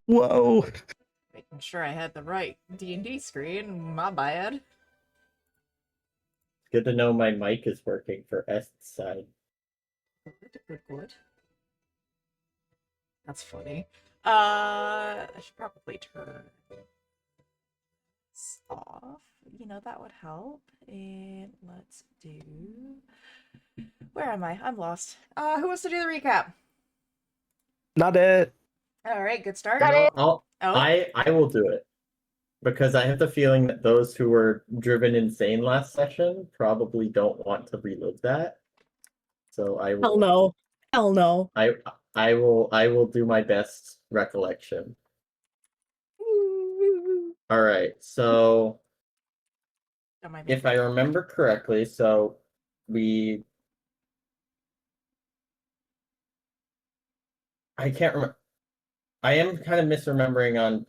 Whoa. Making sure I had the right D&D screen. My bad. Good to know my mic is working for Est's side. Good. That's funny. I should probably turn this off. You know, that would help. And let's do... Where am I? I'm lost. Who wants to do the recap? Not it. Alright, good start. I will do it. Because I have the feeling that those who were driven insane last session probably don't want to relive that. So I will. Hell no. Hell no. I will do my best recollection. All right. So if I remember correctly, so I can't remember. I am kind of misremembering on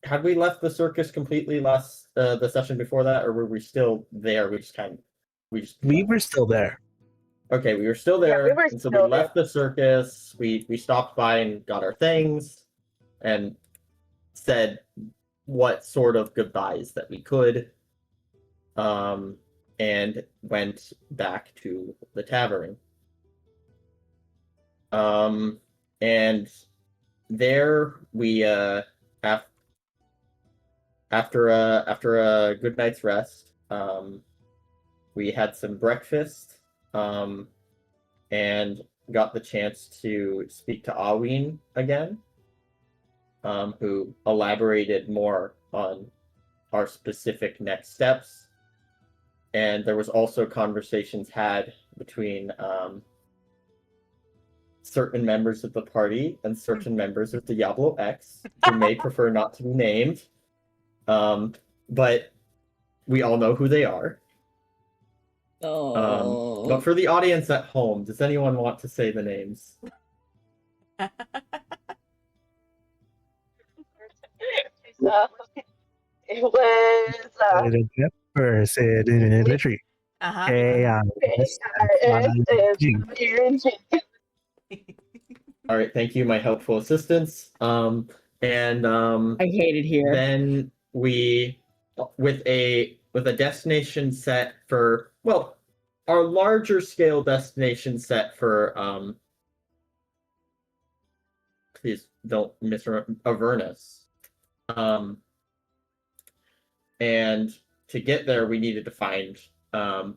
had we left the circus completely last the session before that, or were we still there? We were still there. Okay, we were still there, Yeah, we were and so still we left the circus. We stopped by and got our things, and said what sort of goodbyes that we could, and went back to the tavern. And there we after a good night's rest, we had some breakfast, and got the chance to speak to Aween again, who elaborated more on our specific next steps. And there was also conversations had between certain members of the party and certain members of Diablo X, who may prefer not to be named. But we all know who they are. But for the audience at home, does anyone want to say the names? It was Literally. All right, thank you, my helpful assistants. And I hate it here. Then we, with a destination set for, well, our larger scale destination set for please don't misremember, Avernus. And to get there, we needed to find the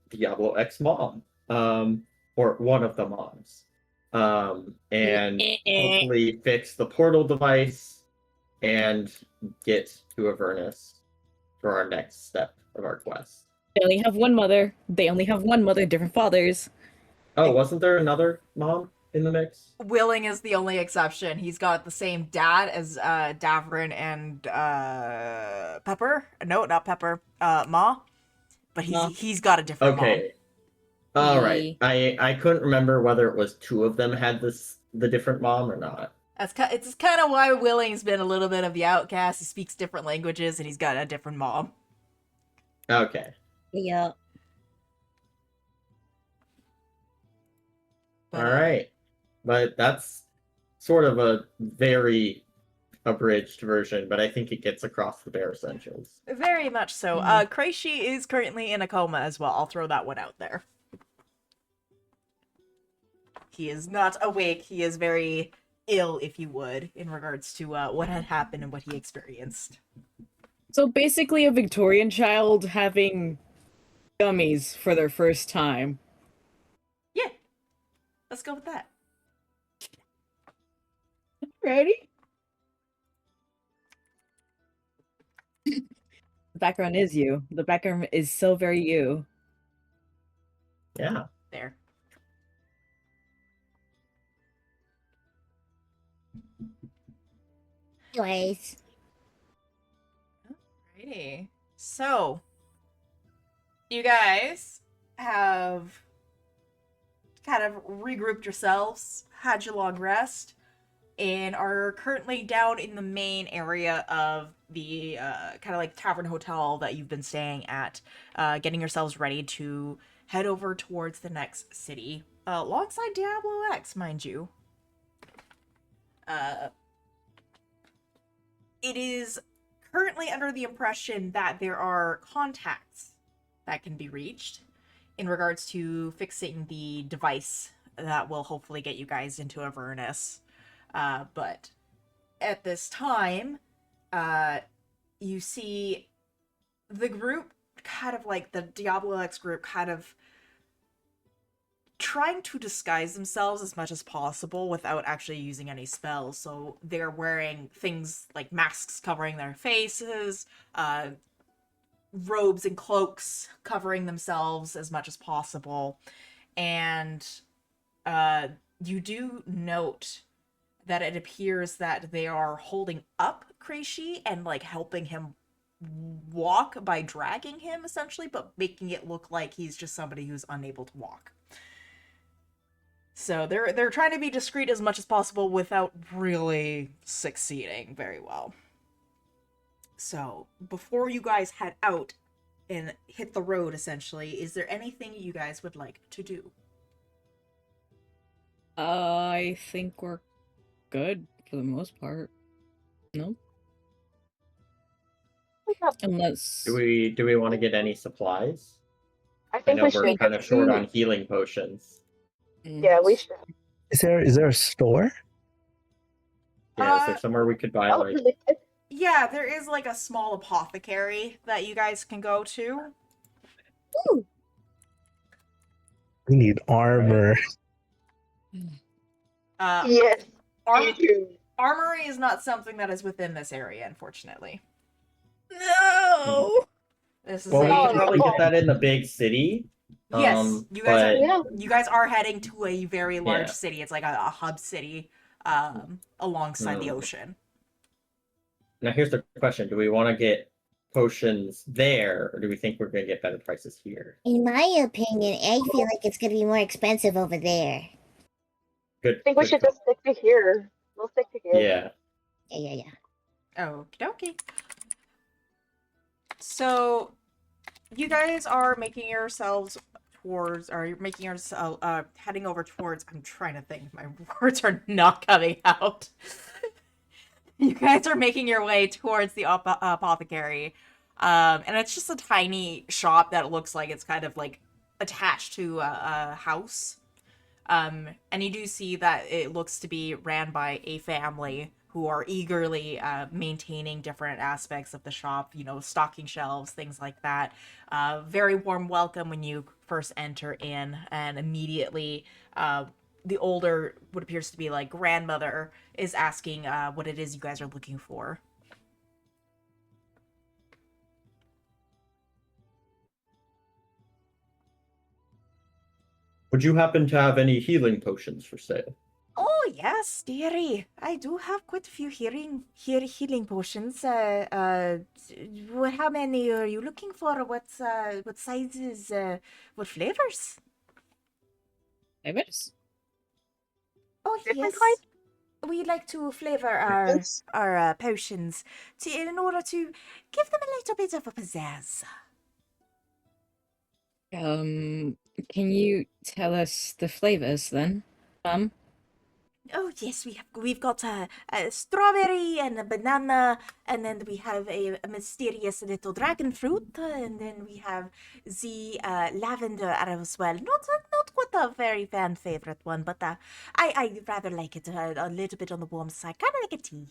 Diablo X mom, or one of the moms, and hopefully fix the portal device and get to Avernus for our next step of our quest. They only have one mother. Different fathers. Oh, wasn't there another mom in the mix? Willing is the only exception. He's got the same dad as Davrin and Pepper. No, not Pepper. Ma. But he's got a different mom. Okay. All right. I couldn't remember whether it was two of them had the different mom or not. It's kind of why Willing's been a little bit of the outcast. He speaks different languages and he's got a different mom. Okay. Yeah. All right. But that's sort of a very abridged version, but I think it gets across the bare essentials. Very much so. Kraishi is currently in a coma as well. I'll throw that one out there. He is not awake. He is very ill, if you would, in regards to what had happened and what he experienced. So basically a Victorian child having gummies for their first time. Yeah. Let's go with that. Ready? The background is you. The background is so very you. Yeah. There. Anyways. Alrighty. So, you guys have kind of regrouped yourselves, had your long rest, and are currently down in the main area of the kind of like tavern hotel that you've been staying at, getting yourselves ready to head over towards the next city alongside Diablo X, mind you. It is currently under the impression that there are contacts that can be reached in regards to fixing the device that will hopefully get you guys into Avernus. But at this time, you see the group, kind of like the Diablo X group, kind of trying to disguise themselves as much as possible without actually using any spells. So they're wearing things like masks covering their faces, robes and cloaks covering themselves as much as possible. And you do note that it appears that they are holding up Kreishi and like helping him walk by dragging him essentially, but making it look like he's just somebody who's unable to walk. So they're trying to be discreet as much as possible without really succeeding very well. So before you guys head out and hit the road, essentially, is there anything you guys would like to do? I think we're good for the most part. No? Unless... Do we want to get any supplies? I I think know we we're should. kind of short on healing potions. Yeah, we should. Is there a store? Yeah, is there somewhere we could buy Oh, like? really? Yeah, there is like a small apothecary that you guys can go to. We need armor. Yes. Me too. Armory is not something that is within this area, unfortunately. No! This is Well, we a- could probably get that in the big city. Yes, you guys are. but Yeah. You guys are heading to a very large Yeah. city. It's like a hub city, alongside the ocean. now here's the question: do we want to get potions there, or do we think we're going to get better prices here? In my opinion, I feel like it's gonna be more expensive over there. Good. I think we good should call. just stick to here. We'll stick to here. Yeah. Yeah. Okie dokie. So, you guys are making yourselves towards, or you're making yourself, heading over towards, I'm trying to think, my words are not coming out. You guys are making your way towards the apothecary, and it's just a tiny shop that looks like it's kind of like attached to a house. And you do see that it looks to be ran by a family who are eagerly maintaining different aspects of the shop, you know, stocking shelves, things like that. Very warm welcome when you first enter in, and immediately the older, what appears to be like grandmother, is asking what it is you guys are looking for. Would you happen to have any healing potions for sale? Oh yes, dearie. I do have quite a few healing potions. How many are you looking for? What sizes? What flavors? Flavors? Oh Different yes. kinds? We like to flavor our potions in order to give them a little bit of a pizzazz. Can you tell us the flavors then? Oh yes, we've got a strawberry and a banana, and then we have a mysterious little dragon fruit, and then we have the lavender as well. Not quite a very fan favorite one, but I rather like it a little bit on the warm side, kind of like a tea.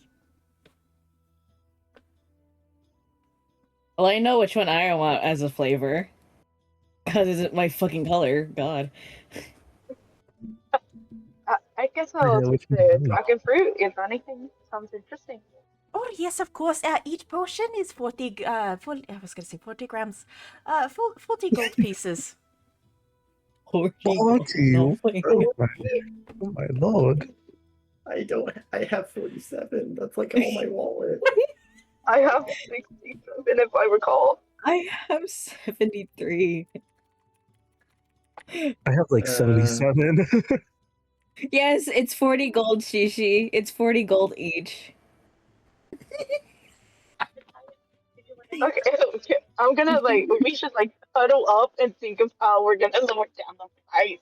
Well, I know which one I want as a flavor. Because it's my fucking color, god. I guess Yeah, I'll which take the one? dragon fruit if anything sounds interesting. Oh yes, of course. Each potion is 40 I was gonna say 40 grams. 40 gold pieces. 40. 40? Oh my God. Oh my lord. I have 47. That's like all my wallet. I have 67 if I recall. I have 73. I have like 77. Yes, it's 40 gold, Shishi. It's 40 gold each. Okay, I'm gonna we should huddle up and think of how we're gonna lower down the price.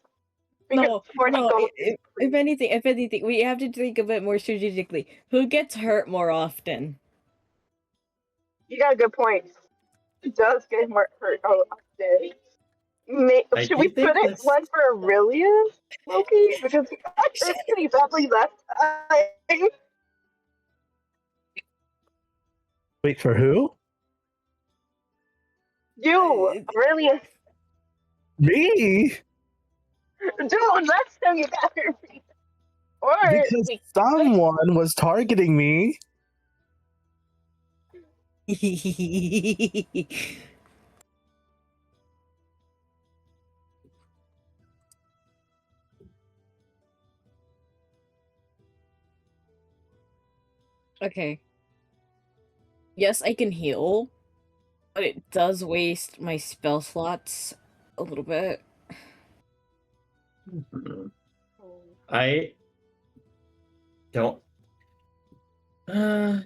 Because No, 40 no. gold If anything, we have to think a bit more strategically. Who gets hurt more often? You got a good point. It does get more hurt often. I Should do we think put it this- one for Aurelia, Loki? Because he got hurt pretty badly last time. Wait, for who? You, Aurelia. Me? Dude, last time you got hurt. Or Because we someone was targeting me. Okay. Yes, I can heal, but it does waste my spell slots a little bit. I don't. I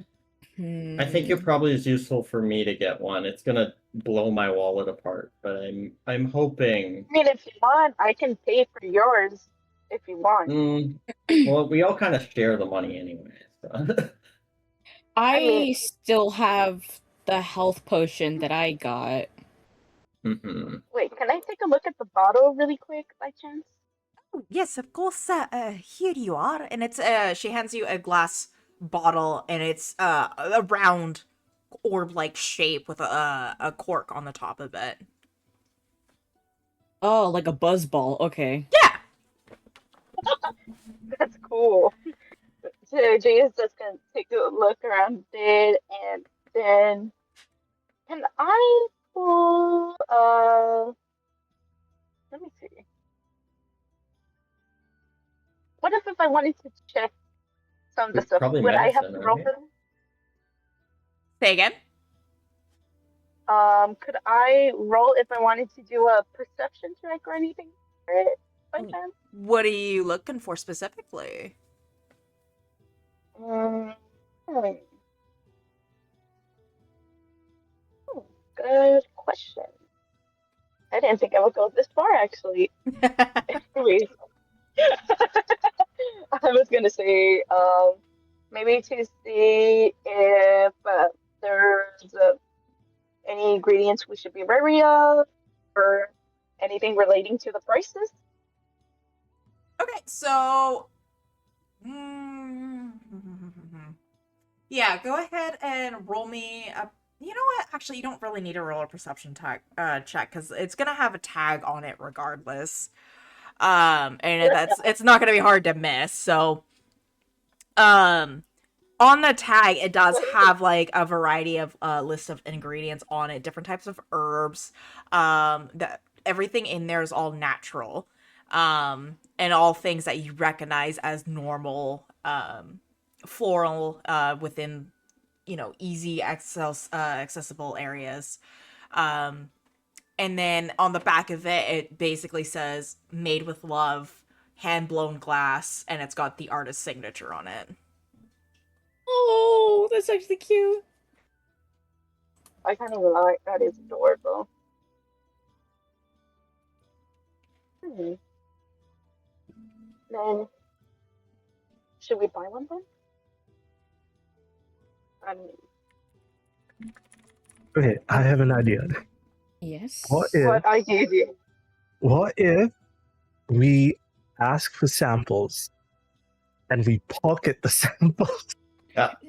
think it probably is useful for me to get one. It's gonna blow my wallet apart, but I'm hoping. I mean, if you want, I can pay for yours if you want. Well, we all kind of share the money anyway. So. I mean- still have the health potion that I got. Wait, can I take a look at the bottle really quick by chance? Oh, yes, of course. Here you are, and it's she hands you a glass bottle, and it's a round orb-like shape with a cork on the top of it. Oh, like a buzz ball. Okay. Yeah. That's cool. So Jay is just gonna take a look around it, and then can I pull? Let me see. What if I wanted to check some of the It's stuff? probably Would I have medicine, to roll right? for them? Say again. Could I roll if I wanted to do a perception check or anything for it by chance? What are you looking for specifically? Hmm. Good question. I didn't think I would go this far, actually. Wait. I was gonna say, maybe to see if there's any ingredients we should be wary of, or anything relating to the prices. Okay, so yeah, go ahead and roll me a. You know what? Actually, you don't really need to roll a perception tag check because it's gonna have a tag on it regardless. And it's not gonna be hard to miss. So, on the tag, it does have like a variety of list of ingredients on it, different types of herbs. That everything in there is all natural. And all things that you recognize as normal floral within easy accessible areas. And then on the back of it, it basically says made with love, hand blown glass, and it's got the artist's signature on it. Oh, that's actually cute. I kind of like that. Is adorable. Then, should we buy one then? I mean, Okay, I have an idea. Yes. What if what I gave you. What if we ask for samples and we pocket the samples?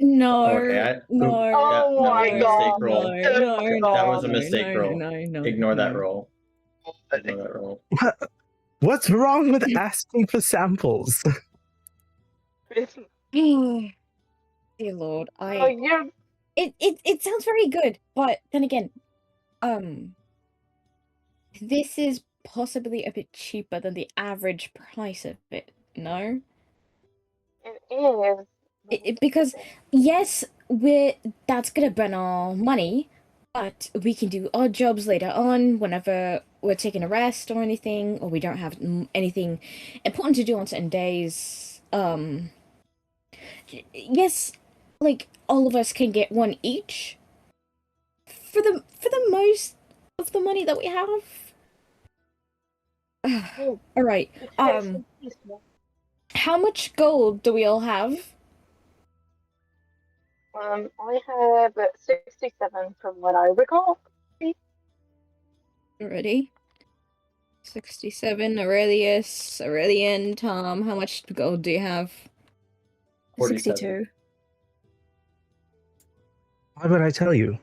No. Okay, No. Oh my that was a god. mistake roll. That was a mistake no, roll. no, Ignore that no. roll. Ignore that roll. What's wrong with asking for samples? Dear Lord, Oh, you're it sounds very good, but then again, this is possibly a bit cheaper than the average price of it. No, it is. because yes, that's gonna burn our money, but we can do odd jobs later on whenever we're taking a rest or anything, or we don't have anything important to do on certain days. Yes, like all of us can get one each for the most of the money that we have. Oh, All right. it's nice and Um, peaceful. how much gold do we all have? I have 67 from what I recall. Already. 67. Aurelian, Tom. How much gold do you have? 47. 62. Why would I tell you?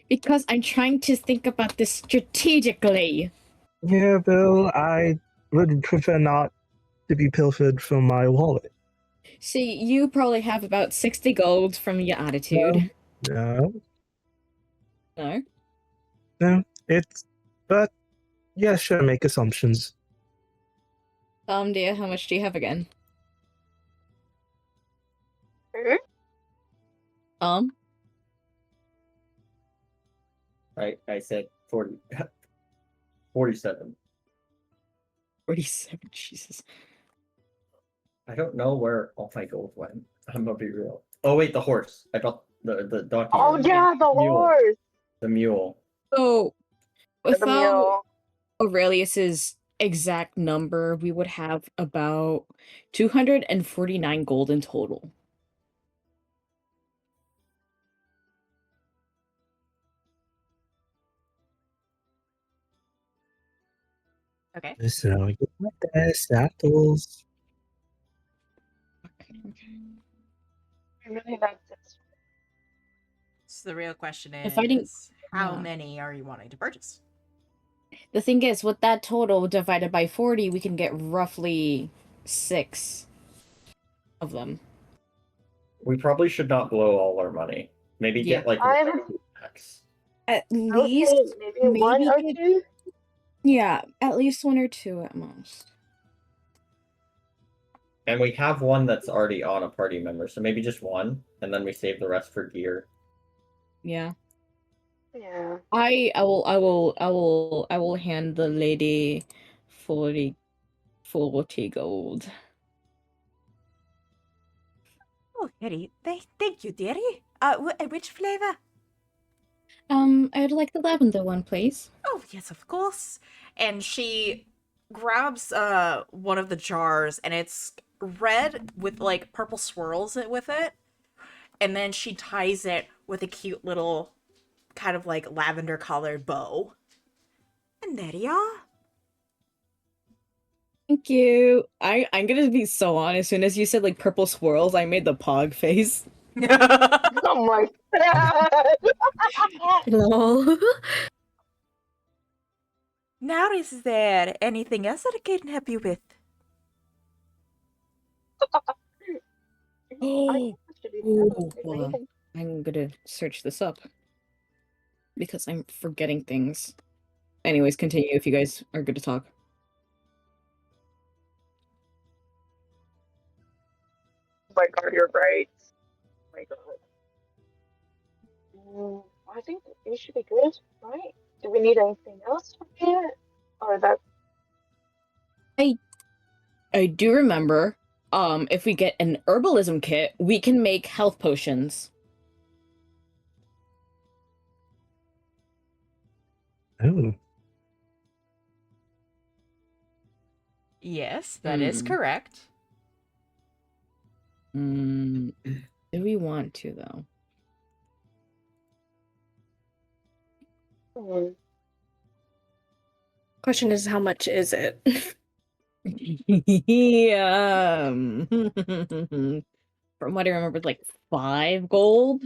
Because I'm trying to think about this strategically. Yeah, Bill, I would prefer not to be pilfered from my wallet. See, you probably have about 60 gold from your attitude. No, No? no, it's. But, yeah, sure, make assumptions. Dear, how much do you have again? Mhm. I said 40. 47. 47, Jesus. I don't know where all my gold went. I'm gonna be real. Oh wait, the horse. I thought the donkey. Oh yeah, the Mule. horse. The mule. So, The without mule. Aurelius's exact number, we would have about 249 gold in total. Okay. So, you got this, apples. I really like this. So the real question If I didn't- is, how yeah. many are you wanting to purchase? The thing is, with that total divided by 40, we can get roughly 6 of them. We probably should not blow all our money. Maybe Yeah. get like I'm- max. At I would least, say maybe one or get- two. yeah, at least 1 or 2 at most. And we have one that's already on a party member, so maybe just one, and then we save the rest for gear. Yeah. Yeah. I will hand the lady 40 gold. Oh, Harry, thank you, dearie. Which flavor? I'd like the lavender one, please. Oh, yes, of course. And she grabs one of the jars, and it's red with like purple swirls with it. And then she ties it with a cute little kind of like lavender colored bow. And there you are. Thank you. I'm gonna be so honest. As soon as you said like purple swirls, I made the pog face. Oh my god. Lol. Now, is there anything else that I can help you with? I think that should be Ooh, settled, if hold on. anything. I'm gonna search this up because I'm forgetting things. Anyways, continue if you guys are good to talk. Oh my god, you're right. Oh my god. I think it should be good, right? Do we need anything else from it? Or that I do remember, if we get an herbalism kit, we can make health potions. Oh, Yes, that is correct. Do we want to though? Question is, how much is it? Yeah. From what I remember, it's like 5 gold.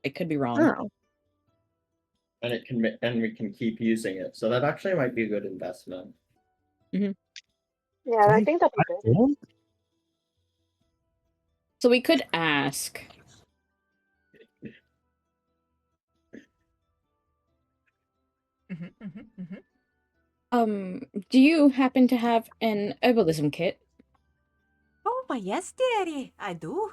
I could be wrong. Oh. And we can keep using it. So that actually might be a good investment. yeah, I think that'd be good. well, So we could ask. Do you happen to have an herbalism kit? Oh, my yes, dearie, I do.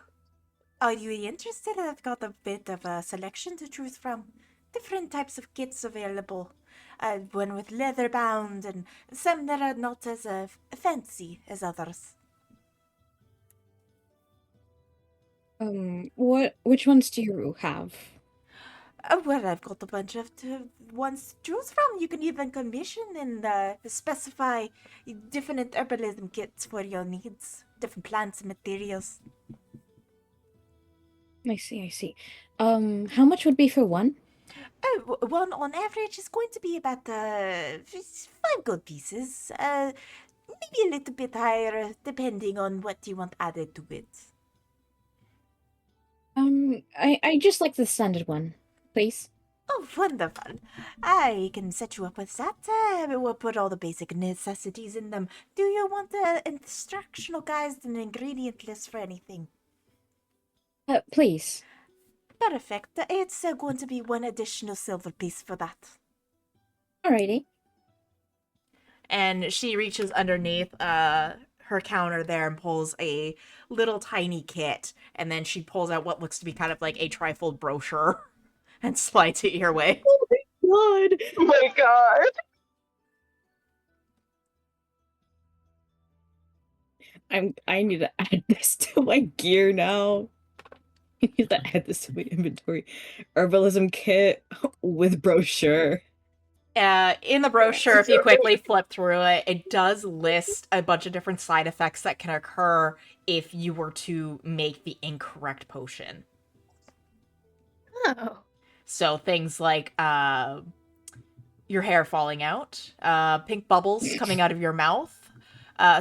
Are you interested? I've got a bit of a selection to choose from. Different types of kits available. One with leather bound, and some that are not as fancy as others. Which ones do you have? Well, I've got a bunch of ones to choose from. You can even commission and specify different herbalism kits for your needs, different plants and materials. I see, I see. How much would be for one? Oh, one on average is going to be about 5 gold pieces. Maybe a little bit higher, depending on what you want added to it. I just like the standard one, please. Oh, wonderful. I can set you up with that. We'll put all the basic necessities in them. Do you want the instructional guides and ingredient list for anything? Please. Perfect. It's going to be 1 additional silver piece for that. Alrighty. And she reaches underneath her counter there and pulls a little tiny kit. And then she pulls out what looks to be kind of like a trifold brochure and slides it your way. Oh my god! Oh my god. I need to add this to my gear now. I need to add this to my inventory. Herbalism kit with brochure. In the brochure, if you quickly flip through it, it does list a bunch of different side effects that can occur if you were to make the incorrect potion. Oh. So things like your hair falling out, pink bubbles coming out of your mouth,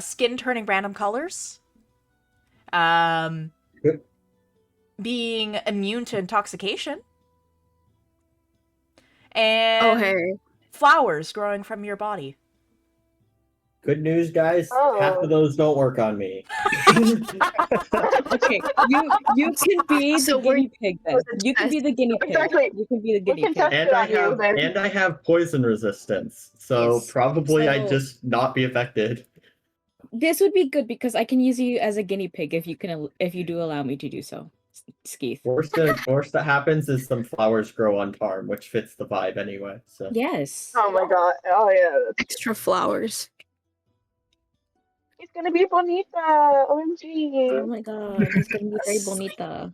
skin turning random colors, being immune to intoxication, and Oh, hey. flowers growing from your body. Good news, guys. Half of those don't work on me. Okay, you can be the So we're- guinea pig then. You can be the guinea pig. Exactly. You can be the guinea can pig. test- And I have poison resistance, so Yes. probably I'd So- just not be affected. This would be good because I can use you as a guinea pig if you do allow me to do so. Skeeth. Worst that happens is some flowers grow on Tarm, which fits the vibe anyway. So Yes. Oh my god. Oh yeah. Extra flowers. It's gonna be bonita. Oh OMG. my god, it's gonna be very bonita.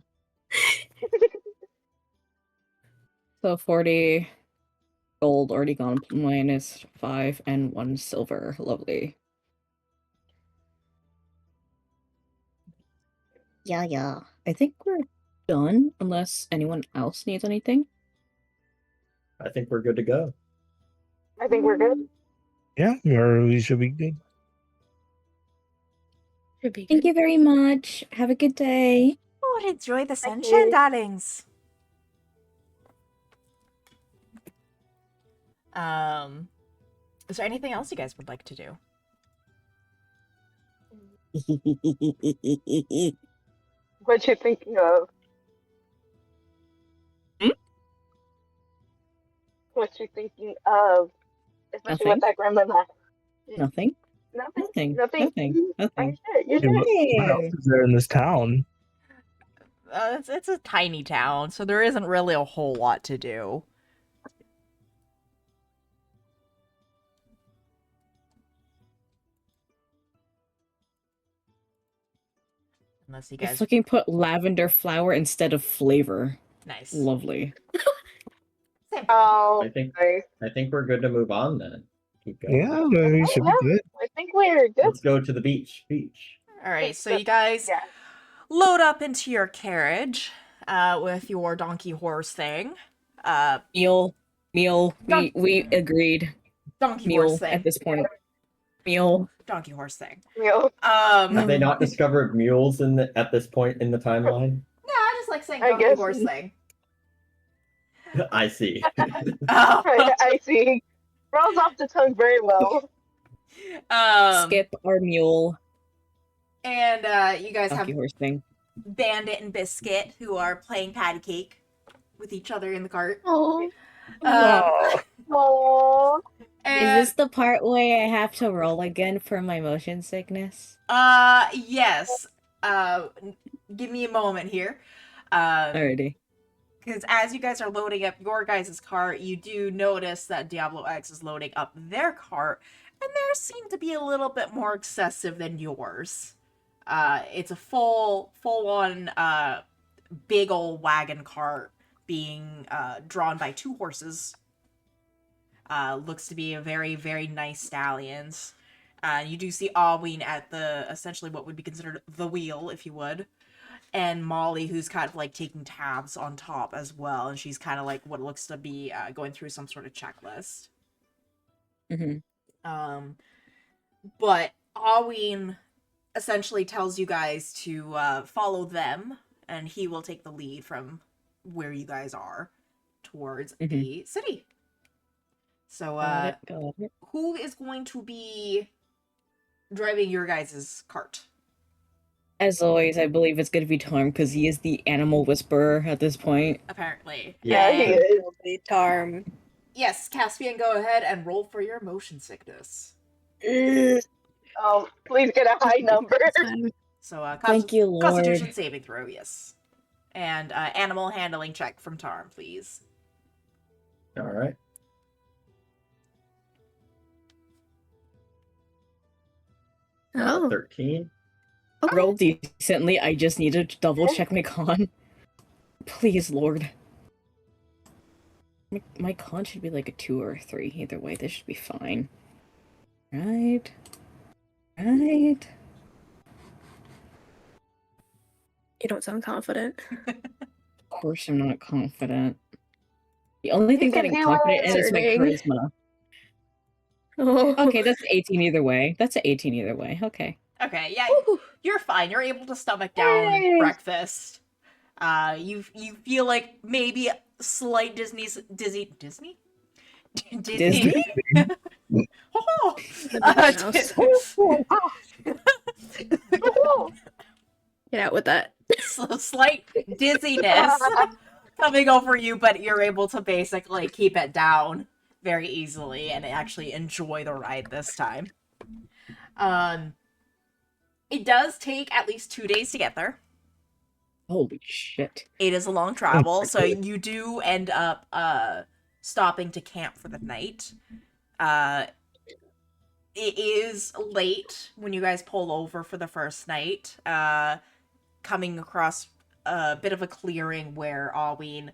So 40 gold already gone, minus 5 and 1 silver. Lovely. Yeah. I think we're done unless anyone else needs anything. I think we're good to go. I think we're good. Yeah, we should be good. Should be Thank good. you very much. Have a good day. Oh, enjoy the Thank sunshine, you. darlings. Is there anything else you guys would like to do? What you thinking of? What you thinking of? Especially Nothing. with that gremlin. Nothing. Nothing. Nothing. Are Nothing. you Hey, sure? what else is there in this town? It's a tiny town, so there isn't really a whole lot to do. Unless you I guys... fucking put lavender flower instead of flavor. Nice. Lovely. Same. Oh, I think nice. I think we're good to move on then. Keep going. Yeah, we should be good. I think we're good. Let's go to the beach. Alright, so you guys Yeah. load up into your carriage with your donkey horse thing. Meal. We agreed. Donkey Meal horse thing. at this point. Meal. Donkey horse thing. Yo, Have they not discovered mules at this point in the timeline? Yeah, I just like saying I donkey guess- horse thing. I see. I see. Rolls off the tongue very well. Skip our mule. And you guys have Donkey horse thing. Bandit and Biscuit who are playing patty cake with each other in the cart. Oh. Aww. And, Is this the part where I have to roll again for my motion sickness? yes. Give me a moment here. Alrighty. Because as you guys are loading up your guys' cart, you do notice that Diablo X is loading up their cart, and theirs seem to be a little bit more excessive than yours. It's a full-on big old wagon cart being drawn by 2 horses. Looks to be a very, very nice stallions. You do see Alwyn at the, essentially what would be considered the wheel, if you would. And Molly, who's kind of like taking tabs on top as well. And she's kind of like what looks to be going through some sort of checklist. But Alwyn essentially tells you guys to follow them, and he will take the lead from where you guys are towards the city. So, Got it. who is going to be driving your guys' cart? As always, I believe it's going to be Tarm because he is the animal whisperer at this point. Apparently. Yeah, he And- is. Tarm. Yes, Caspian, go ahead and roll for your motion sickness. Oh, please get a high number. So, Thank you, Lord. Constitution saving throw, yes. And animal handling check from Tarm, please. All right. Oh. 13. Roll decently. I just need to double check my con. Please, Lord. My con should be like a 2 or a 3. Either way, this should be fine. Right. You don't sound confident. Of course I'm not confident. The only thing that I'm You confident in is my asserting. charisma. Oh. Okay, that's 18 either way. That's an 18 either way. Okay. Okay, yeah, Woo. you're fine. You're able to stomach down Yay. breakfast. You feel like maybe a slight Disney? Disney? Oh, Get out with that. slight dizziness coming over you, but you're able to basically keep it down very easily and actually enjoy the ride this time. It does take at least 2 days to get there. Holy shit. It is a long travel, so you do end up stopping to camp for the night. It is late when you guys pull over for the first night, coming across a bit of a clearing where Alwyn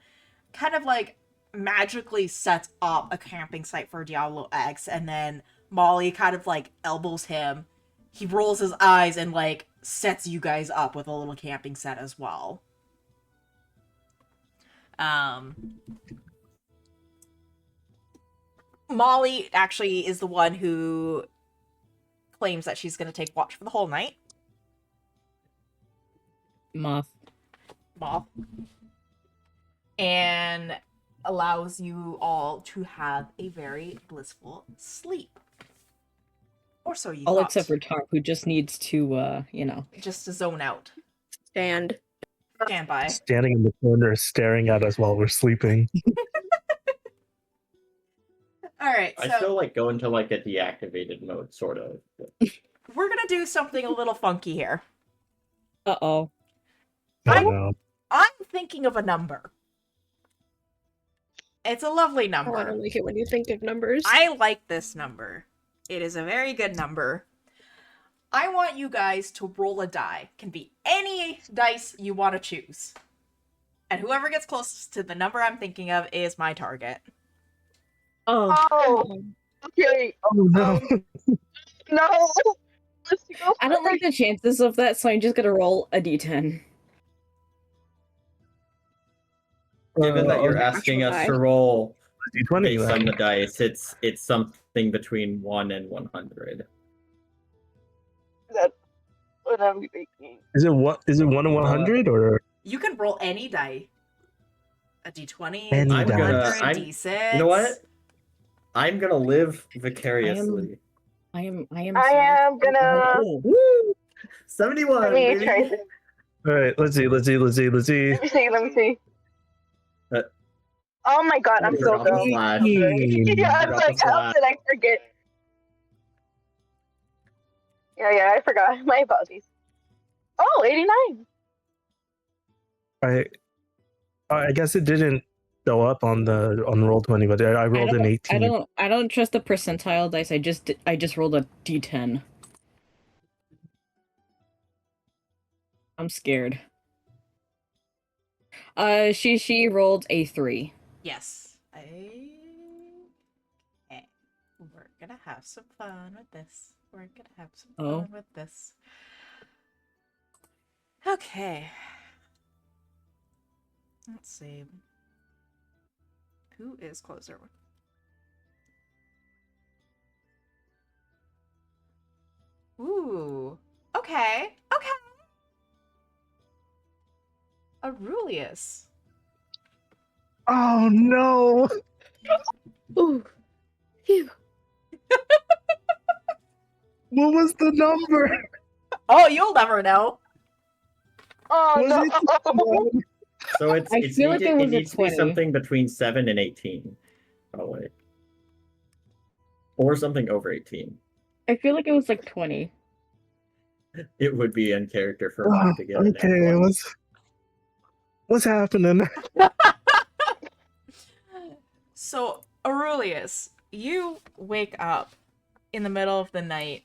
kind of like magically sets up a camping site for Diablo X, and then Molly kind of like elbows him. He rolls his eyes and like sets you guys up with a little camping set as well. Molly actually is the one who claims that she's going to take watch for the whole night. Moth. And allows you all to have a very blissful sleep. Or so you All thought. except for Tarp, who just needs to, Just to zone out. Stand. Stand by. Standing in the corner, staring at us while we're sleeping. Alright, I so still like go into like a deactivated mode, sort of. we're going to do something a little funky here. Uh-oh. Oh, no. I'm thinking of a number. It's a lovely Oh, I number. don't like it when you think of numbers. I like this number. It is a very good number. I want you guys to roll a die. Can be any dice you want to choose. And whoever gets closest to the number I'm thinking of is my target. Oh. Oh, okay. Oh, no. No. Let's go. I don't like the chances of that, so I'm just gonna roll a d10. Given that you're Oh, asking us actual to roll D20 based on then. the dice, it's something between 1 and 100. That's what I'm thinking. Is it 1 in 100 or? You can roll any die. A d20, Any a die. d100, I'm- d6. You know what? I'm gonna live vicariously. I am I am gonna. Woo! 71, Let me baby! try this. All right, let's see. Let me see. Uh, Oh my god, I'm so forgot the dumb. slash. Yeah, I was Forgot like, the how slash. did I forget? Yeah, I forgot. My apologies. Oh, 89. I guess it didn't show up on the roll 20, but I rolled an 18. I don't trust the percentile dice. I just rolled a d10. I'm scared. She rolled a 3. Yes. Okay. We're gonna have some fun with this. We're gonna have some Oh. fun with this. Okay. Let's see. Who is closer? Ooh. Okay. Okay. Aurelius. Oh no! Ooh. Phew. What was the number? Oh, you'll never know. Oh Was no! it 1? So it's I it's feel like needed, it it was a needs to be 20. something between 7 and 18. Probably. Or something over 18. I feel like it was like 20. It would be in character for mine to get an Okay, what's happening? So, Aurelius, you wake up in the middle of the night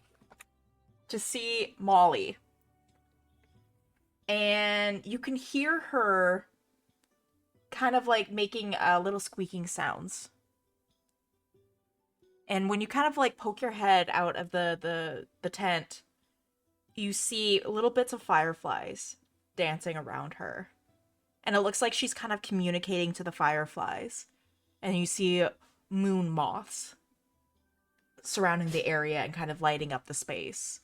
to see Molly. And you can hear her kind of like making little squeaking sounds. And when you kind of like poke your head out of the tent, you see little bits of fireflies dancing around her. And it looks like she's kind of communicating to the fireflies. And you see moon moths surrounding the area and kind of lighting up the space.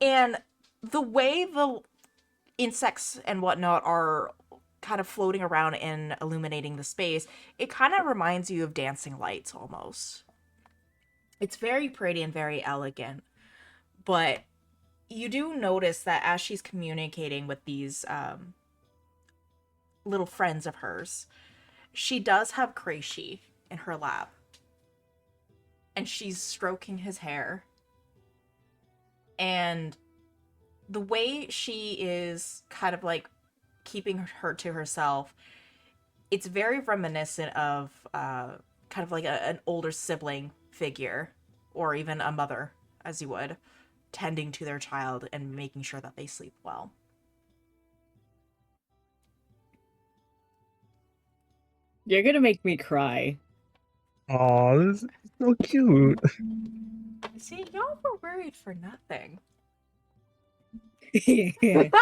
And the way the insects and whatnot are kind of floating around and illuminating the space, it kind of reminds you of dancing lights almost. It's very pretty and very elegant, but you do notice that as she's communicating with these little friends of hers, she does have Kreishi in her lap. And she's stroking his hair. And the way she is kind of like keeping her to herself, it's very reminiscent of kind of like an older sibling figure, or even a mother, as you would, tending to their child and making sure that they sleep well. You're gonna make me cry. Oh, this is so cute. See, y'all were worried for nothing. Question.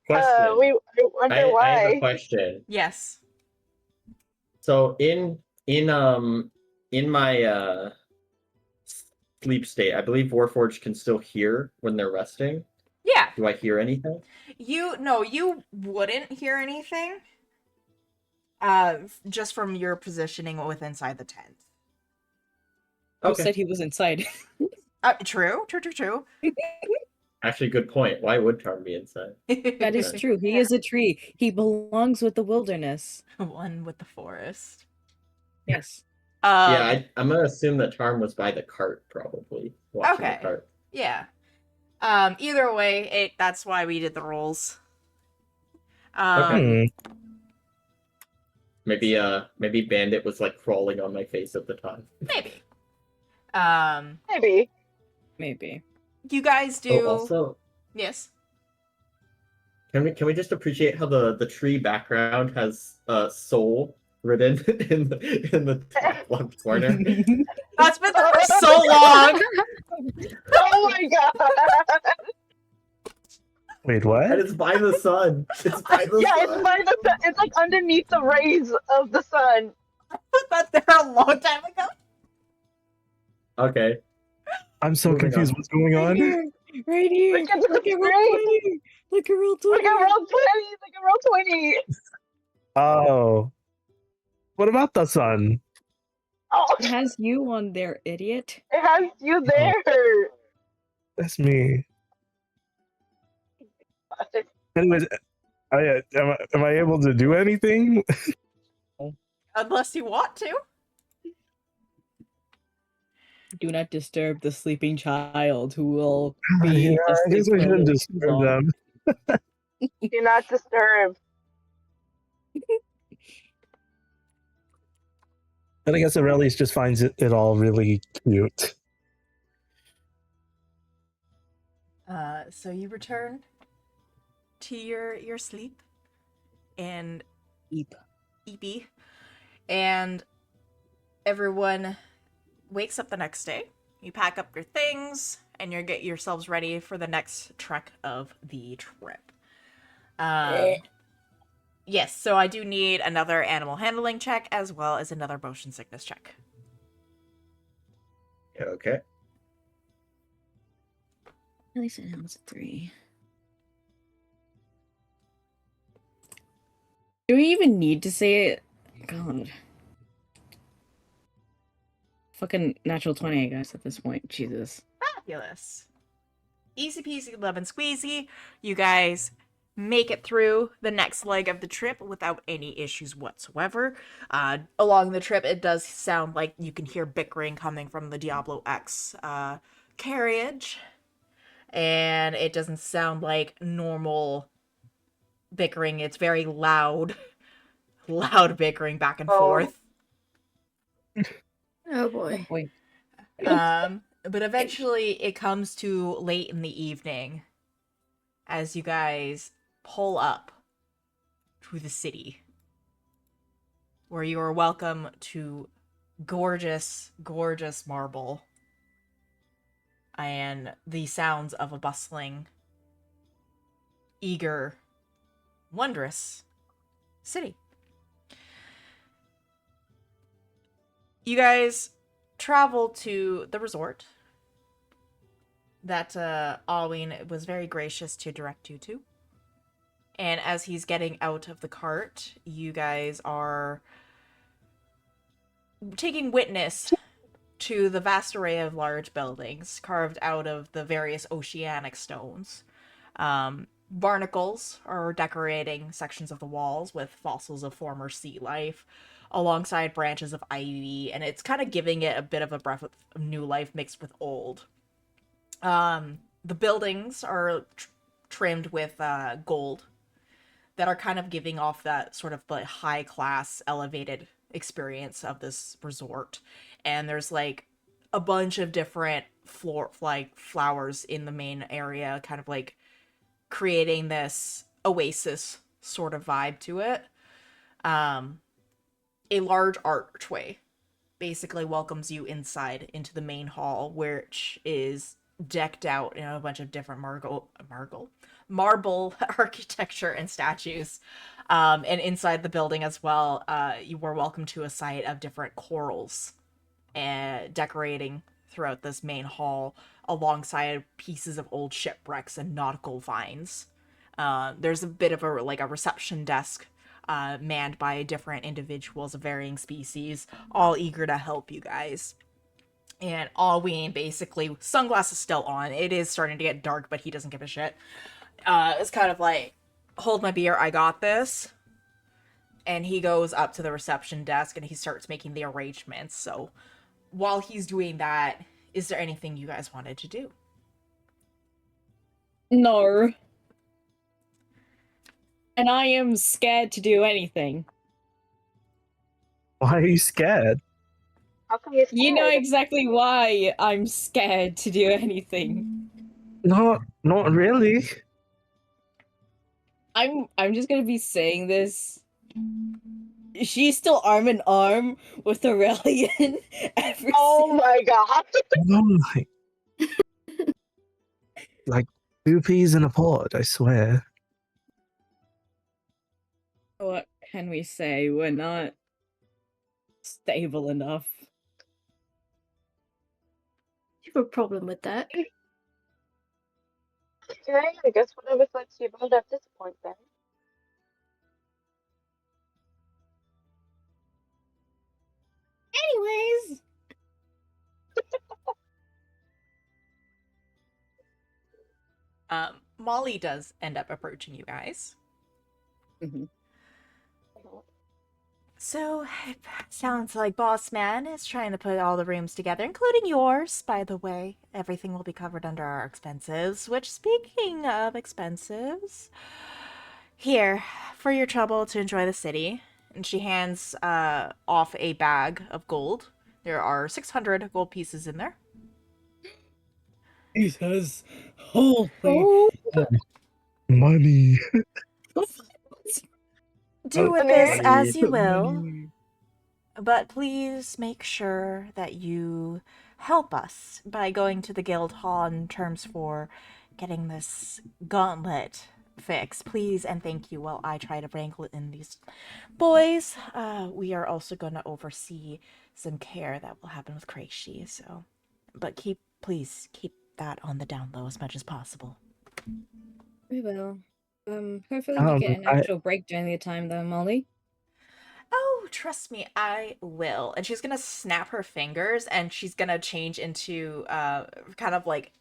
I wonder I have why. a question. Yes. So in my sleep state, I believe Warforged can still hear when they're resting. Yeah. Do I hear anything? You wouldn't hear anything. Just from your positioning with inside the tent. Who Okay. said he was inside? True. Actually, good point. Why would Tarn be inside? That is true. He is a tree. He belongs with the wilderness. One with the forest. Yes. Yeah, I'm gonna assume that Tarn was by the cart, probably watching Okay. the cart. Yeah. Either way, that's why we did the rolls. Okay. Maybe Bandit was like crawling on my face at the time. Maybe. Maybe. You guys do. Oh, also, Yes. can we just appreciate how the tree background has soul written in the top left corner? That's been there for so long. Oh my god! Wait, what? And it's by the sun. It's by the Yeah, sun. it's by the sun. It's like underneath the rays of the sun. I put that there a long time ago. Okay. I'm so Moving confused. on. What's going on? Right here. Look at the Look at roll tree. 20. Look at roll 20. Look at roll 20. Look at roll 20. Oh. What about the sun? Oh, It has you on there, idiot. it has you there. That's me. Anyways, am I able to do anything? Unless you want to. Do not disturb the sleeping child who will be Yeah, I asleep guess we for a shouldn't little too disturb long. them. Do not disturb. But I guess Aurelius just finds it all really cute. So you return to your sleep and Eep. eepy, and everyone wakes up the next day. You pack up your things and you get yourselves ready for the next trek of the trip. Yes, so I do need another animal handling check as well as another motion sickness check. Okay. At least it was a 3. Do we even need to say it? God. Fucking natural 20, I guess, at this point. Jesus. Fabulous. Easy peasy lemon squeezy. You guys make it through the next leg of the trip without any issues whatsoever. Along the trip, it does sound like you can hear bickering coming from the Diablo X carriage. And it doesn't sound like normal bickering. It's very loud. Loud bickering back and forth. Oh boy. Wait. But eventually it comes to late in the evening as you guys pull up to the city, where you are welcome to gorgeous, gorgeous marble and the sounds of a bustling, eager, wondrous city. You guys travel to the resort that Alwyn was very gracious to direct you to. And as he's getting out of the cart, you guys are taking witness to the vast array of large buildings carved out of the various oceanic stones. Barnacles are decorating sections of the walls with fossils of former sea life, alongside branches of ivy, and it's kind of giving it a bit of a breath of new life mixed with old. The buildings are trimmed with gold that are kind of giving off that sort of the high class, elevated experience of this resort. And there's like a bunch of different flowers in the main area, kind of like creating this oasis sort of vibe to it. A large archway basically welcomes you inside into the main hall, which is decked out in a bunch of different marble architecture and statues. And inside the building as well, you were welcome to a sight of different corals decorating throughout this main hall, alongside pieces of old shipwrecks and nautical vines. There's a bit of a reception desk manned by different individuals of varying species, all eager to help you guys. And Alwyn, basically, sunglasses still on. It is starting to get dark, but he doesn't give a shit. It's kind of like, hold my beer, I got this. And he goes up to the reception desk and he starts making the arrangements. So while he's doing that, is there anything you guys wanted to do? No. And I am scared to do anything. Why are you scared? How come you're scared? You know exactly why I'm scared to do anything. Not really. I'm just gonna be saying this. She's still arm in arm with Aurelian. Oh my god. No, like 2 peas in a pod, I swear. What can we say? We're not stable enough. You have a problem with that? Okay, I guess whatever floats your boat at this point then. Anyways, Molly does end up approaching you guys. Mm-hmm. So, it sounds like Boss Man is trying to put all the rooms together, including yours, by the way. Everything will be covered under our expenses, which, speaking of expenses, here, for your trouble to enjoy the city. And she hands off a bag of gold. There are 600 gold pieces in there. Jesus. Holy. Oh, Money. Do with Money. this as you Money. will, but please make sure that you help us by going to the guild hall in terms for getting this gauntlet fixed. Please and thank you while I try to wrangle in these boys. We are also going to oversee some care that will happen with Kreishi, so but please keep that on the down low as much as possible. We will. Hopefully you get an I actual break during the time though, Molly. Oh, trust me, I will. And she's gonna snap her fingers and she's gonna change into kind of like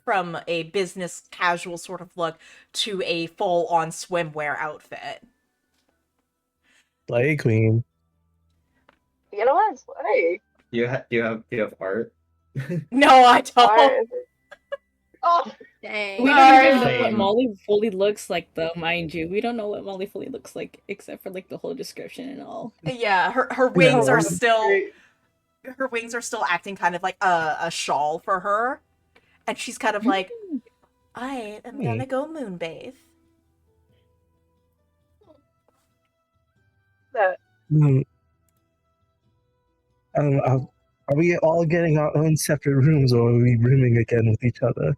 from a business casual sort of look to a full on swimwear outfit. Slay Queen. You know what? Slay. Do you have art? No, I don't. Art. Oh, Dang. We don't even know Same. what Molly fully looks like though, mind you. We don't know what Molly fully looks like except for like the whole description and all. Yeah, her wings No, are I'm still her wings are still acting kind of like a shawl for her. And she's kind of like, I am gonna go moonbathe. that. Mm, are we all getting our own separate rooms, or are we rooming again with each other?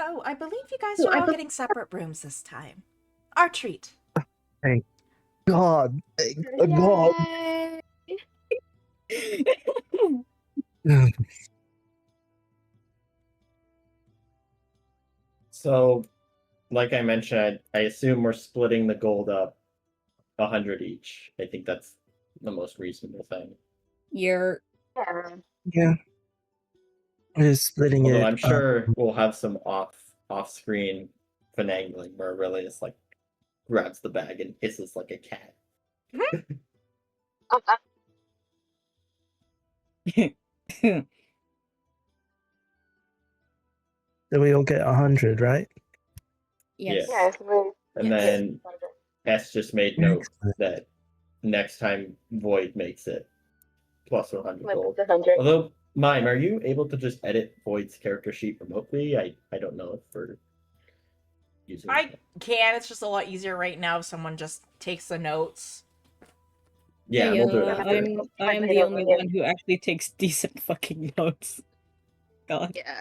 Oh, I believe you guys Well, are I all be- getting separate rooms this time. Our treat. God, thank God. Yay. So, like I mentioned, I assume we're splitting the gold up 100 each. I think that's the most reasonable thing. You're Yeah. Yeah. We're splitting Although it. I'm sure we'll have some off-screen finagling where Aurelius like grabs the bag and hisses like a cat. So we all get 100, right? yes. Yes. And Yes. then S just made note Excellent. that next time Void makes it, plus 100 Like gold. the 100. Although, Mime, are you able to just edit Void's character sheet remotely? I don't know if we're using I can. It's just a lot easier right now if someone just takes the notes. Yeah, we'll do it after. I'm the only one who actually takes decent fucking notes. God. Yeah.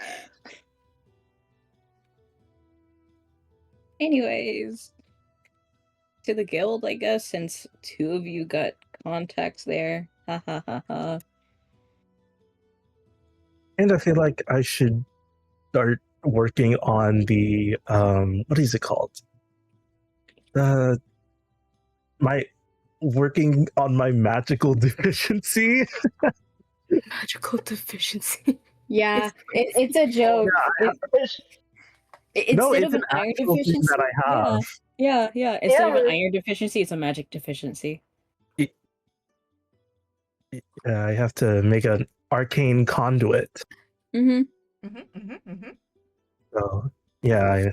Anyways, to the guild, I guess, since two of you got contacts there. Ha ha ha ha. And I feel like I should start working on the what is it called? My working on my magical deficiency. Magical deficiency. Yeah, it's a joke. No, Instead it's of an iron actual thing deficiency, that I have. yeah. Instead of an Yeah. iron deficiency, it's a magic deficiency. I have to make an arcane conduit. Mm-hmm. So yeah,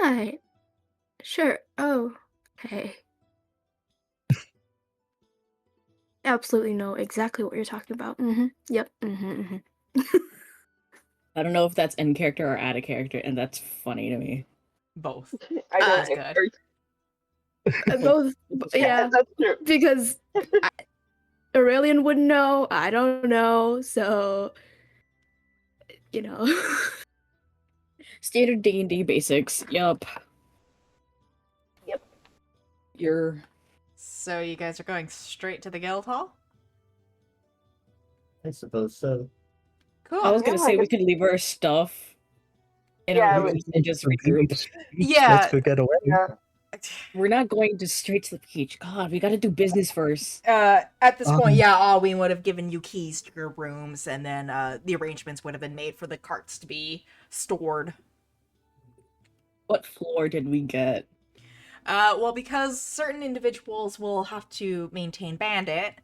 Right. Sure. Oh. Okay. Absolutely know exactly what you're talking about. Mm-hmm. Yep. Mm-hmm. I don't know if that's in character or out of character, and that's funny to me. Both. I That's don't good. Both. Yeah. That's true. Because Aurelian wouldn't know. I don't know. So, you know. Standard D&D basics. Yup. Yep. You're... So you guys are going straight to the guild hall? I suppose so. Cool. I was gonna Yeah, say I we guess- could leave our stuff in Yeah, our rooms and just regroup. Yeah. Let's go get away. Yeah. We're not going to straight to the beach. God, we gotta do business first. At this point, Um, yeah, Alwyn would have given you keys to your rooms, and then the arrangements would have been made for the carts to be stored. What floor did we get? Well, because certain individuals will have to maintain Bandit,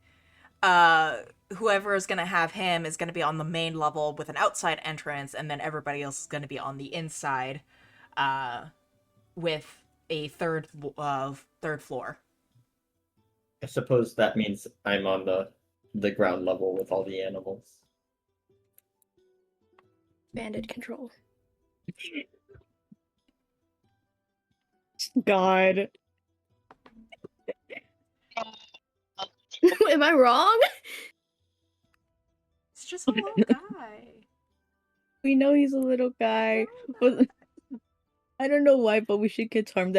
whoever is going to have him is going to be on the main level with an outside entrance, and then everybody else is going to be on the inside, with a third floor. I suppose that means I'm on the ground level with all the animals. Bandit control. God. Am I wrong? It's just a little guy. We know he's a little guy, but I don't know why, but we should get Tom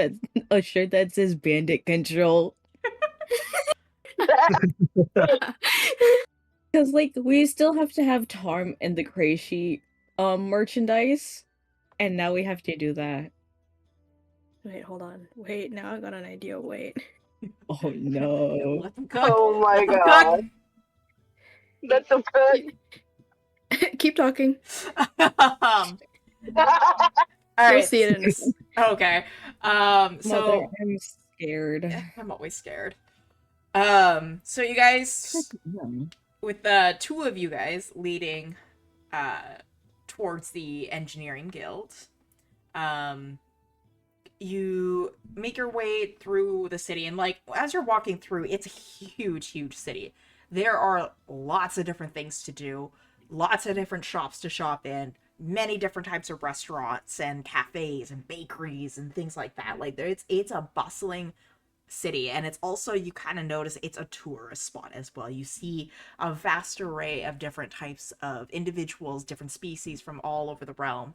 a shirt that says Bandit Control. Because, like, we still have to have Tom in the Crazy merchandise, and now we have to do that. Wait, hold on. Wait, now I got an idea. Wait. Oh no. Let them cook. Oh my Let them god. That's so good. Keep talking. cook. All You'll right. see it in a second. Okay. Mother, So I'm scared. I'm always scared. So you guys, with the two of you guys leading towards the engineering guild, you make your way through the city, and like as you're walking through, it's a huge city. There are lots of different things to do, lots of different shops to shop in, many different types of restaurants and cafes and bakeries and things like that. Like it's a bustling city, and it's also, you kind of notice it's a tourist spot as well. You see a vast array of different types of individuals, different species from all over the realm,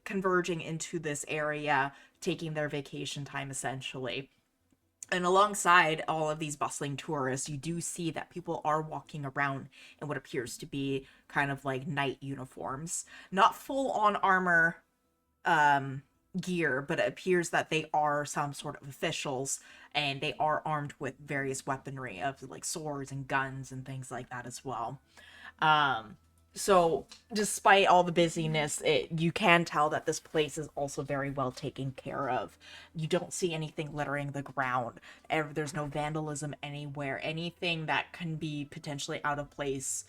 converging into this area, taking their vacation time essentially. And alongside all of these bustling tourists, you do see that people are walking around in what appears to be kind of like knight uniforms, not full on armor gear, but it appears that they are some sort of officials, and they are armed with various weaponry of like swords and guns and things like that as well. So despite all the busyness, you can tell that this place is also very well taken care of. You don't see anything littering the ground. There's no vandalism anywhere. Anything that can be potentially out of place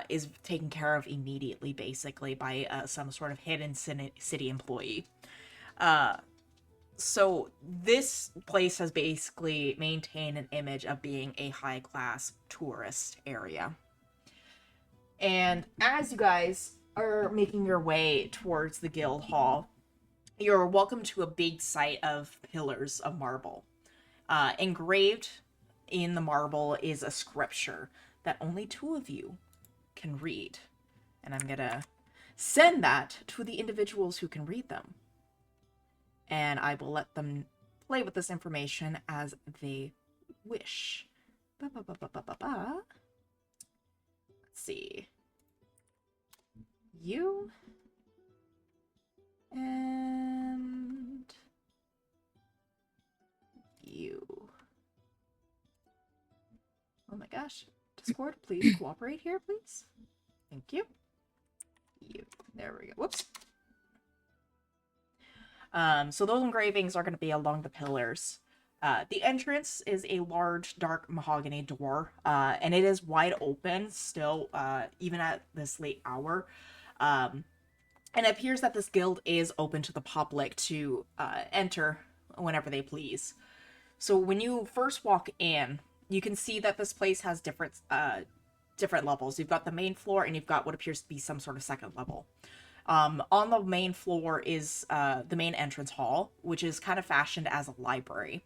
is taken care of immediately, basically, by some sort of hidden city employee. So this place has basically maintained an image of being a high-class tourist area. And as you guys are making your way towards the guild hall, you're welcome to a big sight of pillars of marble. Engraved in the marble is a scripture that only two of you can read. And I'm gonna send that to the individuals who can read them. And I will let them play with this information as they wish. Let's see. You and you. Oh my gosh. Discord, please cooperate here, please. Thank you. You. There we go. Whoops. So those engravings are going to be along the pillars. The entrance is a large, dark mahogany door, and it is wide open still, even at this late hour. And it appears that this guild is open to the public to enter whenever they please. So when you first walk in, you can see that this place has different levels. You've got the main floor, and you've got what appears to be some sort of second level. On the main floor is the main entrance hall, which is kind of fashioned as a library.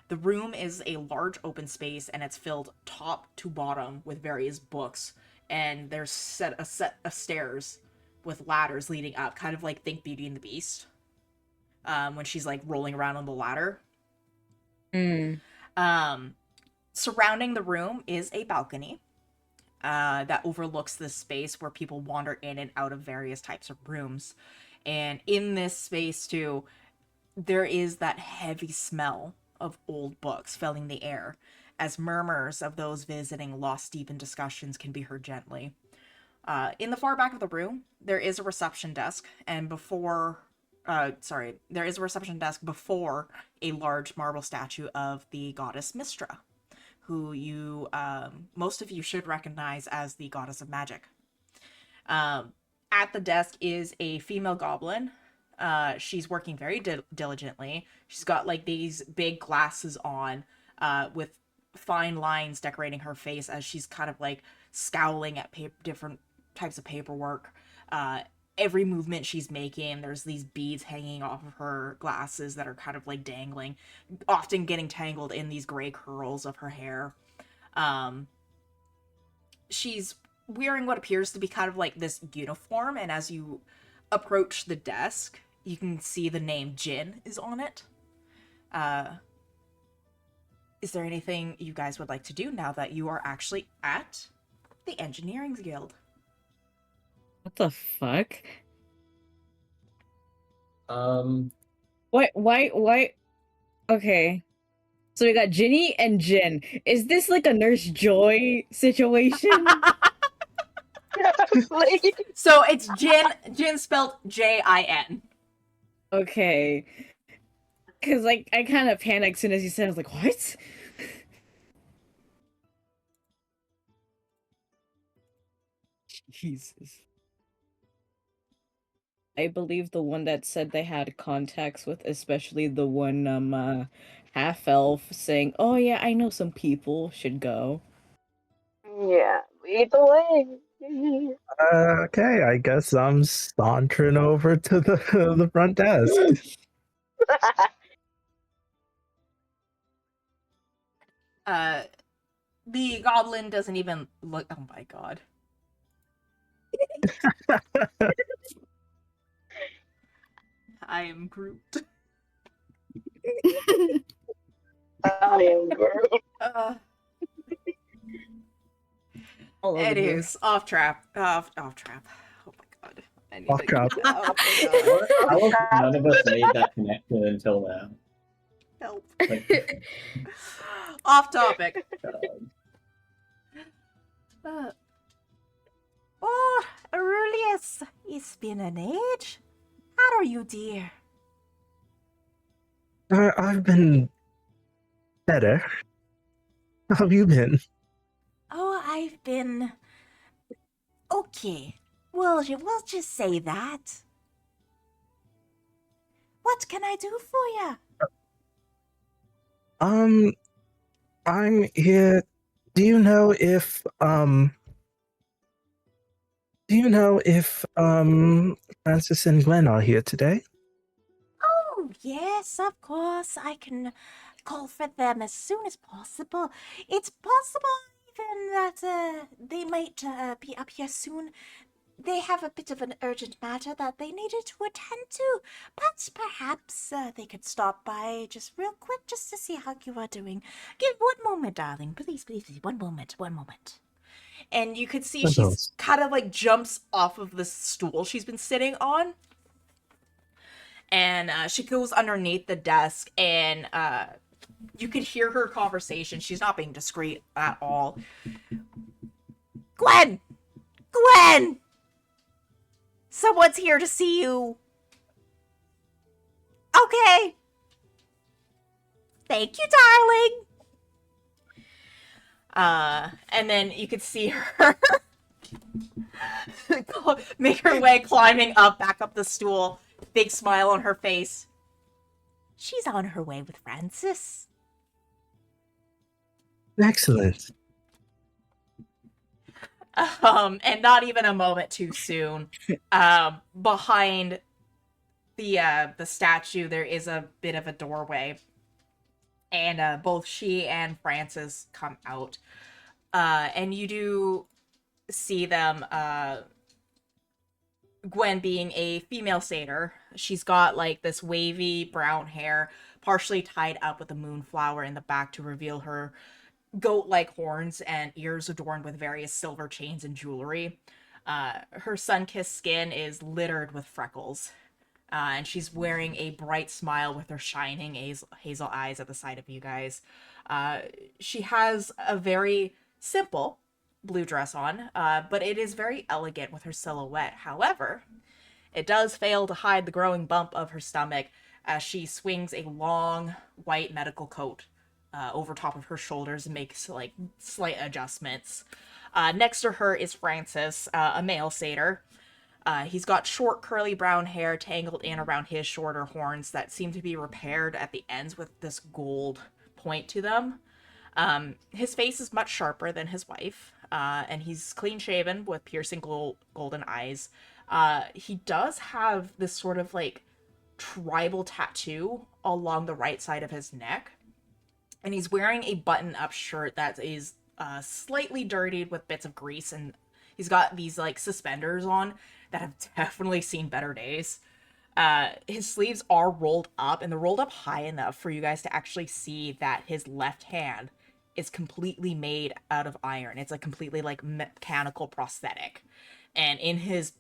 The room is a large open space, and it's filled top to bottom with various books, and there's a set of stairs with ladders leading up, kind of like think Beauty and the Beast, when she's like rolling around on the ladder. Surrounding the room is a balcony that overlooks this space where people wander in and out of various types of rooms. And in this space too, there is that heavy smell of old books filling the air, as murmurs of those visiting lost deep in discussions can be heard gently. In the far back of the room, there is a reception desk, and there is a reception desk before a large marble statue of the goddess Mistra, who most of you should recognize as the goddess of magic. At the desk is a female goblin. She's working very diligently. She's got like these big glasses on, with fine lines decorating her face as she's kind of like scowling at different types of paperwork. Every movement she's making, there's these beads hanging off of her glasses that are kind of like dangling, often getting tangled in these gray curls of her hair. She's wearing what appears to be kind of like this uniform, and as you approach the desk, you can see the name Jin is on it. Is there anything you guys would like to do now that you are actually at the Engineering Guild? What the fuck? Why? Okay. So we got Ginny and Jin. Is this like a Nurse Joy situation? So it's Jin spelled Jin. Okay. Because, like, I kind of panicked as soon as you said it. I was like, what? Jesus. I believe the one that said they had contacts with, especially the one, half-elf saying, oh yeah, I know some people should go. Yeah, lead the way. Okay, I guess I'm sauntering over to the front desk. The goblin doesn't even look. Oh my god. I am Groot. I am Groot. Anyways, off trap. Off trap. Oh my god. I need Off to trap. get that out. Oh my How god. have none of us made that connection until now? Help. Like, Off topic. Oh, Aurelius, it's been an age. How are you, dear? I've been better. How have you been? Oh, I've been... Okay. We'll just say that. What can I do for you? I'm here. Do you know if Francis and Glenn are here today? Oh, yes, of course. I can call for them as soon as possible. It's possible even that they might be up here soon. They have a bit of an urgent matter that they needed to attend to, but perhaps they could stop by just real quick just to see how you are doing. Give one moment, darling. Please, please, please. One moment. And you could see Of she's course. kind of like jumps off of the stool she's been sitting on. And she goes underneath the desk, and you could hear her conversation. She's not being discreet at all. Gwen! Someone's here to see you. Okay. Thank you, darling. And then you could see her make her way climbing back up the stool. Big smile on her face. She's on her way with Francis. Excellent. And not even a moment too soon. Behind the statue, there is a bit of a doorway, and both she and Francis come out. And you do see them. Gwen being a female satyr, she's got like this wavy brown hair, partially tied up with a moonflower in the back to reveal her goat-like horns and ears adorned with various silver chains and jewelry. Her sun-kissed skin is littered with freckles, and she's wearing a bright smile with her shining hazel eyes at the sight of you guys. She has a very simple blue dress on, but it is very elegant with her silhouette. However, it does fail to hide the growing bump of her stomach as she swings a long white medical coat over top of her shoulders and makes like slight adjustments. Next to her is Francis, a male satyr. He's got short curly brown hair tangled in around his shorter horns that seem to be repaired at the ends with this gold point to them. His face is much sharper than his wife, and he's clean shaven with piercing golden eyes. He does have this sort of like tribal tattoo along the right side of his neck, and he's wearing a button-up shirt that is slightly dirtied with bits of grease, and he's got these like suspenders on that have definitely seen better days. His sleeves are rolled up, and they're rolled up high enough for you guys to actually see that his left hand is completely made out of iron. It's a completely like mechanical prosthetic. And in his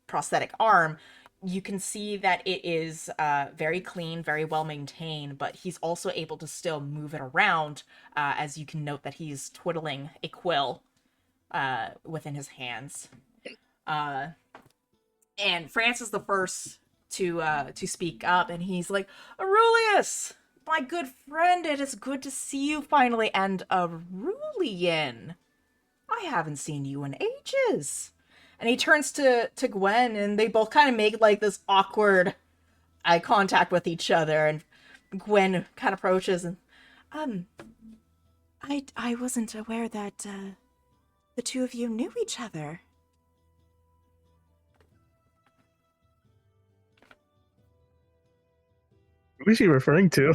prosthetic arm, you can see that it is very clean, very well maintained, but he's also able to still move it around, as you can note that he's twiddling a quill within his hands. And France is the first to speak up, and he's like, Aurelius, my good friend, it is good to see you finally. And Aurelian, I haven't seen you in ages. And he turns to Gwen, and they both kind of make like this awkward eye contact with each other. And Gwen kind of approaches and, I wasn't aware that the two of you knew each other. Who is she referring to?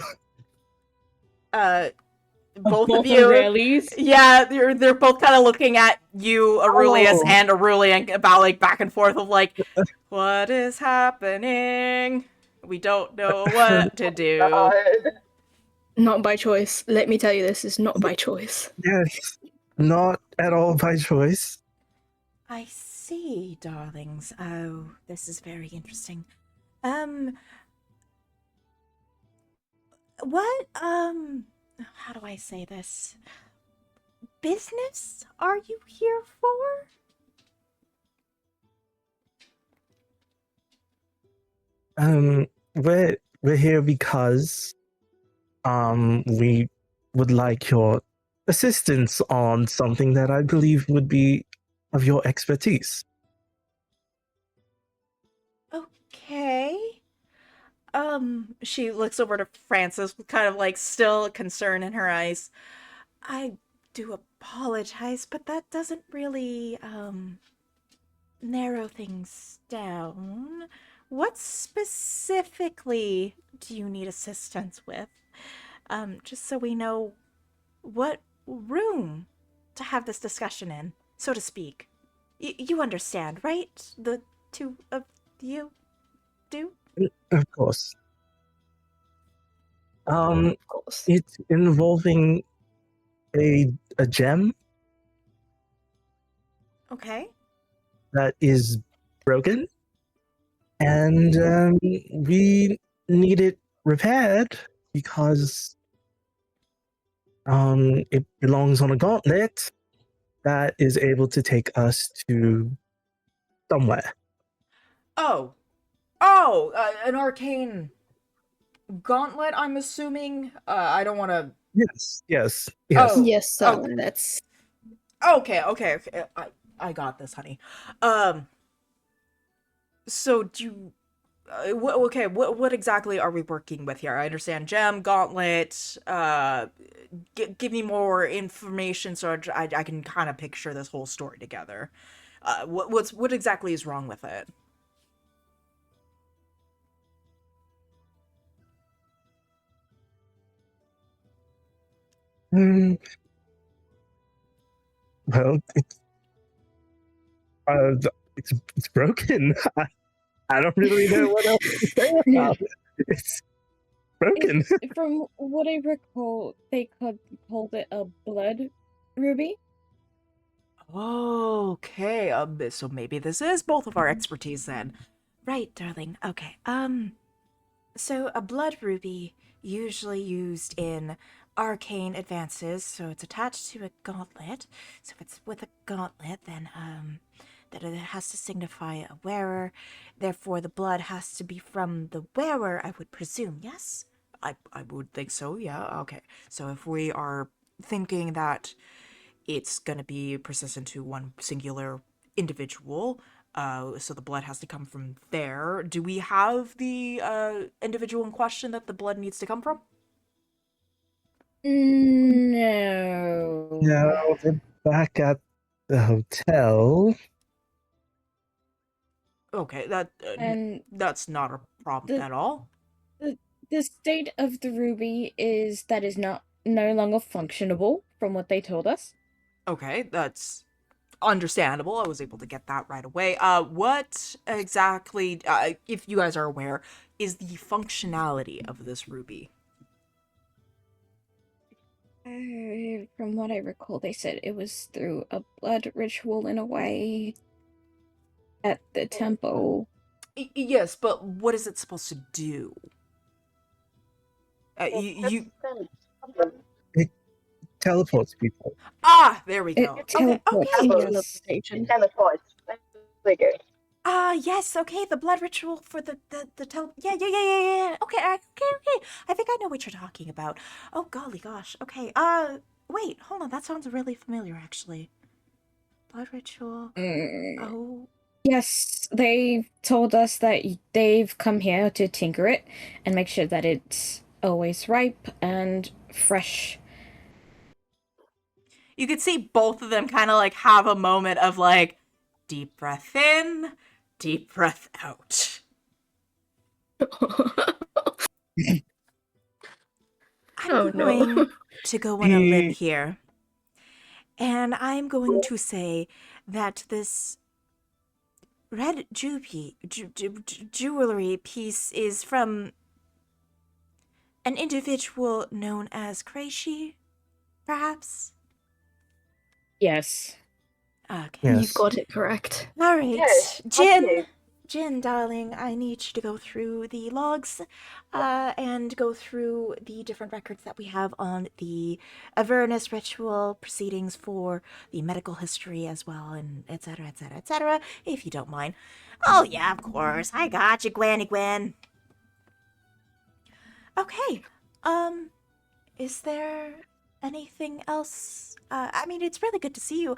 both of of you, rallies. yeah, they're both kind of looking at you, Aurelius, Oh. and Aurelian, about like back and forth of like, what is happening? We don't know what to do. God. Not by choice. Let me tell you, this is not by choice. Yes, not at all by choice. I see, darlings. Oh, this is very interesting. What, how do I say this? Business are you here for? We're here because we would like your assistance on something that I believe would be of your expertise. Okay. She looks over to Francis with kind of like still concern in her eyes. I do apologize, but that doesn't really, narrow things down. What specifically do you need assistance with? Just so we know what room to have this discussion in, so to speak. You understand, right? The two of you do? Of course. Of course. It's involving a gem Okay. that is broken, and we need it repaired because it belongs on a gauntlet that is able to take us to somewhere. An arcane gauntlet, I'm assuming. I don't want to. Yes. Oh. Yes, that's Okay. I got this, honey. So do you? What exactly are we working with here? I understand gem, gauntlet. Give me more information so I can kind of picture this whole story together. What exactly is wrong with it? Mm, well, it's broken. I don't really know what else to say about it. It's broken. From what I recall, they called it a blood ruby. Okay, so maybe this is both of our expertise then. Right, darling. Okay. So a blood ruby usually used in arcane advances, so it's attached to a gauntlet. So if it's with a gauntlet, then that it has to signify a wearer. Therefore, the blood has to be from the wearer, I would presume. Yes. I would think so. Yeah. Okay. So if we are thinking that it's gonna be persistent to one singular individual, so the blood has to come from there. Do we have the individual in question that the blood needs to come from? No. No, we're back at the hotel. Okay, And that's not a problem the at all. the state of the ruby is that is no longer functionable from what they told us. Okay, that's understandable. I was able to get that right away. What exactly, if you guys are aware, is the functionality of this ruby? From what I recall, they said it was through a blood ritual in a way at the temple. Yes, but what is it supposed to do? You It teleports people. there we It go. Okay, teleports, okay. yes. It teleports. That's really good. Yes, okay, the blood ritual for yeah. Okay, okay. I think I know what you're talking about. Oh, golly gosh. Okay, wait, hold on. That sounds really familiar, actually. Blood ritual. Oh, Yes, they told us that they've come here to tinker it and make sure that it's always ripe and fresh. You could see both of them kind of like have a moment of like deep breath in, deep breath out. I'm Oh, no. going to go on a limb here. And I'm going to say that this red jewelry piece is from an individual known as Kreishi, perhaps? Yes. Okay. Yes. You've got it correct. All right. Yes, Jin, Jin, darling, I need you to go through the logs and go through the different records that we have on the Avernus ritual proceedings for the medical history as well, and etc., etc., etc., if you don't mind. Oh, yeah, of course. I got you, Gwen. Okay. Is there anything else? I mean, it's really good to see you.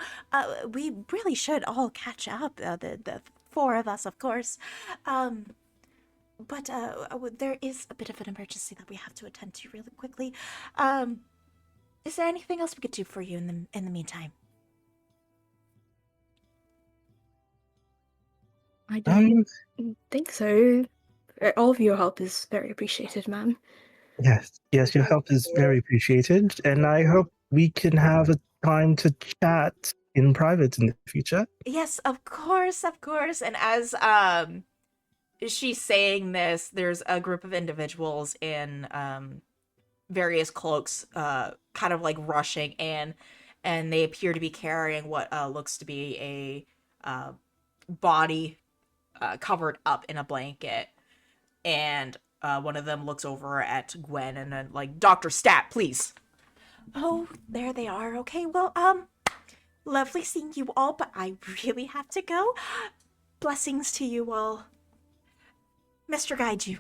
We really should all catch up. The four of us, of course. But there is a bit of an emergency that we have to attend to really quickly. Is there anything else we could do for you in the meantime? I don't think so. All of your help is very appreciated, ma'am. Yes, your help is very appreciated, and I hope we can have a time to chat in private in the future. Yes, of course. And as she's saying this, there's a group of individuals in various cloaks kind of like rushing in, and they appear to be carrying what looks to be a body covered up in a blanket. And one of them looks over at Gwen and then like, Dr. Stat, please. Oh, there they are. Okay, well, lovely seeing you all, but I really have to go. Blessings to you all. Mr. Gaiju.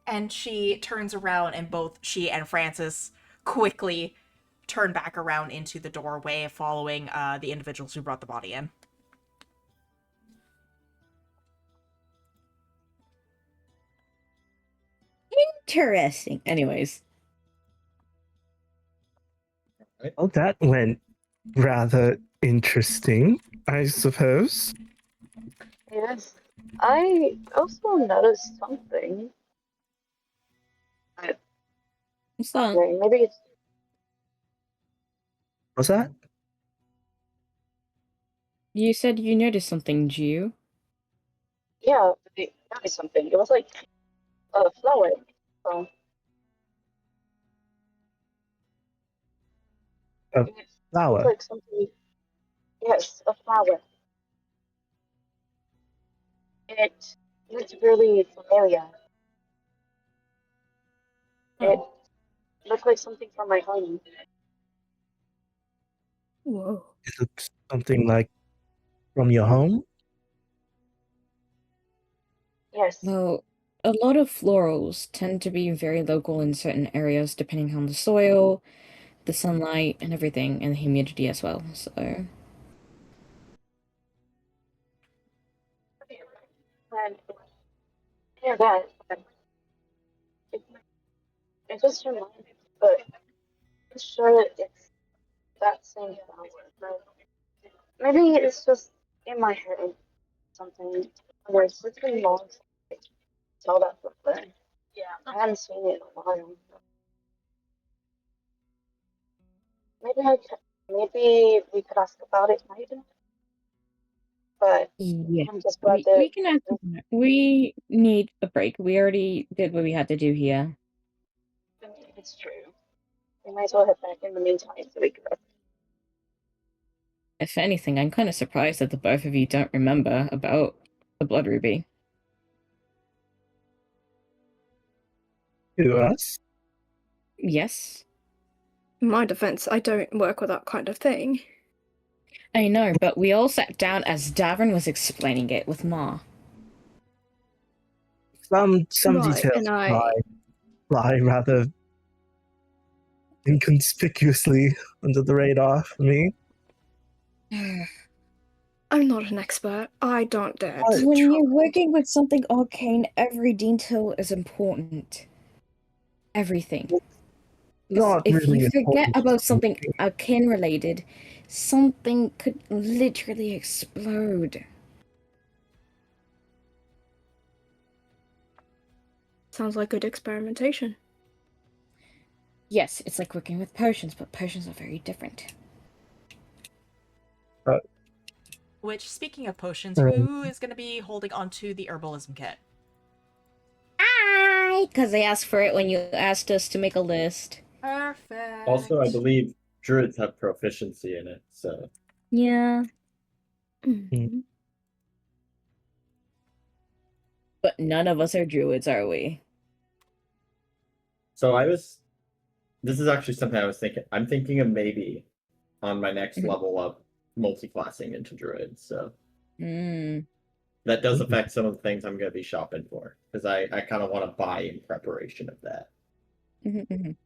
And she turns around, and both she and Francis quickly turn back around into the doorway, following the individuals who brought the body in. Interesting. Anyways. Well, that went rather interesting, I suppose. Yes. I also noticed something. What's that? Okay, maybe it's What's that? You said you noticed something, Jew. yeah, I noticed something. It was like a flower. So A it flower. was like something. Yes, a flower. It looked really familiar. It looked like something from my home. Whoa. It looks something like from your home. Yes. Well, a lot of florals tend to be very local in certain areas, depending on the soil, the sunlight, and everything, and the humidity as well. So, And yeah, that. It, it just reminded me, but I'm sure it's that same flower. But maybe it's just in my head something. Anyways, it's been long since I saw that booklet. Yeah. I haven't seen it in a while. Maybe we could ask about it later. But Yeah, I'm just glad we can ask. We need a break. We already did what we had to do here. it's true. We might as well head back in the meantime so we can rest. If anything, I'm kind of surprised that the both of you don't remember about the blood ruby. To us? Yes, In my defense, I don't work with that kind of thing. I know, but we all sat down as Davin was explaining it with Ma. Some Right, details and I fly rather inconspicuously under the radar for me. I'm not an expert. I don't dare What? to When try. you're working with something arcane, every detail is important. Everything. Not If really you forget important. about something arcane related, something could literally explode. Sounds like good experimentation. Yes, it's like working with potions, but potions are very different. Which, speaking of potions, Right. who is going to be holding onto the herbalism kit? Because they asked for it when you asked us to make a list. Perfect. Also, I believe druids have proficiency in it, so Yeah. Mhm. But none of us are druids, are we? so I was. This is actually something I was thinking. I'm thinking of maybe on my next Mhm. level up multi-classing into druid. So Mm. that does affect some of the things I'm going to be shopping for because I kind of want to buy in preparation of that. Mhm, mhm.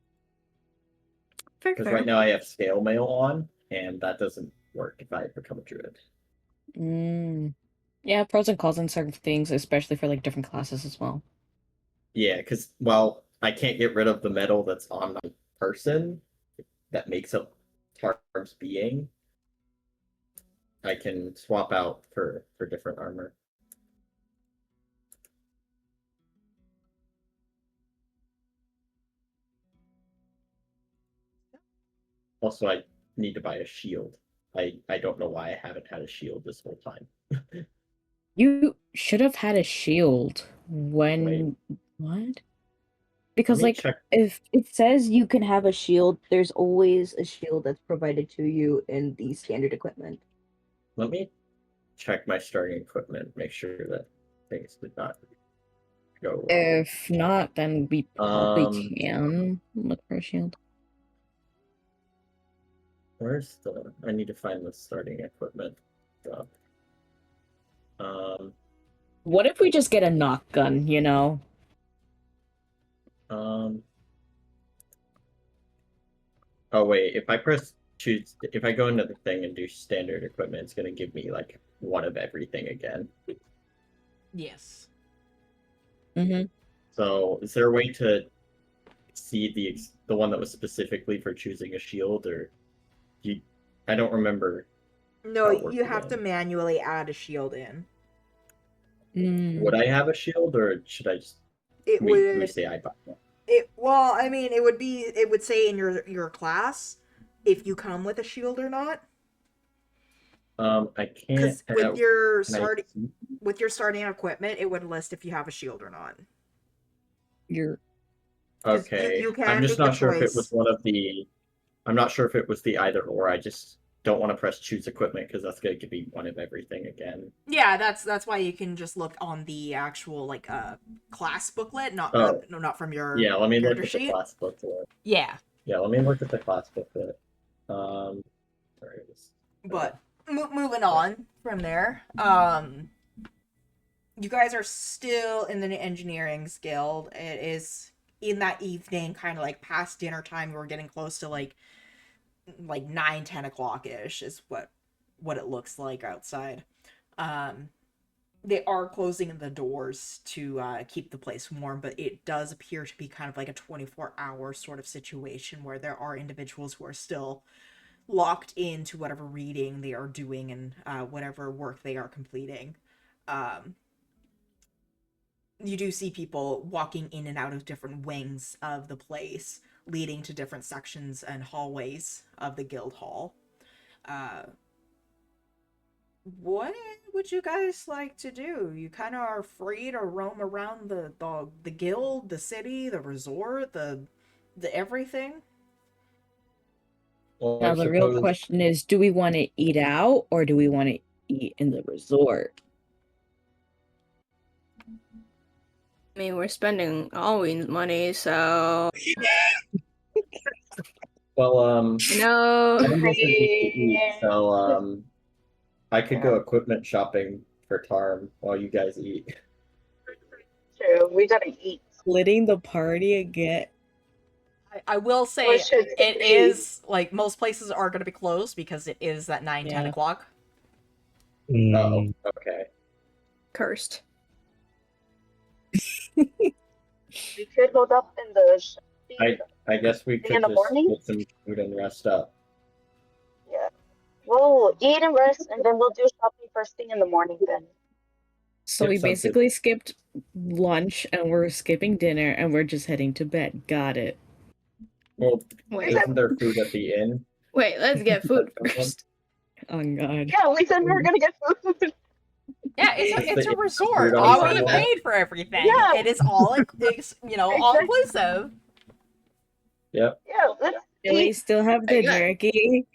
Very Because fair. right now I have scale mail on, and that doesn't work if I become a druid. Mm. Yeah, pros and cons on certain things, especially for like different classes as well. Yeah, because well, I can't get rid of the metal that's on my person that makes up Tar's being. I can swap out for different armor. Also, I need to buy a shield. I don't know why I haven't had a shield this whole time. You should have had a shield Wait. when what? Let Because me like check. if it says you can have a shield, there's always a shield that's provided to you in the standard equipment. Let me check my starting equipment. Make sure that things did not go wrong. If not, then we probably Um, can look for a shield. Where's the? I need to find the starting equipment stuff. Um, What if we just get a knock gun, you know? um. Oh wait, if I press choose, if I go into the thing and do standard equipment, it's gonna give me like one of everything again. Yes. Mm-hmm. So, is there a way to see the one that was specifically for choosing a shield, or you? I don't remember. No, How it worked you have to again. manually add a shield in. Would I have a shield, or should I just It we would say I buy one? well, I mean, it would say in your class if you come with a shield or not. I can't. Because with your Can I? starting equipment, it would list if you have a shield or not. You're Because Okay, you I'm can just make a not sure if it was choice. one of the. I'm not sure if it was the either or. I just don't want to press choose equipment because that's going to give me one of everything again. Yeah, that's why you can just look on the actual like class booklet, not Oh, no, not from your yeah. Let me look character at the sheet. class booklet. Yeah, Yeah, let me look at the class booklet. Sorry, but moving on from there, you guys are still in the engineering guild. It is in that evening, kind of like past dinner time. We're getting close to like 9-10 o'clock ish is what it looks like outside. Um, they are closing the doors to keep the place warm, but it does appear to be kind of like a 24-hour sort of situation where there are individuals who are still locked into whatever reading they are doing and whatever work they are completing. Um, you do see people walking in and out of different wings of the place, leading to different sections and hallways of the guild hall. What would you guys like to do? You kind of are free to roam around the guild, the city, the resort, the everything. Well, Now I the real suppose question is, do we want to eat out or do we want to eat in the resort? I mean, we're spending Halloween's money, so well, you know. I think this is need to eat, so I could go equipment shopping for Tarm while you guys eat. True, we gotta eat. Splitting the party again. I will say What should it we is like most places are going to be closed because it is that 9-10 Yeah. o'clock. Oh, okay. Cursed. We could hold up in the shopping. I guess we In could the just morning? get some food and rest up. Yeah. We'll eat and rest, and then we'll do shopping first thing in the morning. Then. So Yep, we sounds good. basically skipped lunch and we're skipping dinner and we're just heading to bed. Got it. Well, Wait, isn't there food at the inn? wait, let's get food first. Oh god. Yeah, we said we were gonna get food. Yeah, Is it's the a resort. food on Already sale? paid for everything. Yeah. It is all all inclusive. Yep. Yeah, let's Do we eat. still have the Yeah. jerky?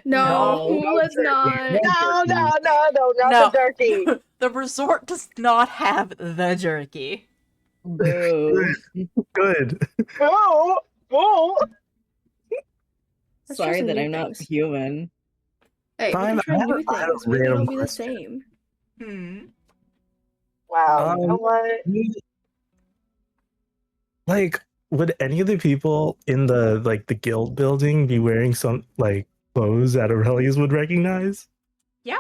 No, let's not. No, not the turkey. The resort does not have the jerky. Boo. Good. No, no. Let's try Sorry some that new I'm not things. human. Hey, we Fine, can try I have new a things. Maybe random it'll be the question. same. Hmm. Wow, you know what? Like, would any of the people in the guild building be wearing some like clothes that Aurelius would recognize? Yeah.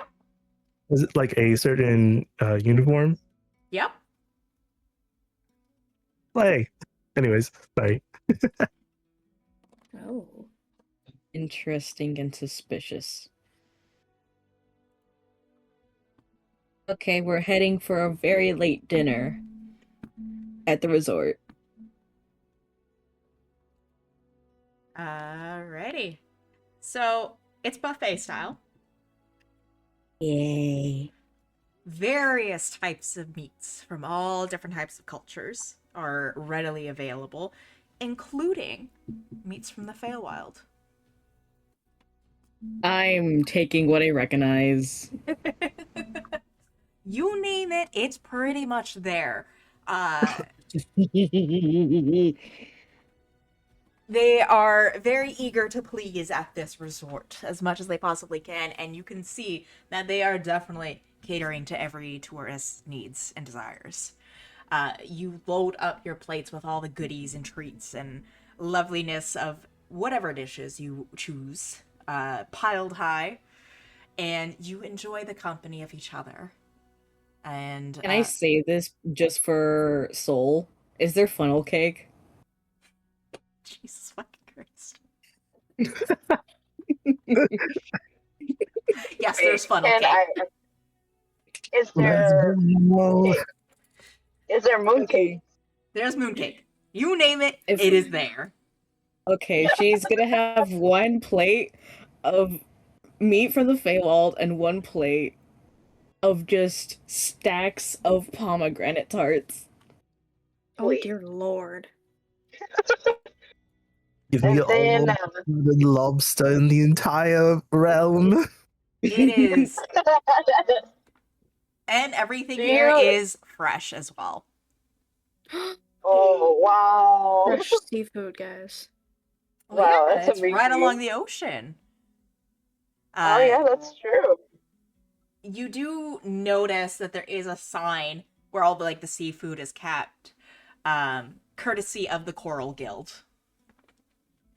Is it like a certain uniform? Yep. Like, anyways, sorry. Oh. Interesting and suspicious. Okay, we're heading for a very late dinner at the resort. Alrighty. So it's buffet style. Yay. Various types of meats from all different types of cultures are readily available, including meats from the Feywild. I'm taking what I recognize. You name it, it's pretty much there. They are very eager to please at this resort as much as they possibly can, and you can see that they are definitely catering to every tourist's needs and desires. You load up your plates with all the goodies and treats and loveliness of whatever dishes you choose, piled high, and you enjoy the company of each other. And Can I say this just for Soul? Is there funnel cake? Jesus fucking Christ. Yes, there's funnel And cake. Is Let's there go. is there mooncake? There's mooncake. You name it, If- it is there. Okay, she's gonna have one plate of meat from the Feywild and one plate of just stacks of pomegranate tarts. Oh Wait. dear lord. Give me And all then the lobster in the entire realm. It is. And everything Do here you- is fresh as well. oh wow. Fresh seafood, guys. Wow, yeah, that's it's right amazing. along the ocean. Oh yeah, that's true. You do notice that there is a sign where all the seafood is kept, courtesy of the Coral Guild.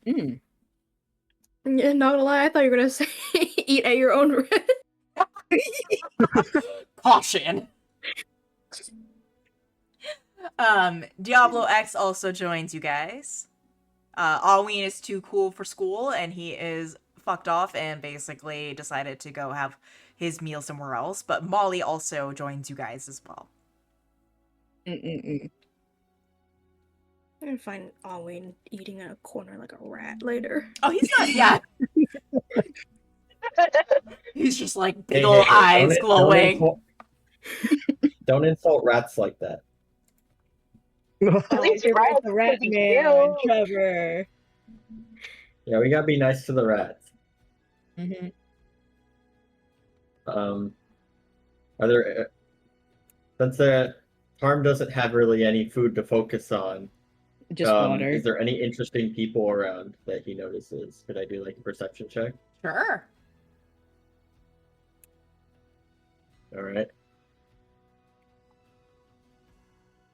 Mm. Yeah, not gonna lie, I thought you were gonna say eat at your own risk. Caution. Diablo X also joins you guys. Alwyn is too cool for school, and he is fucked off and basically decided to go have his meal somewhere else. But Molly also joins you guys as well. Mm-mm-mm. I'm gonna find Alwyn eating in a corner like a rat later. Oh, he's not. Yeah, he's just like big Hey, old hey, hey, eyes glowing. Don't insult rats like that. At least You're like rats the can rat be man, cute. Trevor. Yeah, we gotta be nice to the rats. Mm-hmm. Are there since the Harm doesn't have really any food to focus on? Just water. Is there any interesting people around that he notices? Could I do like a perception check? Sure. All right.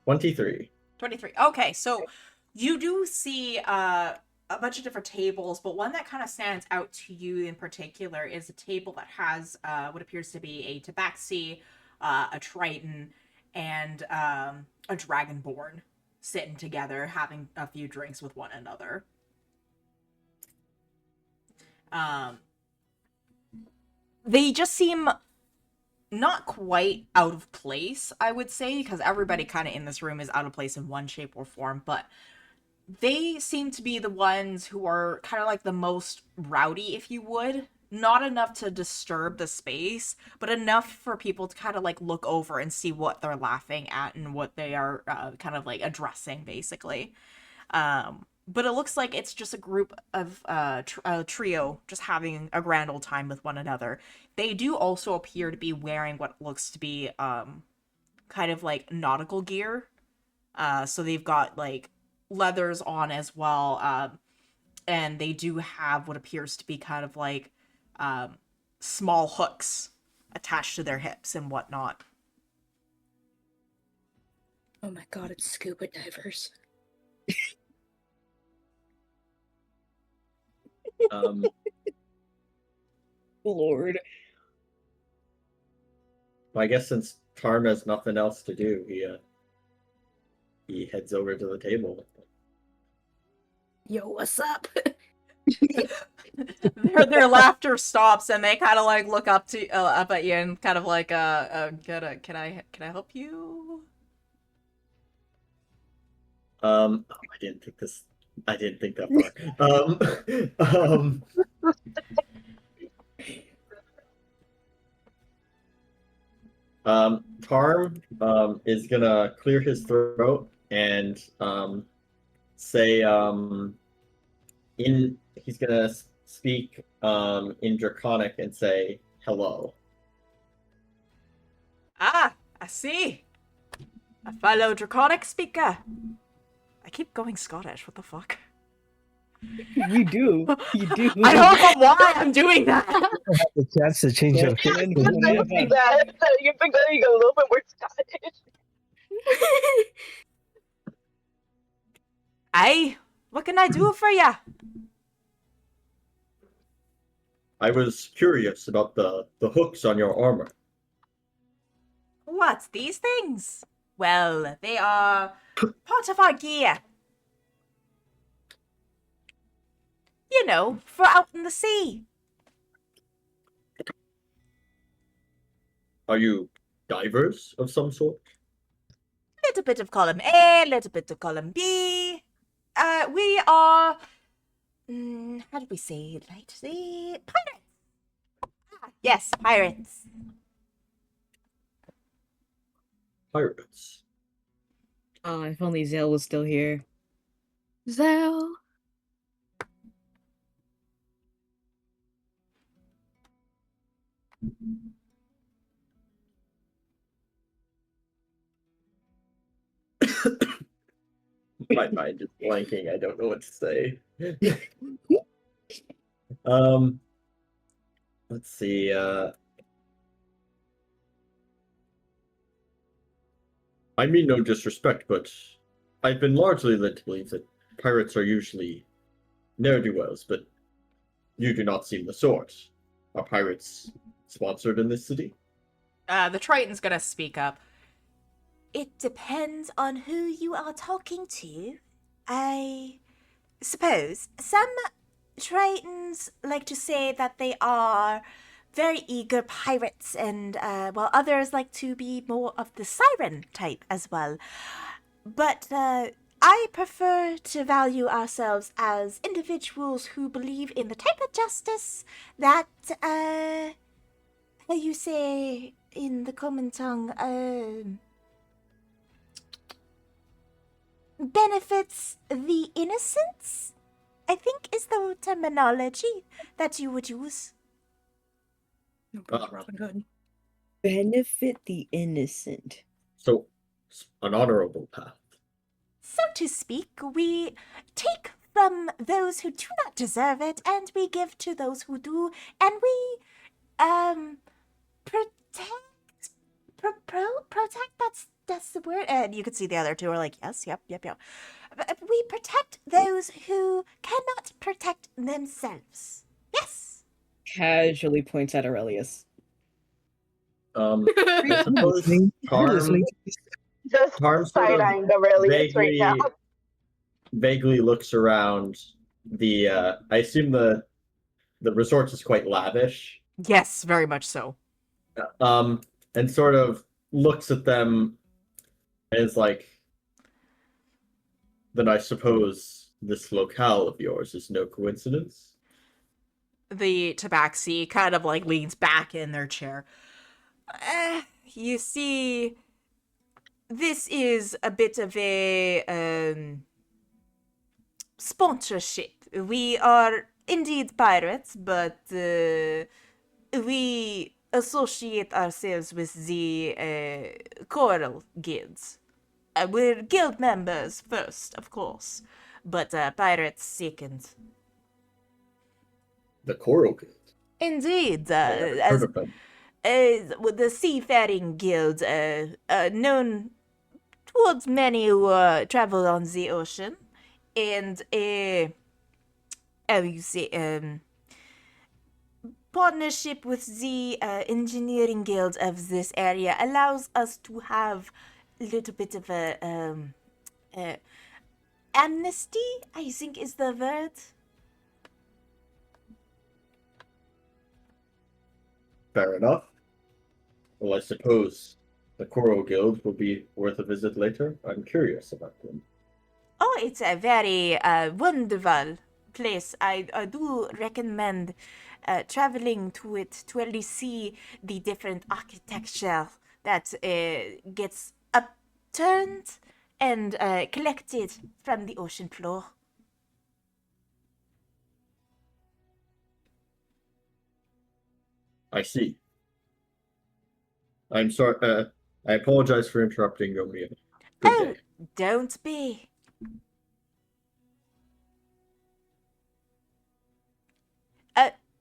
23. 23. Okay, so you do see a bunch of different tables, but one that kind of stands out to you in particular is a table that has what appears to be a tabaxi, a triton, and a dragonborn sitting together having a few drinks with one another. They just seem not quite out of place, I would say, because everybody kind of in this room is out of place in one shape or form, but they seem to be the ones who are kind of like the most rowdy, if you would. Not enough to disturb the space, but enough for people to kind of like look over and see what they're laughing at and what they are kind of like addressing, basically. But it looks like it's just a group of a trio just having a grand old time with one another. They do also appear to be wearing what looks to be kind of like nautical gear. So they've got like leathers on as well, and they do have what appears to be kind of like small hooks attached to their hips and whatnot. Oh my god, it's scuba divers. Lord. Well, I guess since Tarm has nothing else to do, he heads over to the table. Yo, what's up? Their laughter stops and they kind of like look up at you and kind of like can I help you? I didn't think that far. Tarm is gonna clear his throat and say he's gonna speak in Draconic and say hello. Ah, I see. A fellow Draconic speaker. I keep going Scottish. What the fuck? You do. You do. I don't know why I'm doing that. The chance to change your Question I forever. don't think that. You think that you go a little bit more Scottish. Aye, what can I do for ya? I was curious about the hooks on your armor. What's these things? Well, they are part of our gear. You know, for out in the sea. Are you divers of some sort? Little bit of column A, little bit of column B. We are, how do we say it lightly? Pirates. Ah, yes, pirates. Pirates. Oh, if only Zale was still here. Zell. My mind is blanking. I don't know what to say. Let's see. I mean no disrespect, but I've been largely led to believe that pirates are usually ne'er-do-wells, but you do not seem the sort. Are pirates sponsored in this city? The Triton's gonna speak up. It depends on who you are talking to. I suppose some Tritons like to say that they are very eager pirates, and while others like to be more of the siren type as well. But I prefer to value ourselves as individuals who believe in the type of justice that, how you say in the common tongue, benefits the innocents, I think is the terminology that you would use. Robin Hood. Benefit the innocent. So, an honorable path. So to speak, we take from those who do not deserve it, and we give to those who do, and we, protect, protect, that's the word, and you can see the other two are like, yes, yep. We protect those who cannot protect themselves. Yes! Casually points at Aurelius. I suppose Listening- Harm, listening to this- Just Harm sort of side-eyeing Aurelius right now. vaguely looks around the, I assume the resort is quite lavish. Yes, very much so. And sort of looks at them and is like, then I suppose this locale of yours is no coincidence? The tabaxi kind of like leans back in their chair. You see, this is a bit of a sponsorship. We are indeed pirates, but we associate ourselves with the Coral Guilds. We're guild members first, of course, but pirates second. The Coral Guild. Indeed, I haven't as heard of them. with the seafaring guild, known towards many who travel on the ocean, and how you say, partnership with the engineering guild of this area allows us to have a little bit of a amnesty, I think is the word. Fair enough. Well, I suppose the Coral Guild will be worth a visit later. I'm curious about them. Oh, it's a very wonderful place. I do recommend traveling to it to at least see the different architecture that gets upturned and collected from the ocean floor. I see. I'm sorry. I apologize for interrupting, Romeo. Good Oh, day. don't be.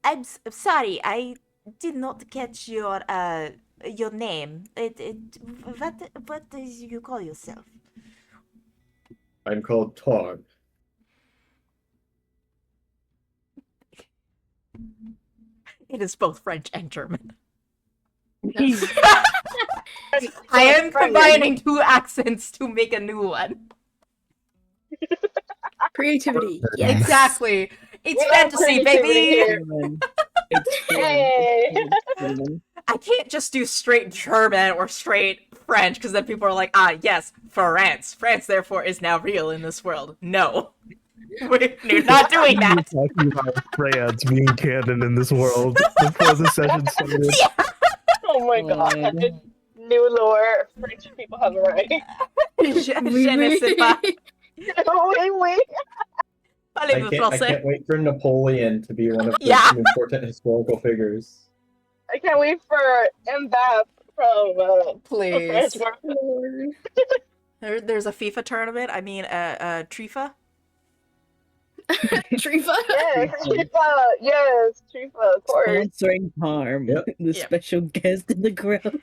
I'm sorry. I did not catch your name. What do you call yourself? I'm called Tarn. It is both French and German. Yes. I am combining two accents to make a new one. Creativity. Yes. Exactly. It's We love fantasy, creativity baby. here. Hey. I can't just do straight German or straight French because then people are like, yes, France. France, therefore, is now real in this world. No. We're not doing that. We're talking about France being canon in this world before the session started. Oh my god. New lore. French people have arrived. Je ne sais pas. Wait. Parlez-vous I français? can't wait for Napoleon to be one of the Yeah. important historical figures. I can't wait for Mbappe from Please. France. There's a FIFA tournament. I mean, Trifa. Trifa. Yes, Trifa, of course. Sponsoring Harm, Yep. the Yep. special guest in the crowd.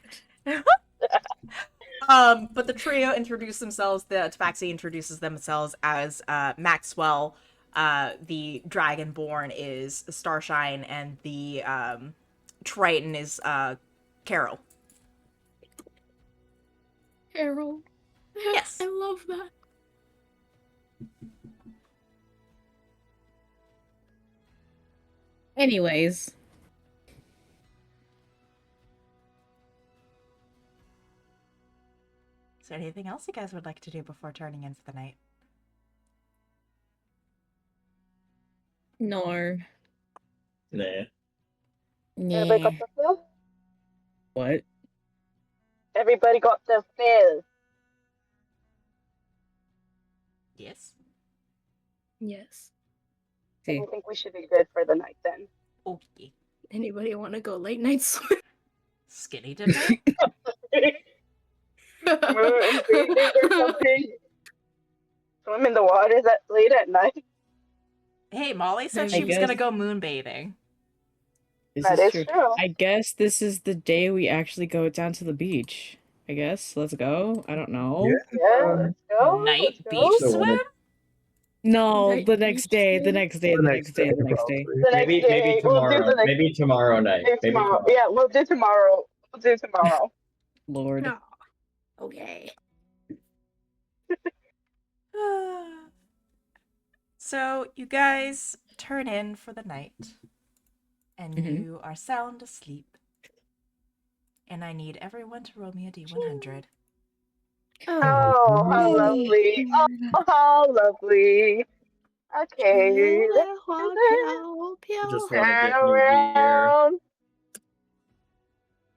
But the trio introduce themselves. The Tabaxi introduces themselves as Maxwell. The Dragonborn is Starshine, and the Triton is Carol. Carol. Yes. I love that. Anyways, Is there anything else you guys would like to do before turning in for the night? No. Nah. Everybody got Yeah. the fill? What? Everybody got the fill. Yes. Yes. I See. think we should be good for the night then. Okay. Anybody want to go late night swim? Skinny dipping? Moonbathing or something. Swim in the water that late at night. Hey, Molly said I she was gonna guess- go moonbathing. This That is is true. true. I guess this is the day we actually go down to the beach. I guess. Let's go. I don't know. Yeah, let's go. Night Let's go. beach So swim? wanna- No, Night the next beach day, the swim? next day, the next day, the next day. probably. The next Maybe day. We'll do tomorrow. the next Maybe tomorrow night. day Maybe tomorrow. tomorrow. Yeah, we'll do tomorrow. We'll do tomorrow. Lord. No. Okay. So, you guys turn in for the night, and Mhm. you are sound asleep. And I need everyone to roll me a d100. Oh, how Yay. lovely. Oh, how lovely. Okay. Just want to Turn get new gear. around.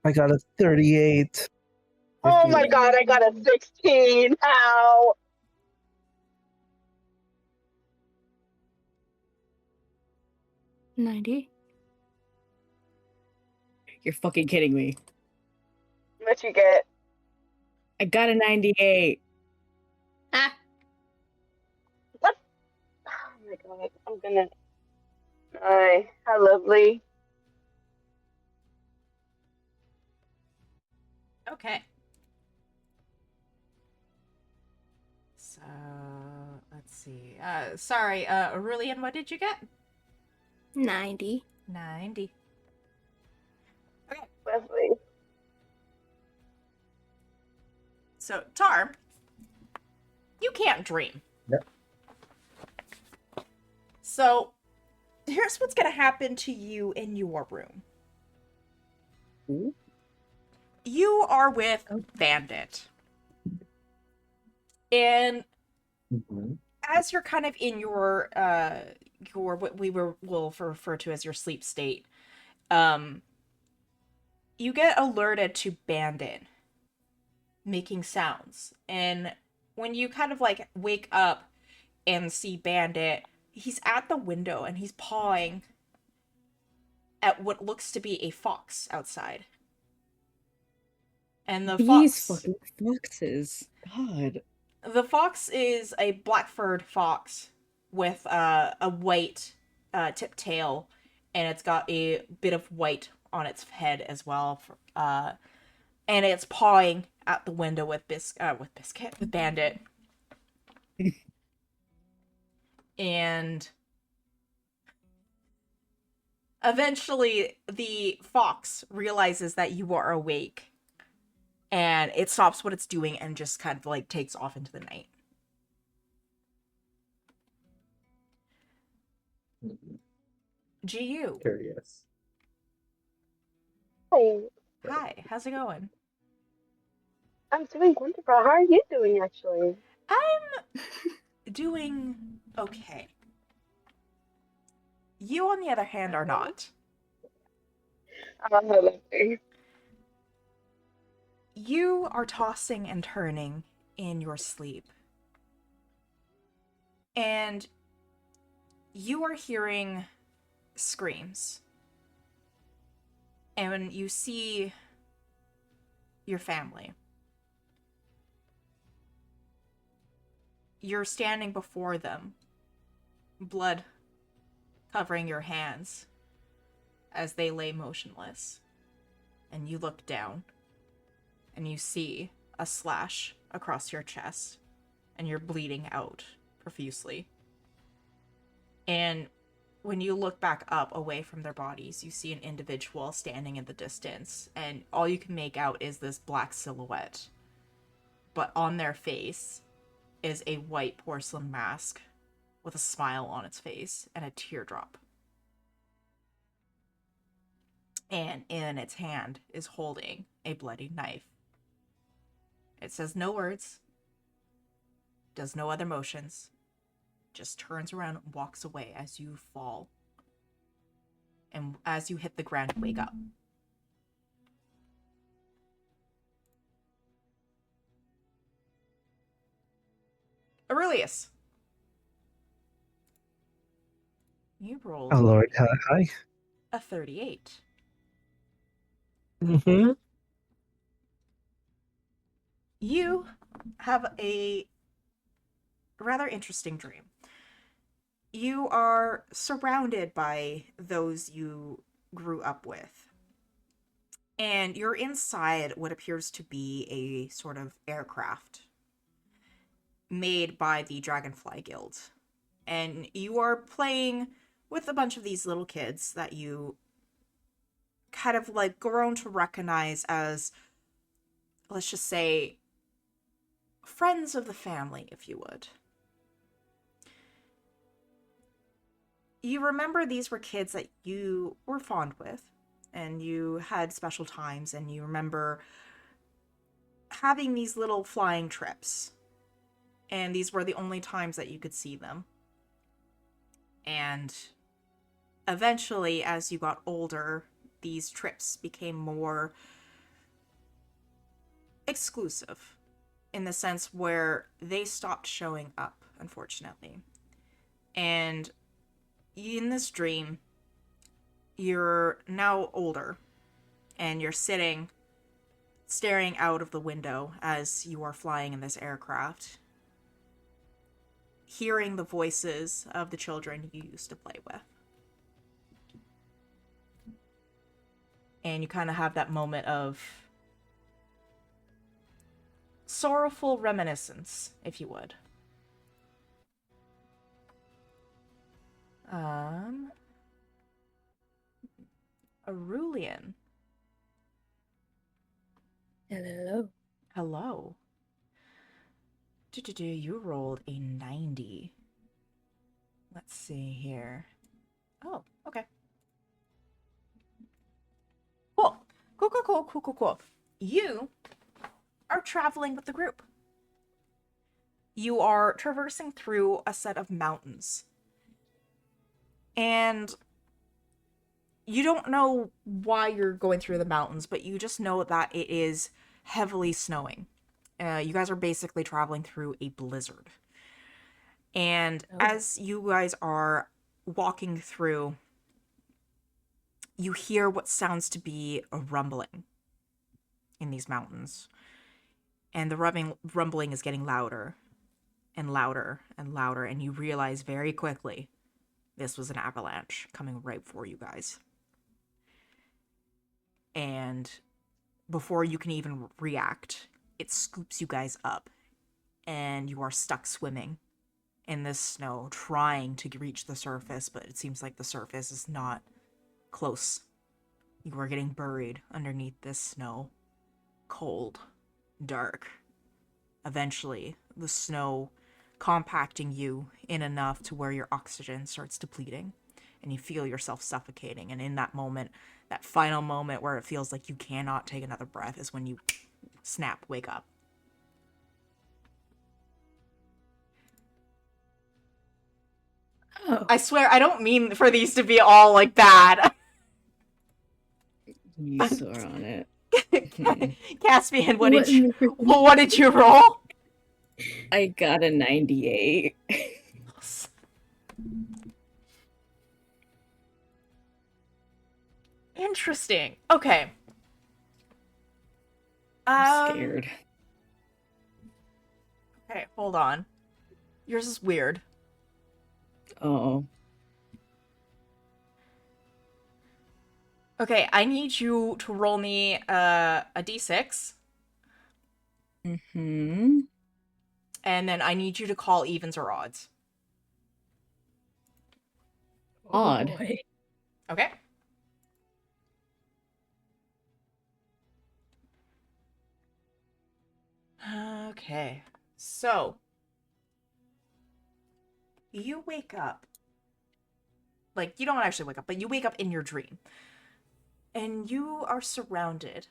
I got a 38. Oh my god, I got a 16. Ow. $90. You're fucking kidding me. What you get? I got a 98. Ah. Oh my god, I'm gonna. Ay, how lovely. Okay. So, let's see. Sorry, Aurelian, what did you get? 90. 90. Lovely. So, Tarm, you can't dream. Yep. So, here's what's going to happen to you in your room. Ooh. You are with Bandit. And Mhm. as you're kind of in your what we will refer to as your sleep state, you get alerted to Bandit making sounds. And when you kind of like wake up and see Bandit, he's at the window and he's pawing at what looks to be a fox outside. And These fucking foxes. God. the fox is a black furred fox with a white tip tail, and it's got a bit of white on its head as well. And it's pawing at the window with Bandit. And eventually the fox realizes that you are awake, and it stops what it's doing and just kind of like takes off into the night. GU. Curious. Hi, Hi, how's it going? I'm doing wonderful. How are you doing, actually? I'm doing okay. You, on the other hand, are not. How lovely. You are tossing and turning in your sleep. And you are hearing screams. And when you see your family, you're standing before them, blood covering your hands as they lay motionless. And you look down and you see a slash across your chest, and you're bleeding out profusely. And when you look back up away from their bodies, you see an individual standing in the distance, and all you can make out is this black silhouette. But on their face is a white porcelain mask with a smile on its face and a teardrop. And in its hand is holding a bloody knife. It says no words, does no other motions, just turns around and walks away as you fall. And as you hit the ground, wake up. Aurelius. You rolled Oh Lord, hi. a 38. Mm-hmm. You have a rather interesting dream. You are surrounded by those you grew up with. And you're inside what appears to be a sort of aircraft made by the Dragonfly Guild. And you are playing with a bunch of these little kids that you kind of like grown to recognize as, let's just say, friends of the family, if you would. You remember these were kids that you were fond with, and you had special times, and you remember having these little flying trips. And these were the only times that you could see them. And eventually, as you got older, these trips became more exclusive in the sense where they stopped showing up, unfortunately. And in this dream, you're now older and you're sitting staring out of the window as you are flying in this aircraft, hearing the voices of the children you used to play with. And you kind of have that moment of sorrowful reminiscence, if you would. Arulian. Hello. Hello. You rolled a 90. Let's see here. Oh, okay. Cool. You are traveling with the group. You are traversing through a set of mountains. And you don't know why you're going through the mountains, but you just know that it is heavily snowing. You guys are basically traveling through a blizzard. And as you guys are walking through, you hear what sounds to be a rumbling in these mountains. And the rumbling is getting louder and louder and louder, and you realize very quickly this was an avalanche coming right for you guys. And before you can even react, it scoops you guys up, and you are stuck swimming in this snow, trying to reach the surface, but it seems like the surface is not close. You are getting buried underneath this snow. Cold. Dark. Eventually, the snow compacting you in enough to where your oxygen starts depleting, and you feel yourself suffocating. And in that moment, that final moment where it feels like you cannot take another breath, is when you snap, wake up. Oh. I swear, I don't mean for these to be all, like, bad. You sore on it. Caspian, what did you roll? I got a 98. Interesting. Okay. I'm scared. Okay, hold on. Yours is weird. Oh. Okay, I need you to roll me a d6. Mm-hmm. And then I need you to call evens or odds. Odd. Oh, boy. Okay. Okay. So, you wake up. Like, you don't actually wake up, but you wake up in your dream. And you are surrounded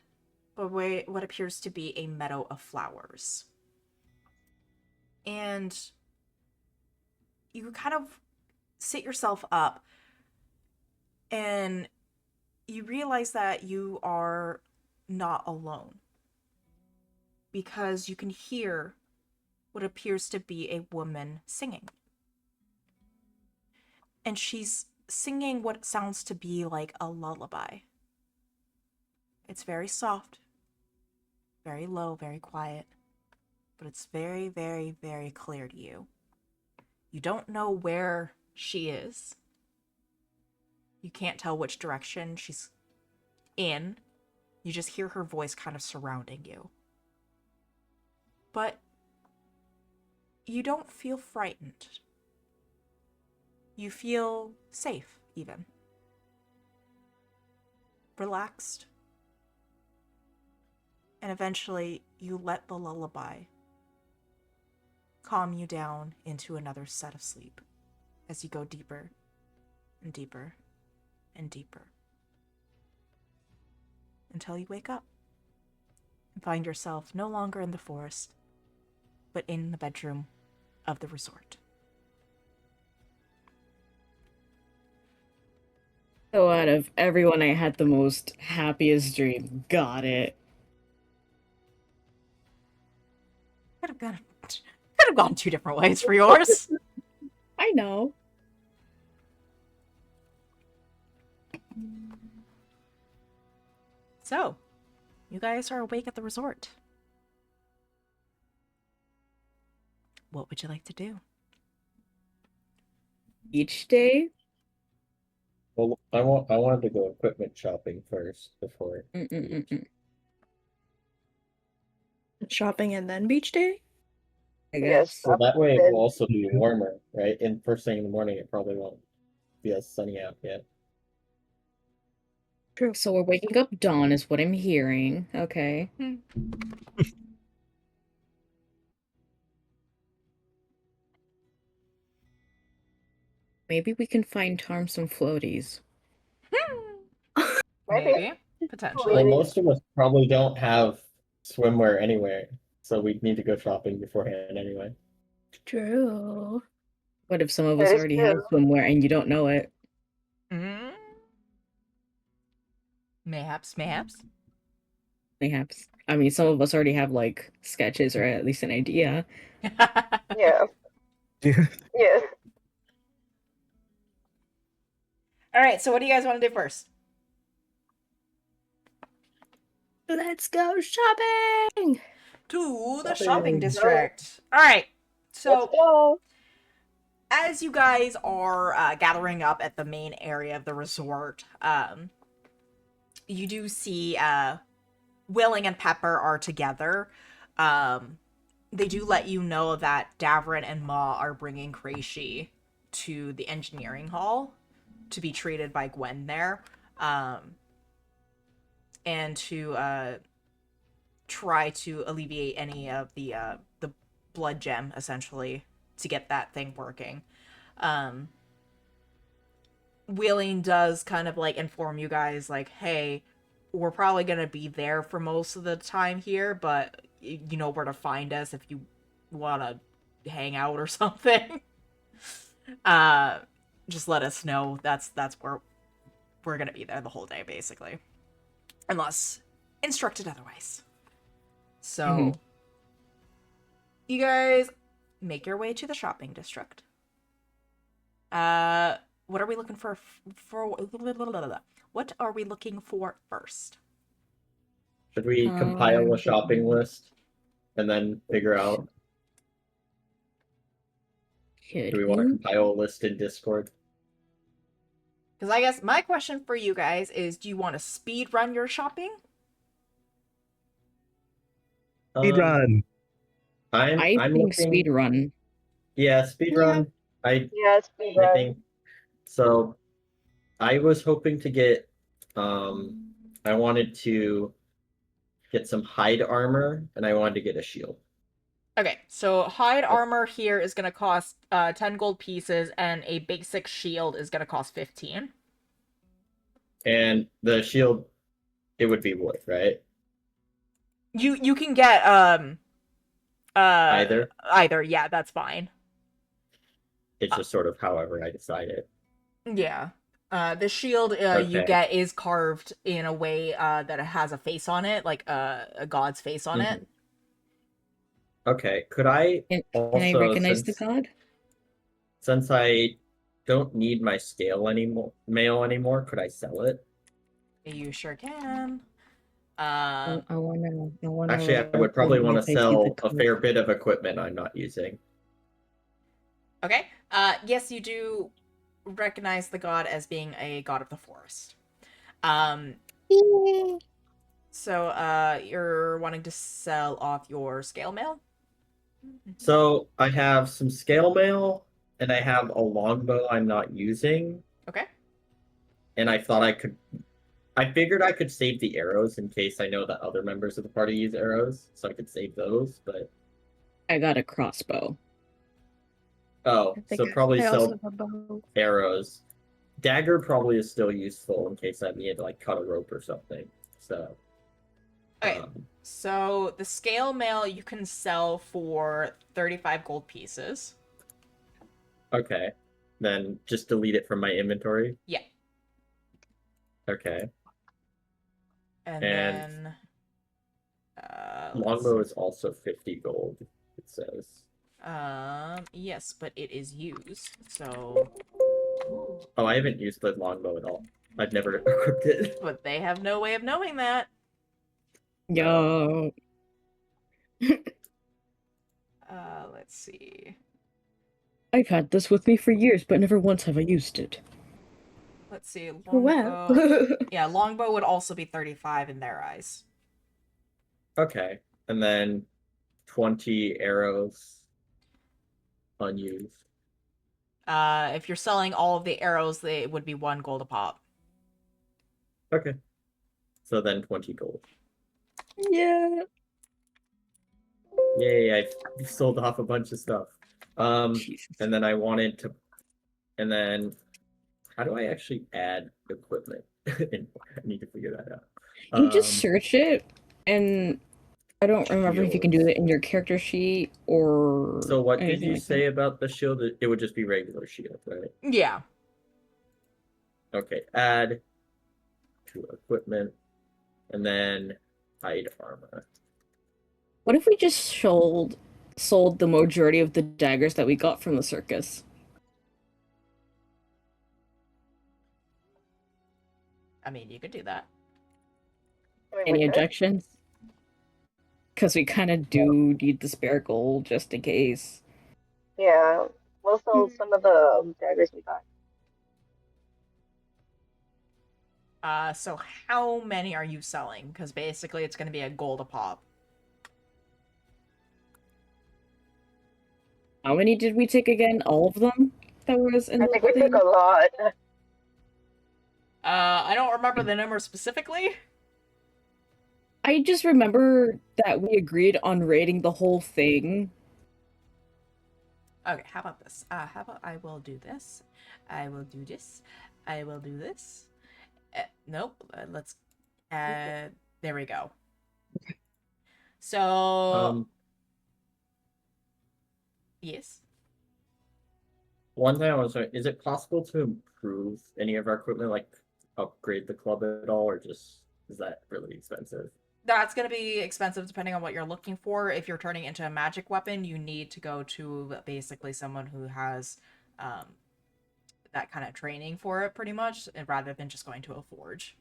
but what appears to be a meadow of flowers. And you kind of sit yourself up and you realize that you are not alone, because you can hear what appears to be a woman singing. And she's singing what sounds to be like a lullaby. It's very soft, very low, very quiet, but it's very, very, very clear to you. You don't know where she is. You can't tell which direction she's in. You just hear her voice kind of surrounding you. But you don't feel frightened. You feel safe, even. Relaxed. And eventually, you let the lullaby calm you down into another set of sleep as you go deeper and deeper and deeper until you wake up and find yourself no longer in the forest, but in the bedroom of the resort. So out of everyone, I had the most happiest dream. Got it. Could have gone 2 different ways for yours. I know. So, you guys are awake at the resort. What would you like to do? Each day? Well, I wanted to go equipment shopping first before. Shopping and then beach day? I Yes. guess. So that way it will also be warmer, right? And first thing in the morning, it probably won't be as sunny out yet. True. So we're waking up dawn is what I'm hearing. Okay. Maybe we can find Tarm some floaties. Maybe. Well, Potentially. most of us probably don't have swimwear anywhere, so we'd need to go shopping beforehand anyway. True. What if some of That us is already have true. swimwear and you don't know it? Mm. Mayhaps. Perhaps. I mean, some of us already have, like, sketches or at least an idea. Yeah. Yeah. Yeah. Alright, so what do you guys want to do first? Let's go shopping! To the Shopping. shopping district. Alright, so Let's go. as you guys are gathering up at the main area of the resort, you do see Willing and Pepper are together. They do let you know that Davrin and Ma are bringing Kreishi to the engineering hall to be treated by Gwen there, and to try to alleviate any of the blood gem, essentially, to get that thing working. Wheeling does kind of, like, inform you guys, like, hey, we're probably gonna be there for most of the time here, but you know where to find us if you want to hang out or something. Just let us know. That's where we're gonna be there the whole day, basically, unless instructed otherwise. So you guys make your way to the shopping district. What are we looking for? What are we looking for first? Should we compile a shopping list and then figure out? Do we want to compile a list in Discord? Because I guess my question for you guys is, do you want to speed run your shopping? Speed run. I'm think looking... speed run. Yeah, speed run. I speed run. think so. I was hoping to get I wanted to get some hide armor and I wanted to get a shield. Okay, so hide armor here is going to cost 10 gold pieces, and a basic shield is going to cost 15. And the shield, it would be wood, right? You can get Either. either. Yeah, that's fine. It's just sort of however I decide it. Yeah. The shield you Okay. get is carved in a way that it has a face on it, like a god's face on it. Okay. Could I Can I also, recognize the god? since I don't need my scale mail anymore, could I sell it? You sure can. I wanna Actually, I roll would probably want to if I see the sell a god. fair bit of equipment I'm not using. Okay. Yes, you do recognize the god as being a god of the forest. So you're wanting to sell off your scale mail? So I have some scale mail, and I have a longbow I'm not using, Okay. and I figured I could save the arrows in case I know that other members of the party use arrows, so I could save those, but I got a crossbow. oh, so probably I also sell have a bow. arrows. Dagger probably is still useful in case I need to like cut a rope or something. So Okay. So the scale mail you can sell for 35 gold pieces. okay. Then just delete it from my inventory. Yeah. Okay. And And then longbow is also 50 gold, it says. yes, but it is used. So Oh, I haven't used the longbow at all. I've never equipped it. but they have no way of knowing that. Yo. Let's see. I've had this with me for years, but never once have I used it. Let's see. Oh, wow. Longbow. Yeah, longbow would also be 35 in their eyes. Okay. And then 20 arrows unused. If you're selling all of the arrows, it would be 1 gold a pop. Okay. So then 20 gold. Yeah. Yay, I sold off a bunch of stuff. Jesus. And then I wanted to, and then how do I actually add equipment? I need to figure that out. You just search it, and I don't remember if you can do it in your character sheet or. So what did anything you like say that. about the shield? It would just be regular shield, right? Yeah. Okay, add to equipment, and then hide armor. What if we just sold the majority of the daggers that we got from the circus? I mean, you could do that. I mean, Any we could. objections? Because we kind of do need the spare gold just in case. Yeah, we'll sell some of the daggers we got. So how many are you selling? Because basically it's going to be a gold a pop. How many did we take again? All of them that was in I the think we thing? took a lot. I don't remember the number specifically. I just remember that we agreed on raiding the whole thing. Okay, how about this? How about I will do this. I will do this. I will do this. Nope. Let's. There we go. So. Yes. One thing I was wondering, is it possible to improve any of our equipment, like upgrade the club at all, or just is that really expensive? That's going to be expensive depending on what you're looking for. If you're turning it into a magic weapon, you need to go to basically someone who has that kind of training for it, pretty much, rather than just going to a forge.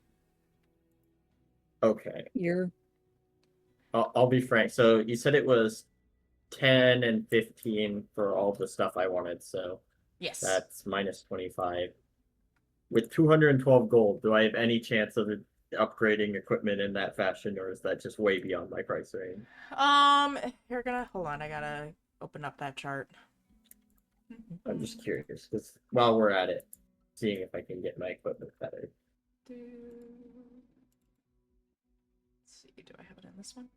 Okay. You're I'll be frank. So you said it was 10 and 15 for all the stuff I wanted, so Yes. that's minus 25. With 212 gold, do I have any chance of upgrading equipment in that fashion, or is that just way beyond my price range? You're gonna hold on. I gotta open up that chart. I'm just curious, because while we're at it, seeing if I can get my equipment better. Let's see. Do I have it in this one?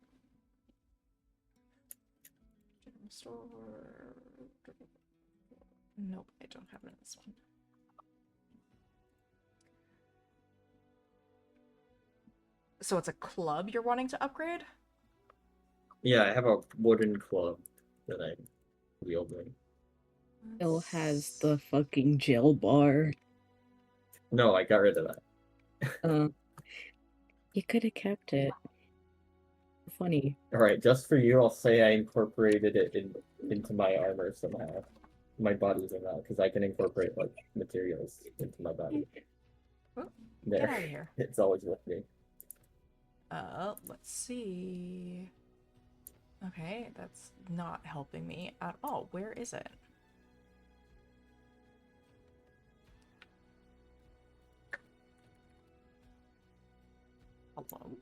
General store. Nope, I don't have it in this one. So it's a club you're wanting to upgrade? Yeah, I have a wooden club that I'm wielding. Still has the fucking jail bar. No, I got rid of that. You could have kept it. Funny. Alright, just for you, I'll say I incorporated it into my armor somehow. My body somehow, because I can incorporate like materials into my body. Oh, There. get out of here. It's always with me. Let's see. Okay, that's not helping me at all. Where is it? Hello?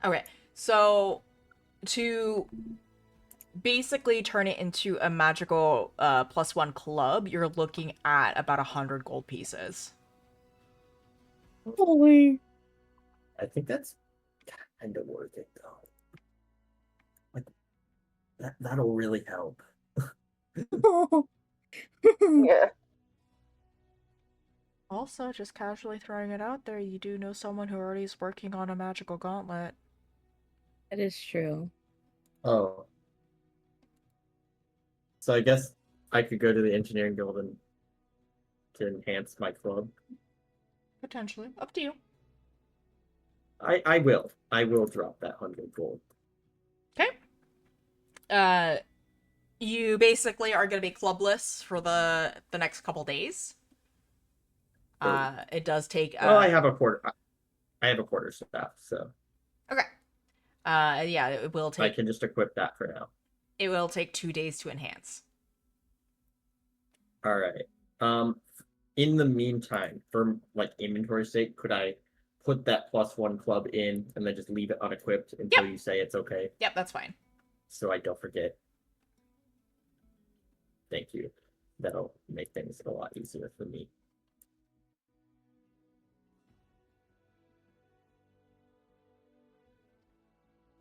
Okay, so to basically turn it into a magical +1 club, you're looking at about 100 gold pieces. Holy. I think that's kind of worth it though. Like that'll really help. Yeah. Also, just casually throwing it out there, you do know someone who already is working on a magical gauntlet. That is true. Oh. So I guess I could go to the engineering guild and to enhance my club. Potentially. Up to you. I will. I will drop that 100 gold. Okay. You basically are going to be clubless for the next couple days. It does take. Well, I have a quarter. I have a quarter staff, so. Okay. Yeah, it will take. I can just equip that for now. It will take 2 days to enhance. All right. In the meantime, for like inventory sake, could I put that +1 club in and then just leave it unequipped until you say it's okay? Yep, that's fine. So I don't forget. Thank you. That'll make things a lot easier for me.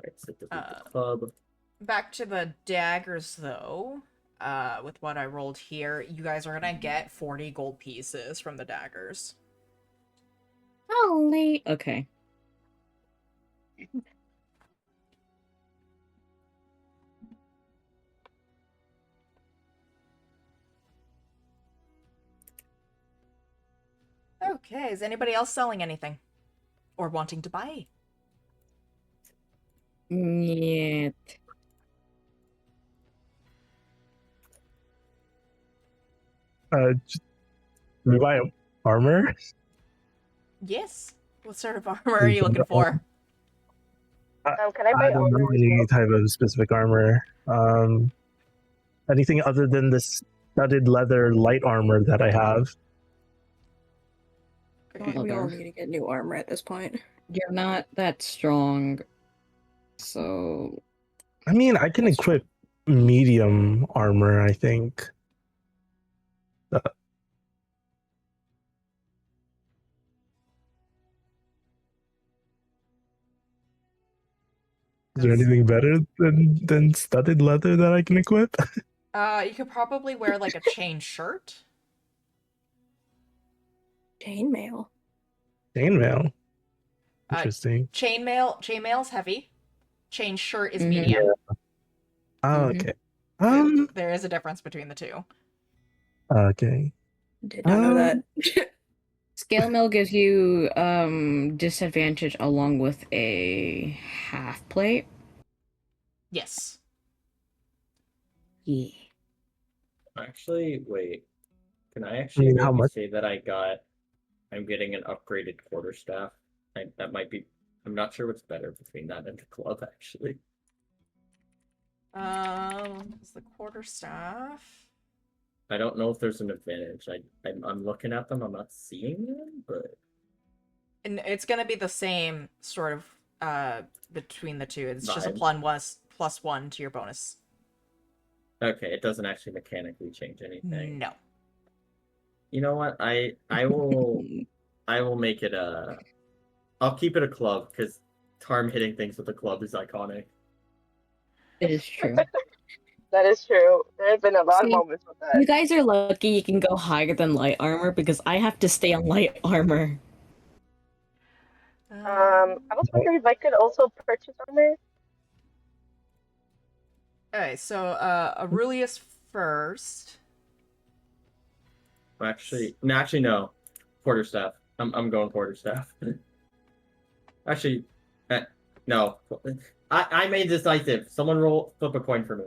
Alright, so delete the club. Back to the daggers, though. With what I rolled here, you guys are gonna get 40 gold pieces from the daggers. Holy. Okay. Okay, is anybody else selling anything? Or wanting to buy? Yeah. Just we buy armor. Yes. What sort of armor are you looking for? Can I buy I don't know armor as any well? type of specific armor. Anything other than this studded leather light armor that I have. We all Leather. need to get new armor at this point. You're not that strong. So. I mean, I can equip medium armor, I think. Is there anything better than studded leather that I can equip? You could probably wear like a chain shirt. Chainmail. Chainmail. Interesting. Chainmail's heavy. Chain shirt is Mhm. medium. Oh, Mhm. okay. There is a difference between the two. Okay. Did not know that. Scale mill gives you disadvantage along with a half plate. Yes. Yeah. Actually, wait. Can I actually mean, how maybe much? say that I'm getting an upgraded quarterstaff? That might be. I'm not sure what's better between that and the club, actually. Is the quarterstaff? I don't know if there's an advantage. I'm looking at them. I'm not seeing them, but And it's gonna be the same sort of between the two. It's just a Vibes. +1 to your bonus. okay, it doesn't actually mechanically change anything. No. You know what? I will make it a. I'll keep it a club because Tarm hitting things with a club is iconic. It is true. That is true. There have been a lot of See, moments with You that. guys are lucky you can go higher than light armor because I have to stay on light armor. I was wondering if I could also purchase armor. Okay, so Aurelius first. Actually, no. Quarterstaff. I'm going quarterstaff. Actually, no. I made decisive. Someone flip a coin for me.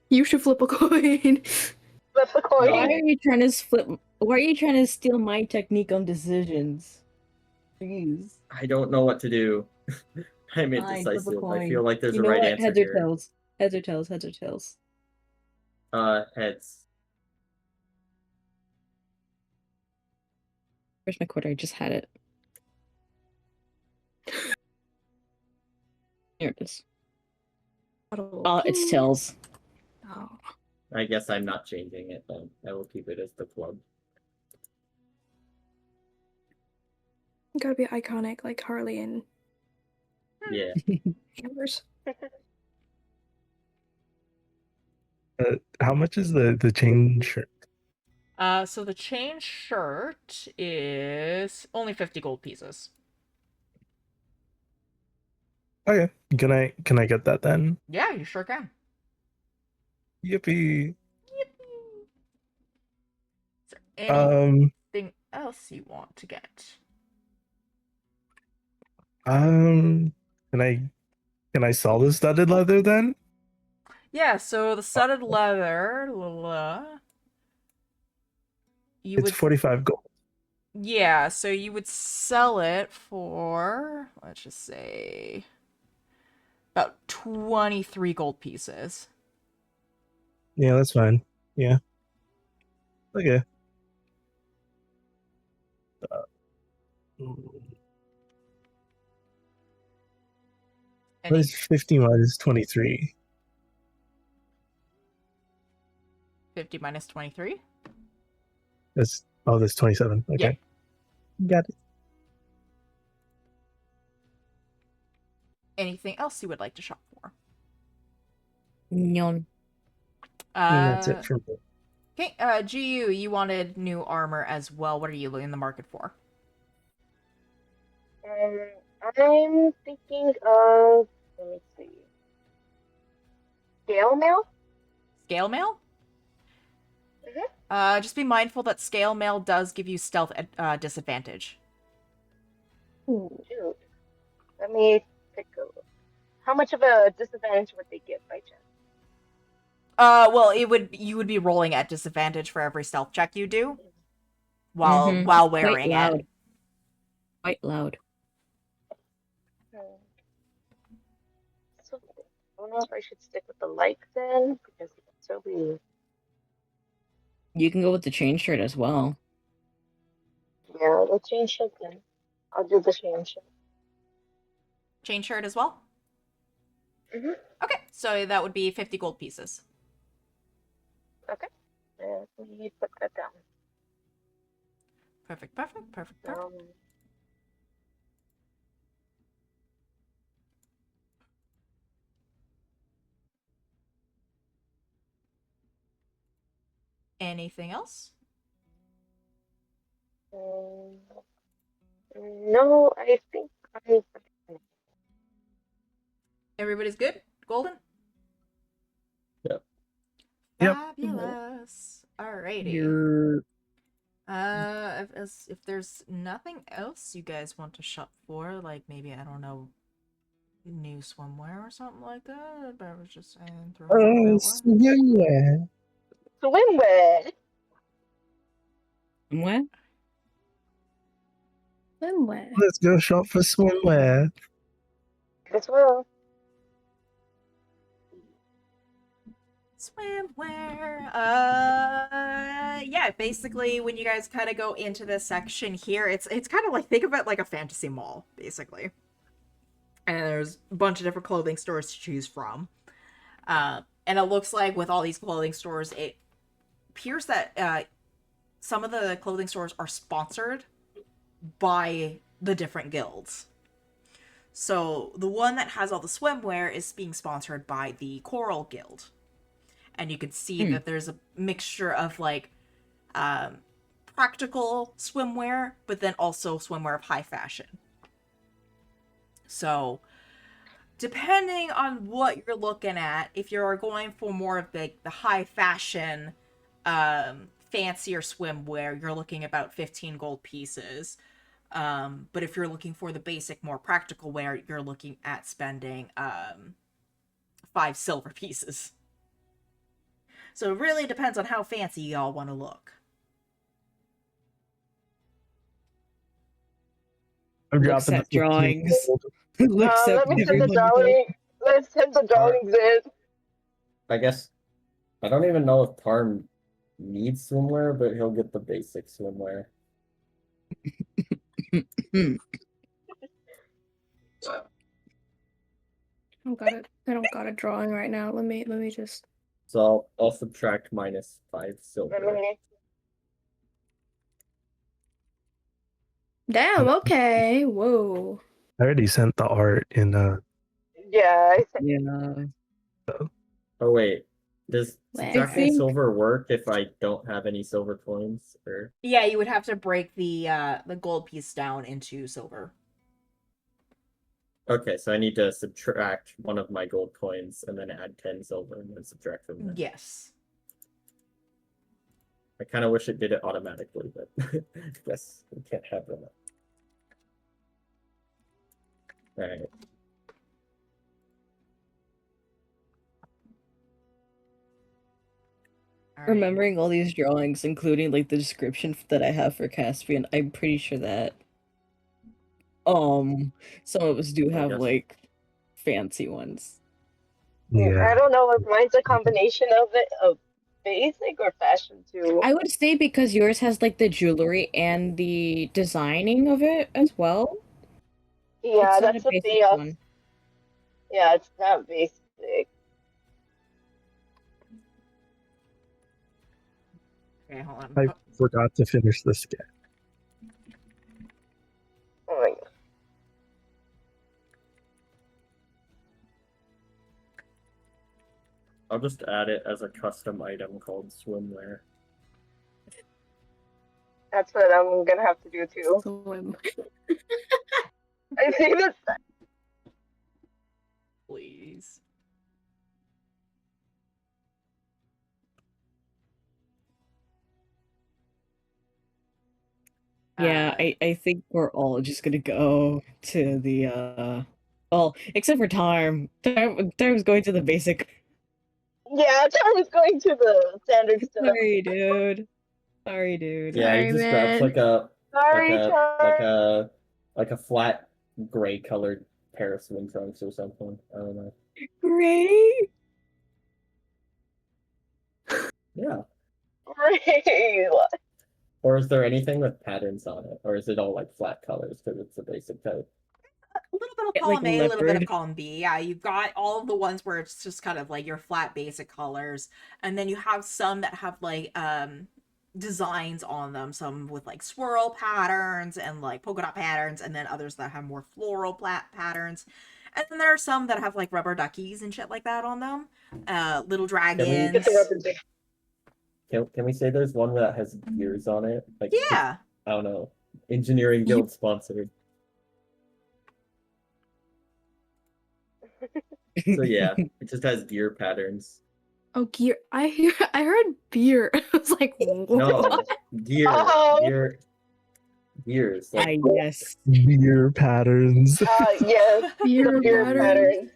You should flip a coin. Flip a coin. No. Why are you trying to Why are you trying to steal my technique on decisions? Jeez. I don't know what to do. I made Fine, flip a decisive. I coin. feel like there's You a know right what? answer Heads or here. tails? Heads or tails? Heads or tails? Heads. Where's my quarter? I just had it. Here it is. Oh, it's tails. Oh. I guess I'm not changing it then. I will keep it as the club. Gotta be iconic like Harley and Yeah. Ambers. How much is the chain shirt? So the chain shirt is only 50 gold pieces. Okay, can I get that then? Yeah, you sure can. Yippee! Is there anything else you want to get? Can I sell the studded leather then? Yeah, so the studded leather, you It's would 45 gold. yeah, so you would sell it for, let's just say, about 23 gold pieces. Yeah, that's fine. Yeah. Okay. What is 50 minus 23? 50 minus 23? That's 27. Okay. Yeah. Got it. Anything else you would like to shop for? None. That's it for me. Okay, GU, you wanted new armor as well. What are you in the market for? I'm thinking of, let me see, scale mail? Scale mail? Just be mindful that scale mail does give you stealth disadvantage. Shoot. Let me take a look. How much of a disadvantage would they give by chance? Well, you would be rolling at disadvantage for every stealth check you do while wearing it. Quite loud. So, I don't know if I should stick with the light then, because it's so weird. You can go with the chain shirt as well. Yeah, the chain shirt then. I'll do the chain shirt. Chain shirt as well? Okay, so that would be 50 gold pieces. Okay. Let me put that down. Perfect. Anything else? No, I think I'm... Everybody's good? Golden? Yep. Fabulous. Alrighty. If there's nothing else you guys want to shop for, like maybe, I don't know, new swimwear or something like that, but I was just saying, Swimwear. Swimwear? What? Swimwear. Let's go shop for swimwear. As well. Swimwear. Yeah, basically when you guys kind of go into this section here, it's kind of like, think of it like a fantasy mall, basically. And there's a bunch of different clothing stores to choose from. And it looks like with all these clothing stores, it appears that some of the clothing stores are sponsored by the different guilds. So the one that has all the swimwear is being sponsored by the Coral Guild. And you can see that there's a mixture of like practical swimwear, but then also swimwear of high fashion. So, depending on what you're looking at, if you're going for more of the high fashion, fancier swimwear, you're looking about 15 gold pieces. But if you're looking for the basic, more practical wear, you're looking at spending 5 silver pieces. So it really depends on how fancy y'all want to look. I'm Looks dropping at the 15 drawings. gold. Looks at Let me send the everybody. drawing. Let's send the drawings in. I guess I don't even know if Parm needs swimwear, but he'll get the basic swimwear. I don't got a drawing right now. Let me just. So I'll subtract -5 silver. Damn. Okay. Whoa. I already sent the art in Yeah, I said Yeah. Oh wait, does Wait. subtracting I think- silver work if I don't have any silver coins? Or Yeah, you would have to break the gold piece down into silver. okay, so I need to subtract one of my gold coins and then add 10 silver and then subtract from there. Yes. I kind of wish it did it automatically, but I guess we can't have that. All right. All right. Remembering all these drawings, including like the description that I have for Caspian, I'm pretty sure that some of us do I have guess. like fancy ones. I yeah. don't know if mine's a combination of basic or fashion too. I would say because yours has like the jewelry and the designing of it as well. Yeah, It's not that's a the basic thing. one. Yeah, it's not basic. Okay, hold on. I forgot to finish the sketch. Oh my god. I'll just add it as a custom item called swimwear. That's what I'm gonna have to do too. Swim. I see this. Please. Yeah, I think we're all just gonna go to the well, except for Tarm. Tarm's going to the basic. Yeah, I was going to the standard stuff. Sorry, dude. Sorry, dude. Yeah, he Sorry, just grabs man. Sorry, like a flat gray colored pair of swim trunks or something. I don't know. Great. Yeah. Sorry. Or is there anything with patterns on it? Or is it all like flat colors because it's a basic type? A little bit of Get, like, column A, a little bit of leopard. column B. Yeah, you've got all of the ones where it's just kind of like your flat basic colors. And then you have some that have like designs on them, some with like swirl patterns and like polka dot patterns, and then others that have more floral patterns. And then there are some that have like rubber duckies and shit like that on them. Little dragons. Get the weapons in. Can we say there's one that has gears on it? Like Yeah. I don't know. Engineering Guild sponsored. So yeah, it just has gear patterns. Oh, gear. I heard beer. I was like, what? No, gear, Oh. gears. Ah, Like, yes. Beer patterns. Yes. Beer Beer pattern. pattern.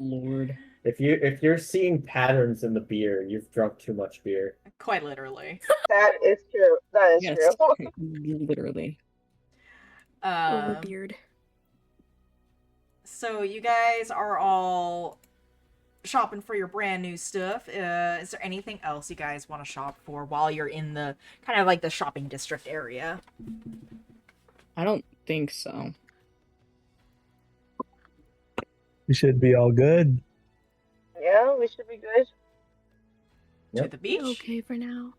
Lord. if you're seeing patterns in the beer, you've drunk too much beer. Quite literally. That is true. That is Yes. true. Literally. Overbeard. So you guys are all shopping for your brand new stuff. Is there anything else you guys want to shop for while you're in the kind of like the shopping district area? I don't think so. We should be all good. Yeah, we should be good. To Yep. the beach? Okay for now.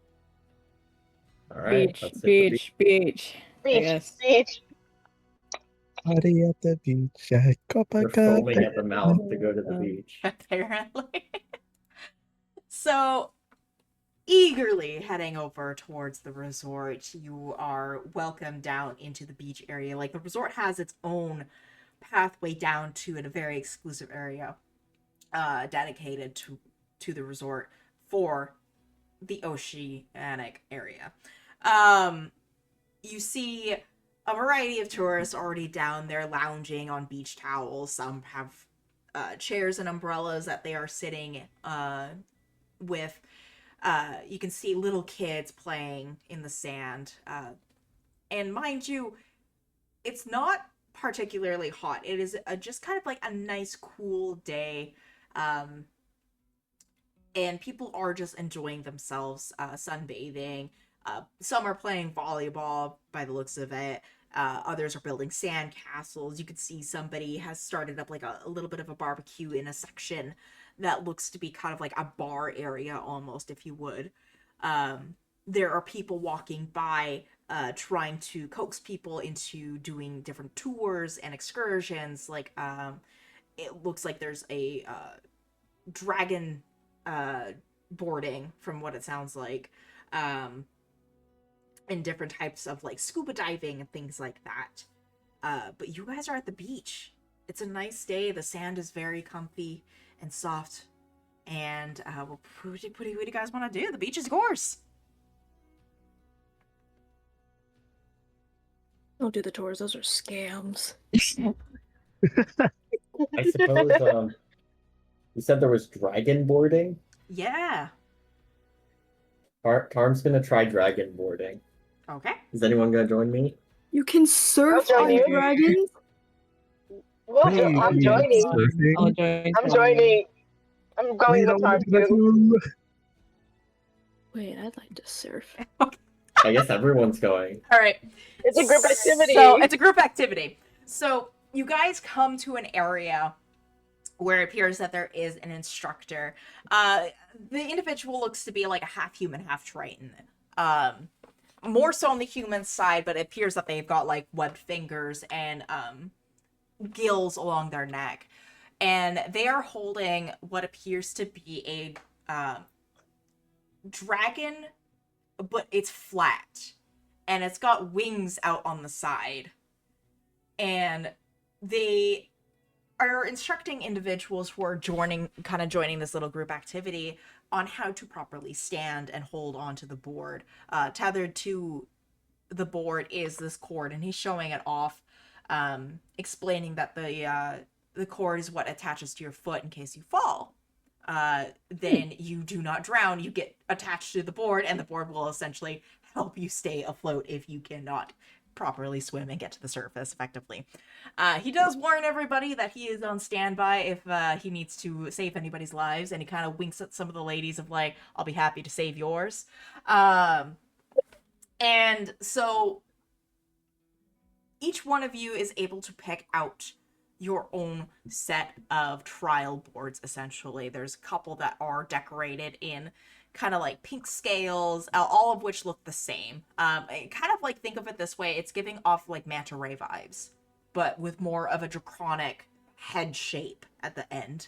All right. Beach, let's hit the beach. Beach, Yes. beach. Party at the beach at We're foaming at the mouth to go to the beach. Apparently. So eagerly heading over towards the resort, you are welcomed down into the beach area. Like, the resort has its own pathway down to a very exclusive area dedicated to the resort for the oceanic area. You see a variety of tourists already down there lounging on beach towels. Some have chairs and umbrellas that they are sitting with. You can see little kids playing in the sand. And mind you, it's not particularly hot. It is just kind of like a nice, cool day. And people are just enjoying themselves, sunbathing. Some are playing volleyball by the looks of it. Others are building sand castles. You could see somebody has started up like a little bit of a barbecue in a section that looks to be kind of like a bar area almost, if you would. There are people walking by trying to coax people into doing different tours and excursions. Like, it looks like there's a dragon boarding, from what it sounds like, and different types of like scuba diving and things like that. But you guys are at the beach. It's a nice day. The sand is very comfy and soft. And what do you guys want to do? The beach is yours. Don't do the tours. Those are scams. I suppose you said there was dragon boarding? Yeah. Tarm's gonna try dragon boarding. Okay. Is anyone gonna join me? You can surf I'll join on you. dragons? I'm joining. I'll join. I'm joining. I'm going with Tarm too. Wait, I'd like to surf. I guess everyone's going. All right. It's a group activity. So it's a group activity. So you guys come to an area where it appears that there is an instructor. The individual looks to be like a half human, half Triton. More so on the human side, but it appears that they've got like webbed fingers and gills along their neck. And they are holding what appears to be a dragon, but it's flat. And it's got wings out on the side. And they are instructing individuals who are joining this little group activity on how to properly stand and hold onto the board. Tethered to the board is this cord, and he's showing it off, explaining that the cord is what attaches to your foot in case you fall. Then you do not drown, you get attached to the board, and the board will essentially help you stay afloat if you cannot properly swim and get to the surface effectively. He does warn everybody that he is on standby if he needs to save anybody's lives, and he kind of winks at some of the ladies of like, I'll be happy to save yours. And so each one of you is able to pick out your own set of trial boards, essentially. There's a couple that are decorated in kind of like pink scales, all of which look the same. Kind of like, think of it this way, it's giving off like manta ray vibes, but with more of a draconic head shape at the end.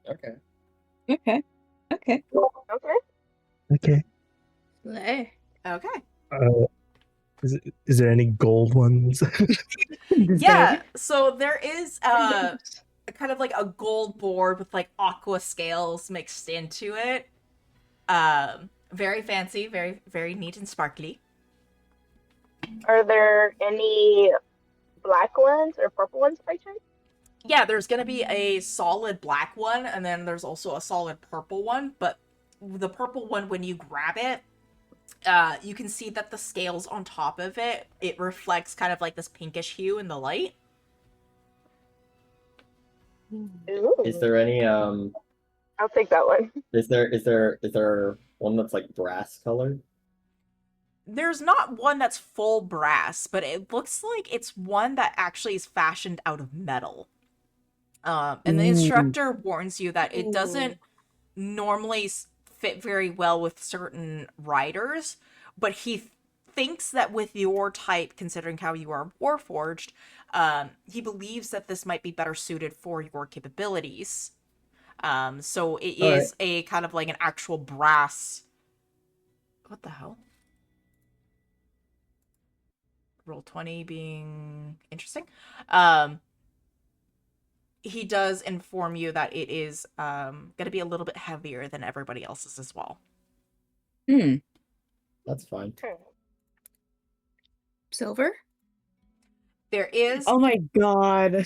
Okay. Okay. Okay. Okay. Okay. Slay. Okay. Is there any gold ones? Yeah, so there is kind of like a gold board with like aqua scales mixed into it. Very fancy, very, very neat and sparkly. Are there any black ones or purple ones by chance? Yeah, there's gonna be a solid black one, and then there's also a solid purple one, but the purple one, when you grab it, you can see that the scales on top of it reflects kind of like this pinkish hue in the light. Ooh. Is there any I'll take that one. is there one that's like brass colored? There's not one that's full brass, but it looks like it's one that actually is fashioned out of metal. And the instructor warns you that it doesn't normally fit very well with certain riders, but he thinks that with your type, considering how you are warforged, he believes that this might be better suited for your capabilities. So it All is a kind of like an actual brass. What the hell? Roll 20 being interesting. He does inform you that it is going to be a little bit heavier than everybody else's as well. That's fine. Silver? There is Oh my god.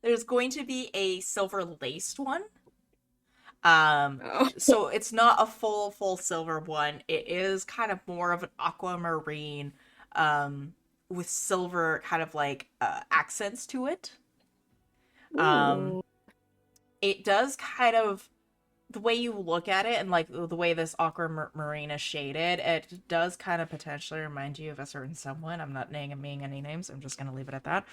there's going to be a silver laced one. Oh. So it's not a full silver one. It is kind of more of an aquamarine, with silver kind of like accents to it. Ooh. It does kind of, the way you look at it and like the way this aquamarine is shaded, it does kind of potentially remind you of a certain someone. I'm not naming any names. I'm just gonna leave it at that.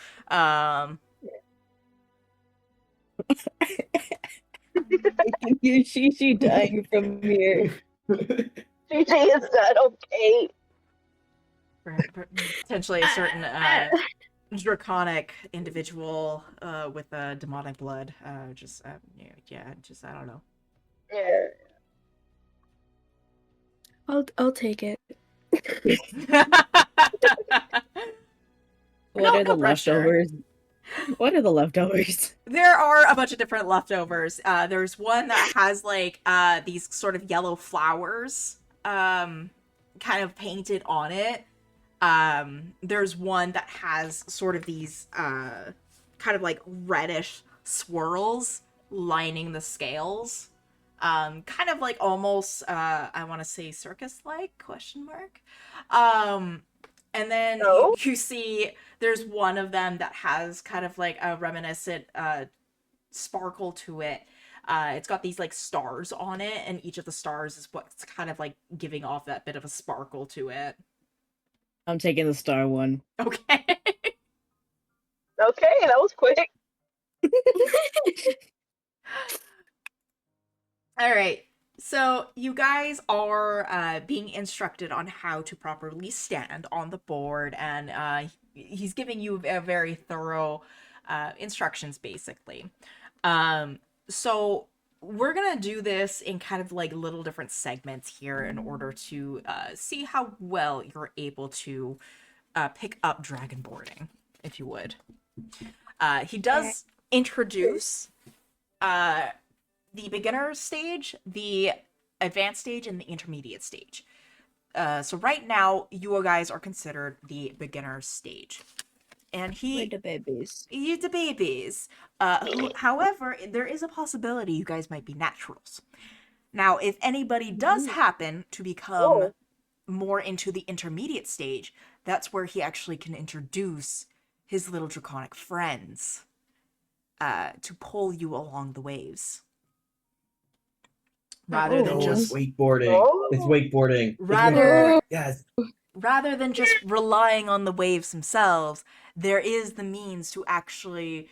She dying from here. GG is that okay? Potentially a certain draconic individual with demonic blood. Just just I don't know. Yeah. I'll take it. What are the pressure. leftovers? What are the leftovers? There are a bunch of different leftovers. There's one that has like these sort of yellow flowers kind of painted on it. There's one that has sort of these kind of like reddish swirls lining the scales. Kind of like almost I want to say circus like question mark. And then No. you see there's one of them that has kind of like a reminiscent sparkle to it. It's got these like stars on it, and each of the stars is what's kind of like giving off that bit of a sparkle to it. I'm taking the star one. Okay. Okay, that was quick. All right. So you guys are being instructed on how to properly stand on the board, and he's giving you a very thorough instructions, basically. So we're gonna do this in kind of like little different segments here in order to see how well you're able to pick up dragonboarding, if you would. He does introduce the beginner stage, the advanced stage, and the intermediate stage. So right now, you guys are considered the beginner stage. And We're the babies. you the babies. However, there is a possibility you guys might be naturals. Now, if anybody does happen to become more into the intermediate stage, that's where he actually can introduce his little draconic friends to pull you along the waves. Rather than just wakeboarding. It's wakeboarding. Yes. Rather than just relying on the waves themselves, there is the means to actually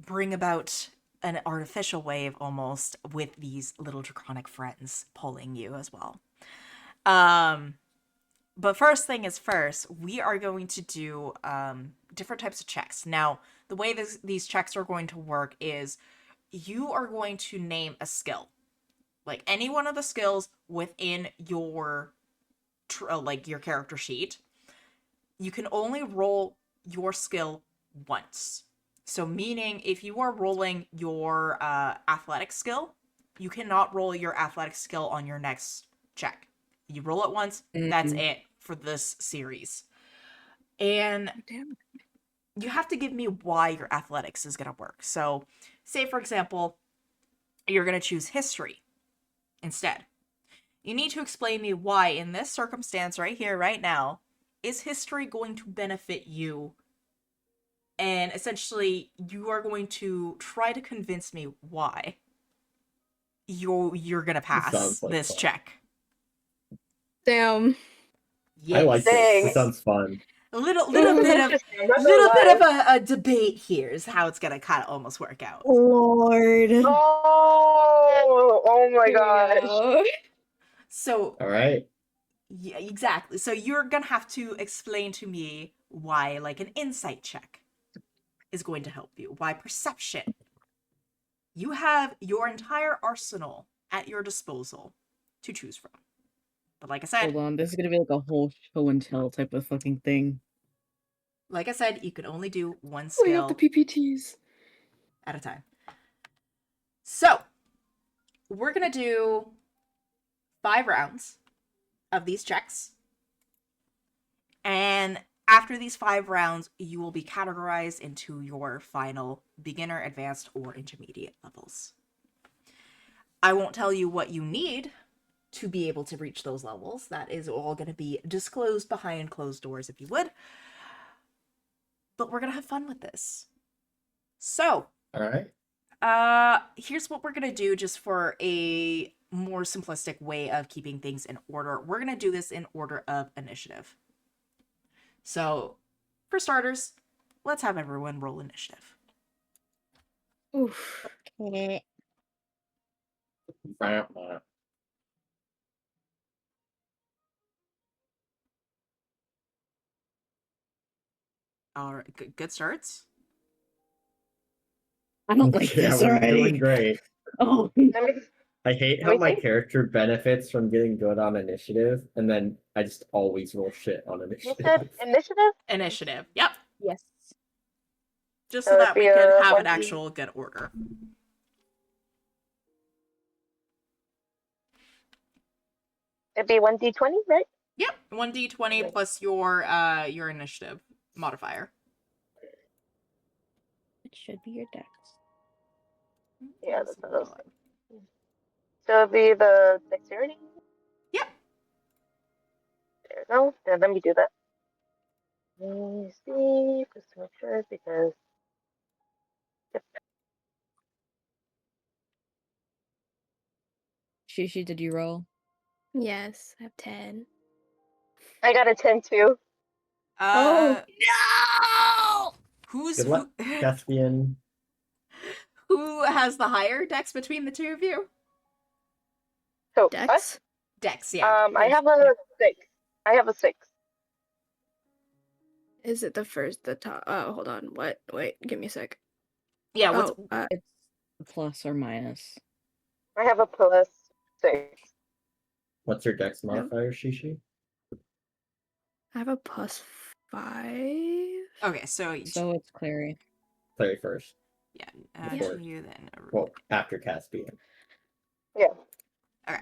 bring about an artificial wave almost with these little draconic friends pulling you as well. But first thing is first, we are going to do different types of checks. Now, the way these checks are going to work is you are going to name a skill. Like any one of the skills within your your character sheet. You can only roll your skill once. So meaning if you are rolling your athletic skill, you cannot roll your athletic skill on your next check. You roll it once, that's it for this series. And you have to give me why your athletics is going to work. So say, for example, you're going to choose history instead. You need to explain me why in this circumstance right here, right now, is history going to benefit you? And essentially, you are going to try to convince me why you're gonna pass this check. Damn. Yes. I like this. This sounds fun. A little bit of a debate here is how it's gonna kind of almost work out. Lord. Oh my gosh. So, all right. Yeah, exactly. So you're gonna have to explain to me why, like, an insight check is going to help you. Why perception You have your entire arsenal at your disposal to choose from. But like I said, Hold on, this is gonna be like a whole show and tell type of fucking thing. you can only do one We have skill the PPTs. at a time. So, we're going to do 5 rounds of these checks. And after these 5 rounds, you will be categorized into your final beginner, advanced, or intermediate levels. I won't tell you what you need to be able to reach those levels. That is all going to be disclosed behind closed doors, if you would. But we're going to have fun with this. So, All right. here's what we're going to do just for a more simplistic way of keeping things in order. We're going to do this in order of initiative. So, for starters, let's have everyone roll initiative. Oof. Okay. All right, good starts. I don't like Yeah, this we're already. doing great. Oh, Let me, I hate Let how me my see. character benefits from getting good on initiative, and then I just always roll shit on you initiative. said initiative? Initiative. Yep. Yes. Just So so it'd that be we could a have an 1D. actual good order. It'd be 1d20, right? Yep. 1d20 plus your initiative modifier. It should be your dex. Yeah, that's what I was thinking. So it'd be the dexterity? Yep. There we go. Then let me do that. Let me see, just to make sure, because Shishi, did you roll? Yes, I have 10. I got a 10 too. Oh. No! Who's Good luck, Caspian. who has the higher dex between the two of you? So us? Dex? Dex, yeah. I have a 6. I have a 6. Is it the top? Oh, hold on. What? Wait, give me a sec. Yeah, what's Oh, It's plus or minus. I have a plus 6. What's your dex modifier, Shishi? I have a plus 5. okay, so So it's Clary. Clary first. yeah, Before- to you then. Well, after Caspian. Yeah. Okay.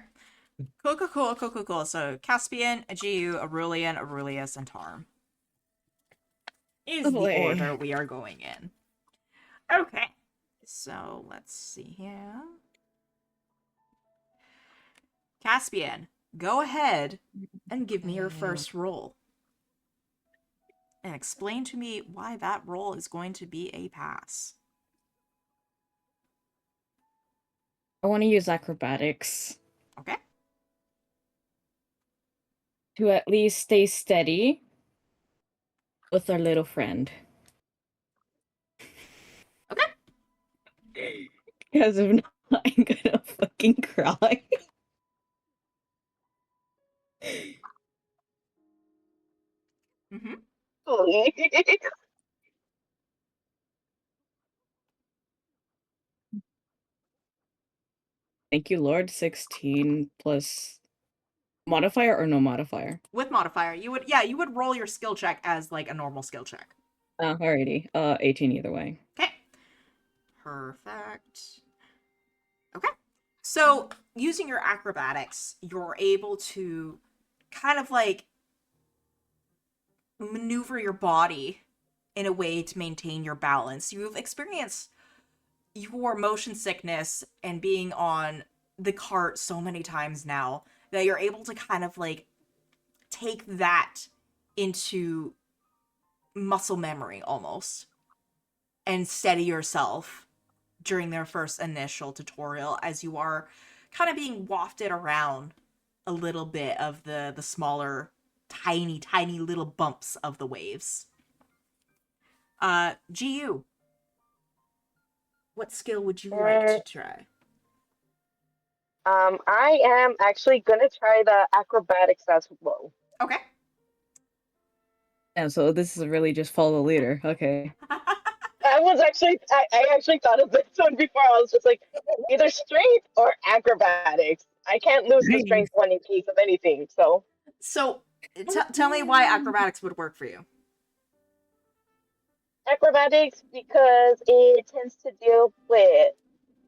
Cool. So Caspian, Agiu, Aurelian, Aurelius, and Tarm is Oh the boy. order we are going in. Okay. So let's see here. Caspian, go ahead and give me your first roll. And explain to me why that roll is going to be a pass. I want to use acrobatics Okay? to at least stay steady with our little friend. Okay. Because if not, I'm gonna fucking cry. Mm-hmm. Thank you, Lord. 16 plus modifier or no modifier? With modifier, you would roll your skill check as like a normal skill check. Alrighty. 18 either way. Okay. Perfect. Okay. So, using your acrobatics, you're able to kind of like maneuver your body in a way to maintain your balance. You've experienced your motion sickness and being on the cart so many times now that you're able to kind of like take that into muscle memory almost and steady yourself during their first initial tutorial as you are kind of being wafted around a little bit of the smaller tiny little bumps of the waves. GU, what skill would you like to try? I am actually gonna try the acrobatics as well. Okay. Yeah, so this is really just follow the leader. Okay. I actually thought of this one before. I was just like, either strength or acrobatics. I can't lose the strength one in case of anything. So So, tell me why acrobatics would work for you. acrobatics because it tends to deal with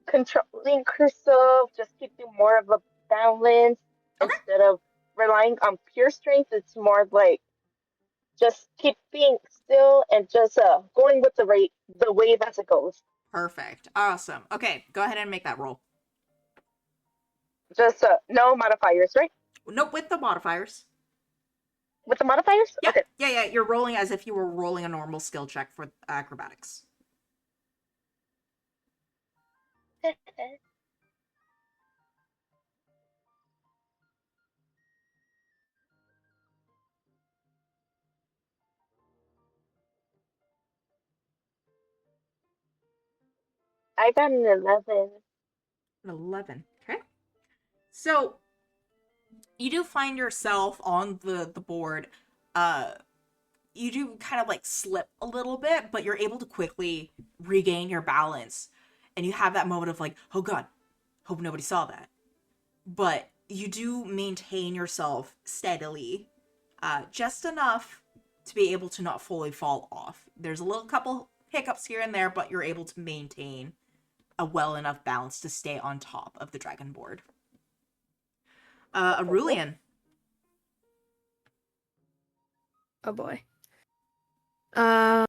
controlling yourself, just keeping more of a balance Okay. instead of relying on pure strength. It's more like just keeping still and just going with the wave as it goes. Perfect. Awesome. Okay, go ahead and make that roll. Just no modifiers, right? Nope, with the modifiers. With the modifiers? Yeah, Okay. yeah. You're rolling as if you were rolling a normal skill check for acrobatics. I got an 11. 11. Okay. So you do find yourself on the board. You do kind of like slip a little bit, but you're able to quickly regain your balance, and you have that moment of like, oh god, hope nobody saw that. But you do maintain yourself steadily, just enough to be able to not fully fall off. There's a little couple hiccups here and there, but you're able to maintain a well enough balance to stay on top of the dragon board. Aurelian. Oh boy. Um,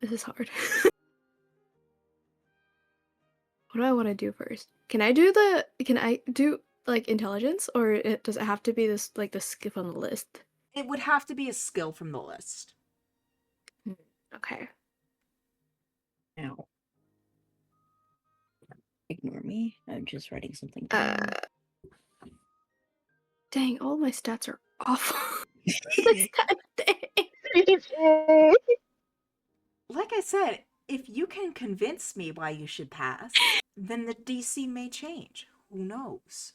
this is hard. What do I want to do first? Can I do like intelligence, or does it have to be this like the skip on the list? It would have to be a skill from the list. Okay. Ow. Ignore me. I'm just writing something down. Dang, all my stats are awful. This time thing. Like I said, if you can convince me why you should pass, then the DC may change. Who knows?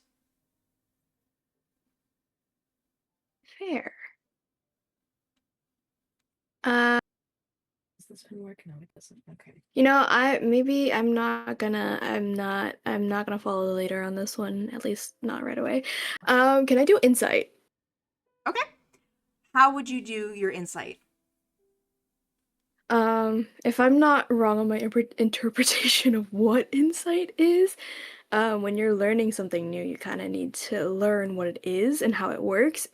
Fair. Is this one working? No, it doesn't. Okay. You know, I'm not gonna follow the leader on this one, at least not right away. Can I do insight? Okay. How would you do your insight? If I'm not wrong on my interpretation of what insight is, when you're learning something new, you kind of need to learn what it is and how it works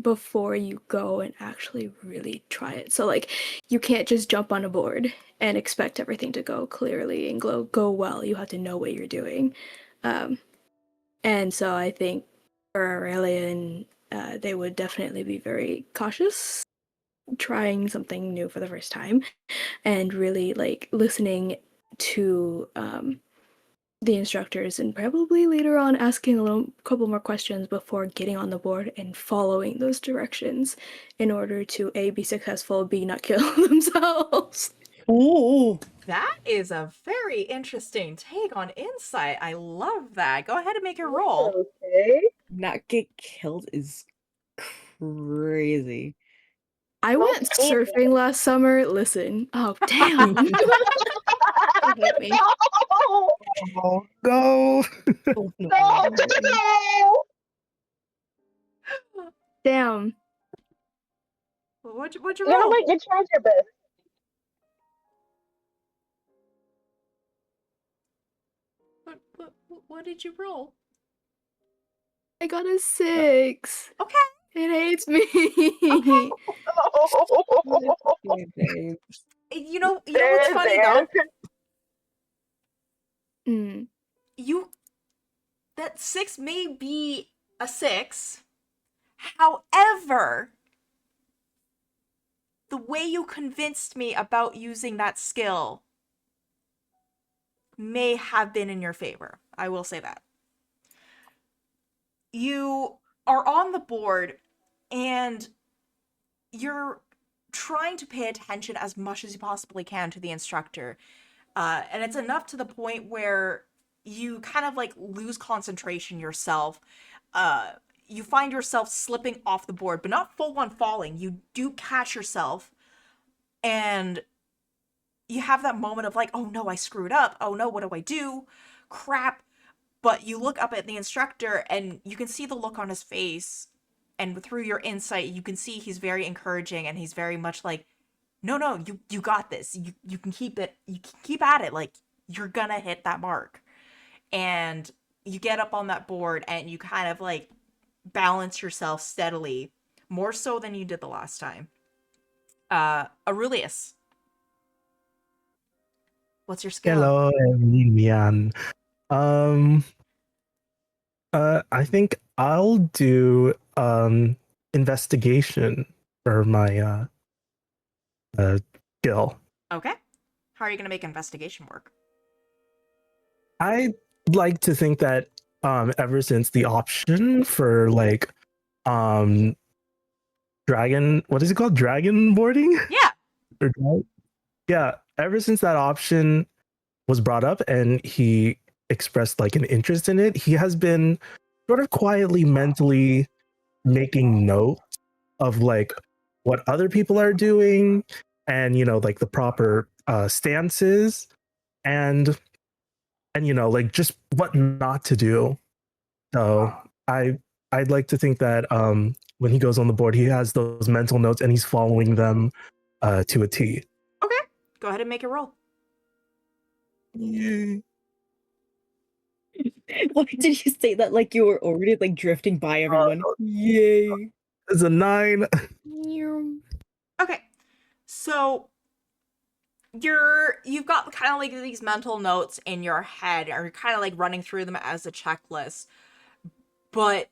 before you go and actually really try it. So, like, you can't just jump on a board and expect everything to go clearly and go well. You have to know what you're doing. And so I think for Aurelian, they would definitely be very cautious trying something new for the first time and really like listening to the instructors and probably later on asking couple more questions before getting on the board and following those directions in order to A, be successful, B, not kill themselves. Ooh. That is a very interesting take on insight. I love that. Go ahead and make your roll. Okay. Not get killed is crazy. I went surfing last summer. Listen. Oh, damn. Don't hit me. Oh no! Oh, no. No! Damn. What'd you You know roll? what? You tried your best. What did you roll? I got a 6. Okay. It hates me. You know what's funny though? That 6 may be a 6. However, the way you convinced me about using that skill may have been in your favor. I will say that. You are on the board and you're trying to pay attention as much as you possibly can to the instructor. And it's enough to the point where you kind of like lose concentration yourself. you find yourself slipping off the board, but not full on falling. You do catch yourself, and you have that moment of like, oh no, I screwed up. Oh no, what do I do? Crap. But you look up at the instructor and you can see the look on his face. And through your insight, you can see he's very encouraging and he's very much like, no, you got this. You can keep it. You can keep at it. Like, you're gonna hit that mark. And you get up on that board and you kind of like balance yourself steadily, more so than you did the last time. Aurelius, what's your skill? Hello, Emilian. Um, I think I'll do investigation for my skill. Okay. How are you gonna make investigation work? I like to think that ever since the option for like dragon, what is it called? Dragon boarding? Yeah. Yeah, ever since that option was brought up and he expressed like an interest in it, he has been sort of quietly mentally making note of like what other people are doing and like the proper stances and like just what not to do. So I'd like to think that when he goes on the board he has those mental notes and he's following them to a T. Okay. Go ahead and make a roll. Yay. Why did you say that like you were already like drifting by everyone? Yay. It's a 9. Okay. So you've got kind of like these mental notes in your head, or you're kind of like running through them as a checklist, but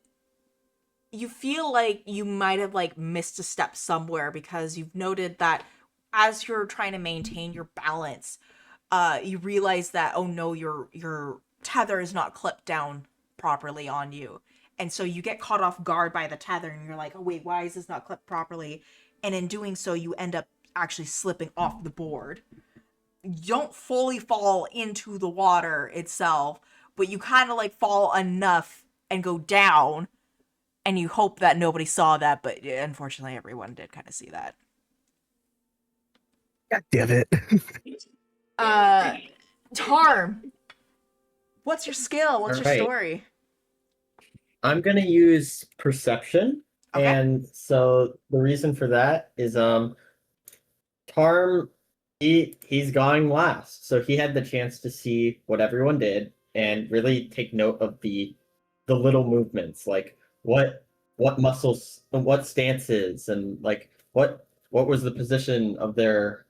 you feel like you might have like missed a step somewhere because you've noted that as you're trying to maintain your balance, you realize that, oh no, your tether is not clipped down properly on you. And so you get caught off guard by the tether and you're like, oh wait, why is this not clipped properly? And in doing so, you end up actually slipping off the board. You don't fully fall into the water itself, but you kind of like fall enough and go down, and you hope that nobody saw that, but unfortunately everyone did kind of see that. God damn it. Tarm, what's your skill? What's your Alright. story? I'm gonna use perception, Okay. and so the reason for that is Tarm, he's going last, so he had the chance to see what everyone did and really take note of the little movements, like what muscles, what stances, and like what was the position of their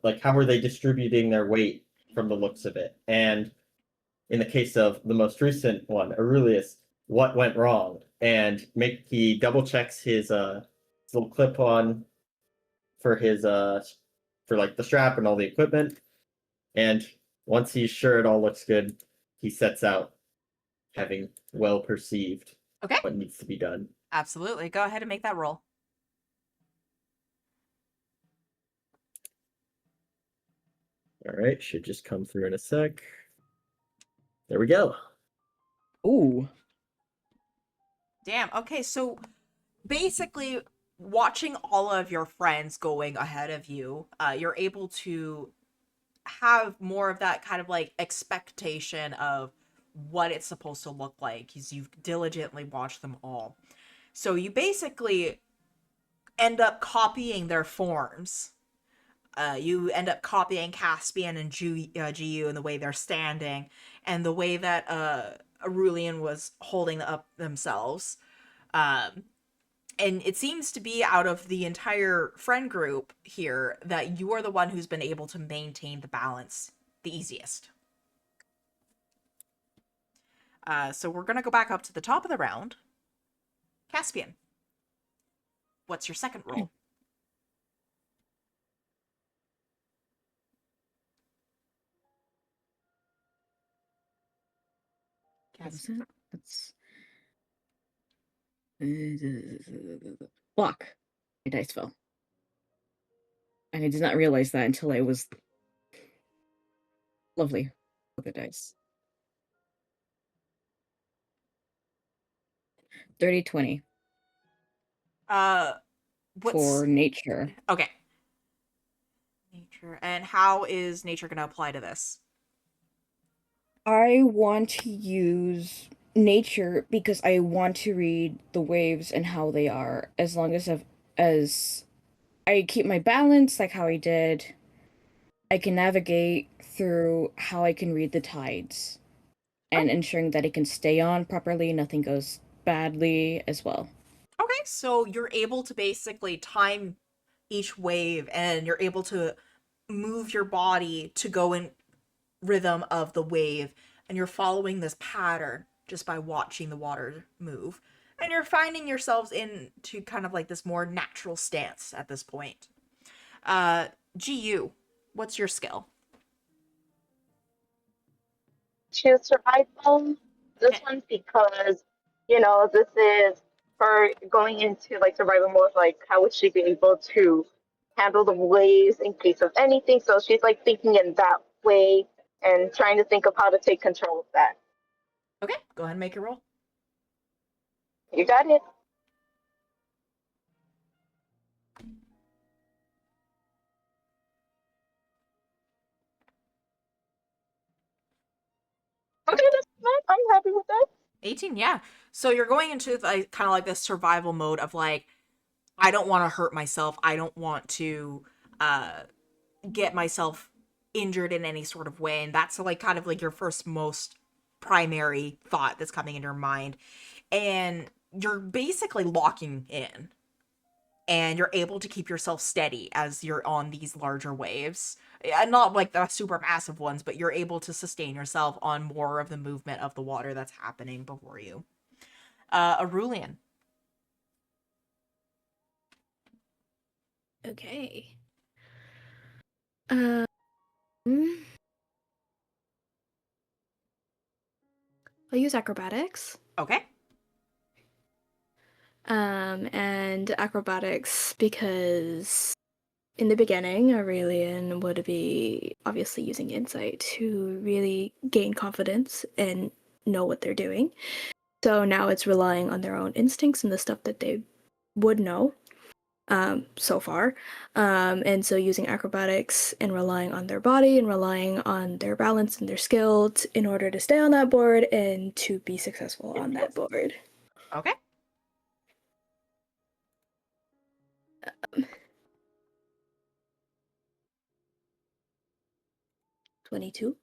like how were they distributing their weight from the looks of it, and in the case of the most recent one, Aurelius, what went wrong, and he double checks his little clip on for his for like the strap and all the equipment, and once he's sure it all looks good, he sets out, having well perceived Okay. what needs to be done. Absolutely. Go ahead and make that roll. All right, should just come through in a sec. There we go. Ooh. Damn. Okay, so basically, watching all of your friends going ahead of you, you're able to have more of that kind of like expectation of what it's supposed to look like because you've diligently watched them all. So you basically end up copying their forms. You end up copying Caspian and GU in the way they're standing and the way that Aurelian was holding up themselves. And it seems to be out of the entire friend group here that you are the one who's been able to maintain the balance the easiest. So we're going to go back up to the top of the round. Caspian, what's your second roll? Caspian. That's block. My dice fell. And I did not realize that until I was lovely with the dice. 30, 20 What's for nature. okay? Nature, and how is nature going to apply to this? I want to use nature because I want to read the waves and how they are. As long as I keep my balance, like how I did, I can navigate through how I can read the tides, and ensuring that it can stay on properly, nothing goes badly as well. Okay, so you're able to basically time each wave, and you're able to move your body to go in rhythm of the wave, and you're following this pattern just by watching the water move, and you're finding yourselves into kind of like this more natural stance at this point. GU, what's your skill? Choose survival. This one because, this is her going into like survival mode, like how would she be able to handle the waves in case of anything. So she's like thinking in that way and trying to think of how to take control of that. Okay, go ahead and make your roll. You got it. Okay, that's fine. I'm happy with that. 18, yeah. So you're going into like kind of like this survival mode of like, I don't want to hurt myself. I don't want to get myself injured in any sort of way. And that's like kind of like your first most primary thought that's coming in your mind. And you're basically locking in. And you're able to keep yourself steady as you're on these larger waves. And not like the super massive ones, but you're able to sustain yourself on more of the movement of the water that's happening before you. Arulian. Okay. I'll use acrobatics. Okay. And acrobatics because in the beginning, Aurelian would be obviously using insight to really gain confidence and know what they're doing. So now it's relying on their own instincts and the stuff that they would know so far. And so using acrobatics and relying on their body and relying on their balance and their skill in order to stay on that board and to be successful on that board. Okay. 22.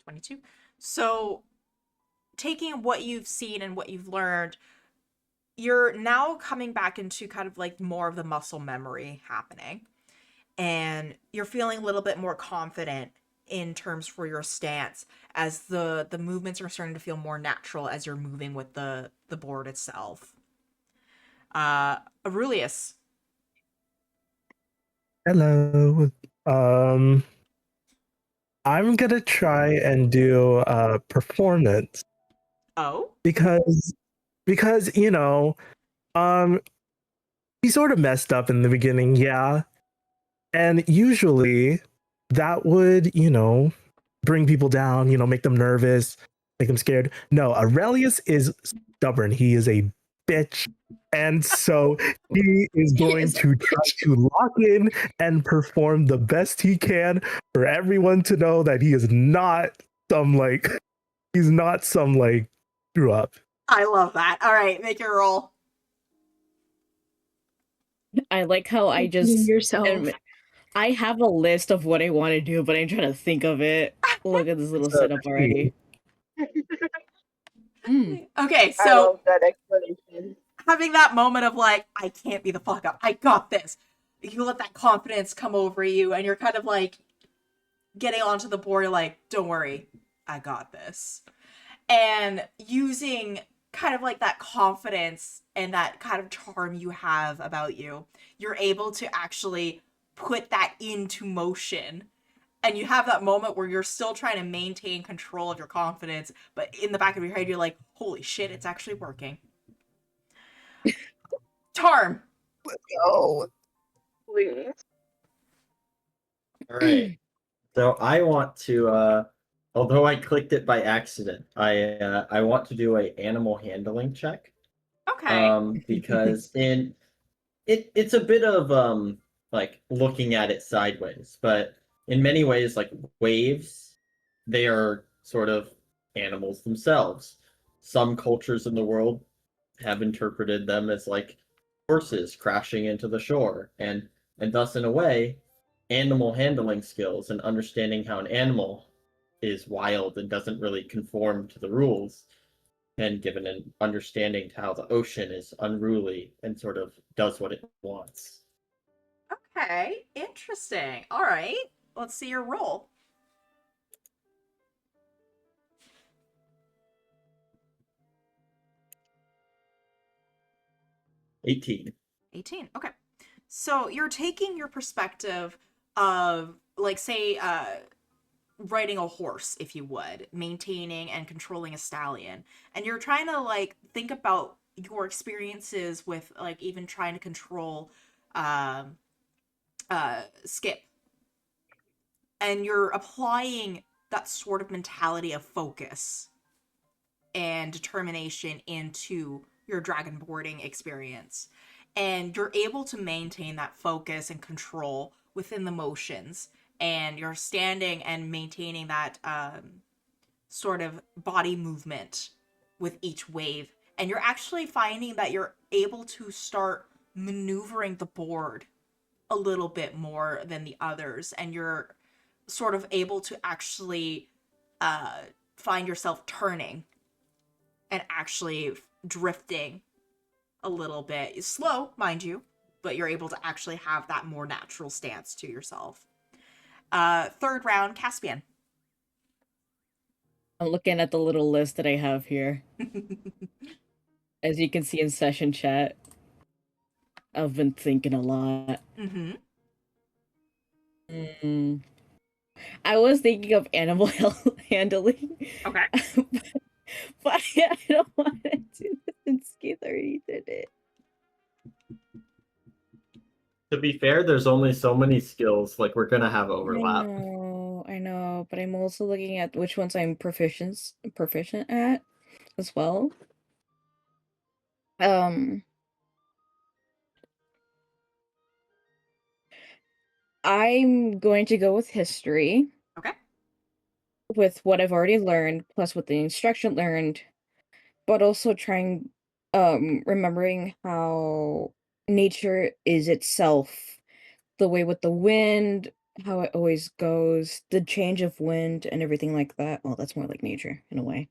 22. So, taking what you've seen and what you've learned, you're now coming back into kind of like more of the muscle memory happening. And you're feeling a little bit more confident in terms for your stance as the movements are starting to feel more natural as you're moving with the board itself. Aurelius. Hello. I'm gonna try and do a performance Oh? because he sort of messed up in the beginning, yeah. And usually that would, bring people down, make them nervous, make them scared. No, Aurelius is stubborn. He is a bitch. And so he is going to try to lock in and perform the best he can for everyone to know that he is not he's not some screw up. I love that. All right, make your roll. I like how I just yourself. I have a list of what I want to do, but I'm trying to think of it. Look at this little setup already. Okay, I so love that explanation. having that moment of like, I can't be the fuck up. I got this. You let that confidence come over you, and you're kind of like getting onto the board, like, don't worry, I got this. And using kind of like that confidence and that kind of charm you have about you, you're able to actually put that into motion. And you have that moment where you're still trying to maintain control of your confidence, but in the back of your head, you're like, holy shit, it's actually working. Charm. Let's go. Please. All right. So I want to, although I clicked it by accident, I want to do a animal handling check. Okay. Because it's a bit of like looking at it sideways, but in many ways, like waves, they are sort of animals themselves. Some cultures in the world have interpreted them as like horses crashing into the shore, and thus in a way, animal handling skills and understanding how an animal is wild and doesn't really conform to the rules, and given an understanding to how the ocean is unruly and sort of does what it wants. Okay. Interesting. All right. Let's see your roll. 18. 18. Okay. So you're taking your perspective of, like, say, riding a horse, if you would, maintaining and controlling a stallion, and you're trying to like think about your experiences with like even trying to control um Skip, and you're applying that sort of mentality of focus and determination into your dragon boarding experience. And you're able to maintain that focus and control within the motions. And you're standing and maintaining that sort of body movement with each wave. And you're actually finding that you're able to start maneuvering the board a little bit more than the others. And you're sort of able to actually uh, find yourself turning and actually drifting a little bit. It's slow, mind you, but you're able to actually have that more natural stance to yourself. Third round, Caspian. I'm looking at the little list that I have here. As you can see in session chat, I've been thinking a lot. Mm-hmm. Mm. I was thinking of animal handling. Okay. But I don't want to do this in Skith already did it. To be fair, there's only so many skills, like we're gonna have overlap. I know, but I'm also looking at which ones I'm proficient at as well. I'm going to go with history. Okay. With what I've already learned, plus with the instruction learned, but also trying remembering how nature is itself, the way with the wind, how it always goes, the change of wind and everything like that. Oh, that's more like nature in a way.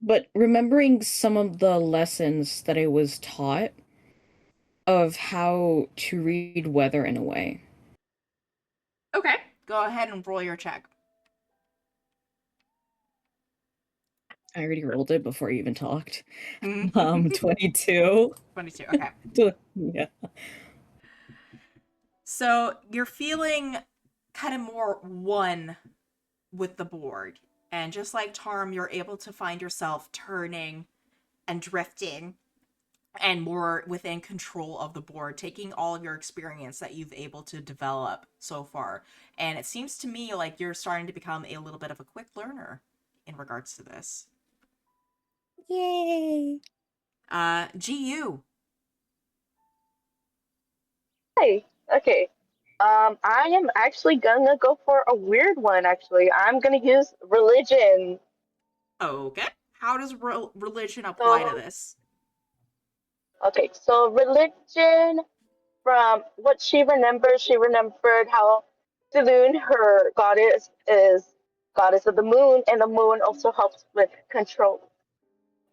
But remembering some of the lessons that I was taught of how to read weather in a way. Okay. Go ahead and roll your check. I already rolled it before you even talked. 22. 22. Okay. Yeah. So you're feeling kind of more one with the board. And just like Tarm, you're able to find yourself turning and drifting and more within control of the board, taking all of your experience that you've able to develop so far. And it seems to me like you're starting to become a little bit of a quick learner in regards to this. Yay. GU. Hey, okay. I am actually gonna go for a weird one. Actually, I'm gonna use religion. Okay. How does religion apply to So, this? okay, so religion. From what she remembered how Saloon, her goddess, is goddess of the moon, and the moon also helps with control,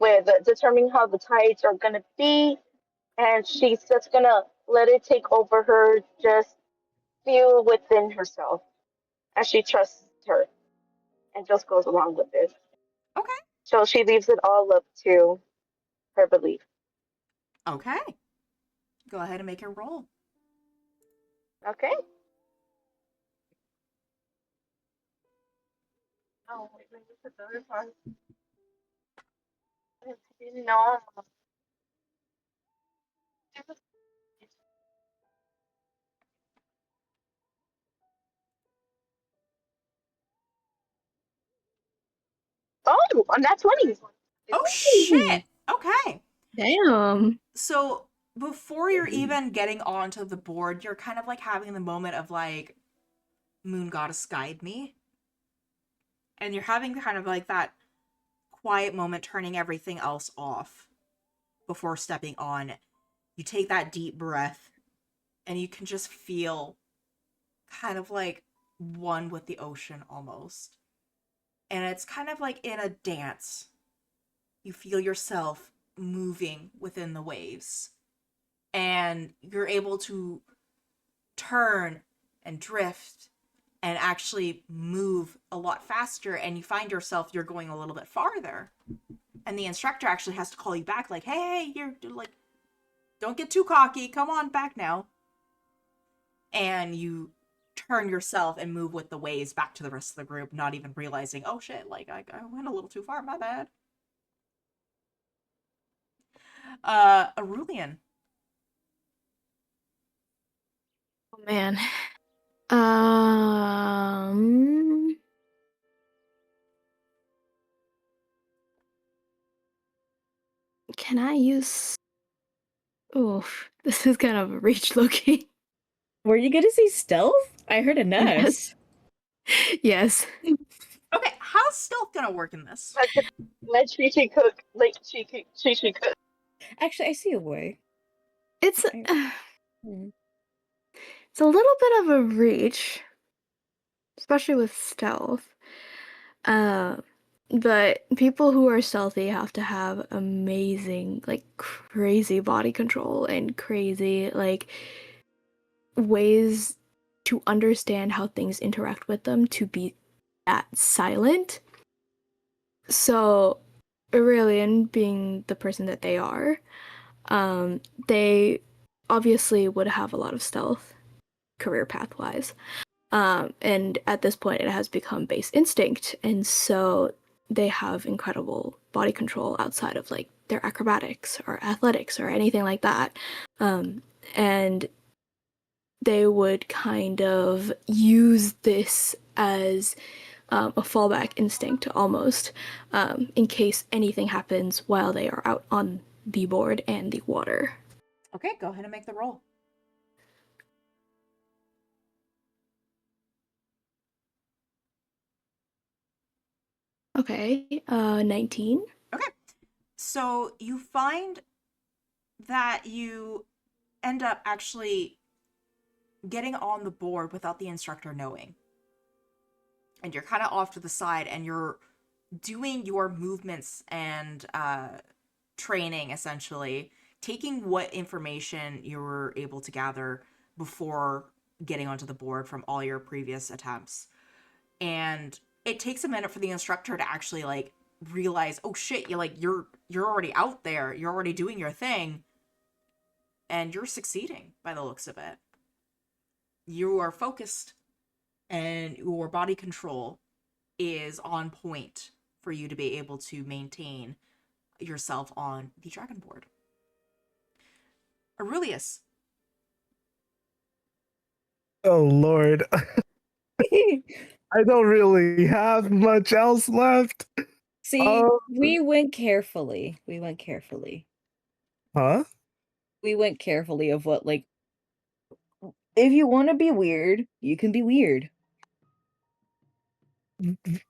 with determining how the tides are gonna be, and she's just gonna let it take over her, just feel within herself, as she trusts her, and just goes along with it. Okay. So she leaves it all up to her belief. Okay. Go ahead and make your roll. Okay. Oh, wait, let me put the other one. No. Ooh, on that 20. Oh shit! Okay. Damn. So before you're even getting onto the board, you're kind of like having the moment of like, Moon Goddess guide me. And you're having kind of like that quiet moment, turning everything else off before stepping on. You take that deep breath and you can just feel kind of like one with the ocean almost. And it's kind of like in a dance. You feel yourself moving within the waves. And you're able to turn and drift and actually move a lot faster, and you find yourself you're going a little bit farther. And the instructor actually has to call you back like, hey, you're like, don't get too cocky, come on back now. And you turn yourself and move with the waves back to the rest of the group, not even realizing, oh shit, like I went a little too far, my bad. Aurelian. Oh man. Um. Can I use? Oh, this is kind of a reach looking. Were you gonna say stealth? I heard a nest. Yes. Okay, how's stealth gonna work in this? Let Chi cook. Like Chi cook. Actually, I see a way. It's Hmm. it's a little bit of a reach, especially with stealth. But people who are stealthy have to have amazing, like crazy body control and crazy like ways to understand how things interact with them to be that silent. So Aurelian, being the person that they are, they obviously would have a lot of stealth career path-wise. And at this point it has become base instinct, and so they have incredible body control outside of like their acrobatics or athletics or anything like that. And they would kind of use this as a fallback instinct almost, in case anything happens while they are out on the board and the water. Okay, go ahead and make the roll. Okay, 19. Okay. So you find that you end up actually getting on the board without the instructor knowing. And you're kind of off to the side and you're doing your movements and training, essentially, taking what information you were able to gather before getting onto the board from all your previous attempts. And it takes a minute for the instructor to actually like realize, oh shit, you're already out there, you're already doing your thing, and you're succeeding by the looks of it. You are focused and your body control is on point for you to be able to maintain yourself on the dragon board. Aurelius. Oh Lord. I don't really have much else left. See, we went carefully. We went carefully. Huh? We went carefully of what, like, if you want to be weird, you can be weird.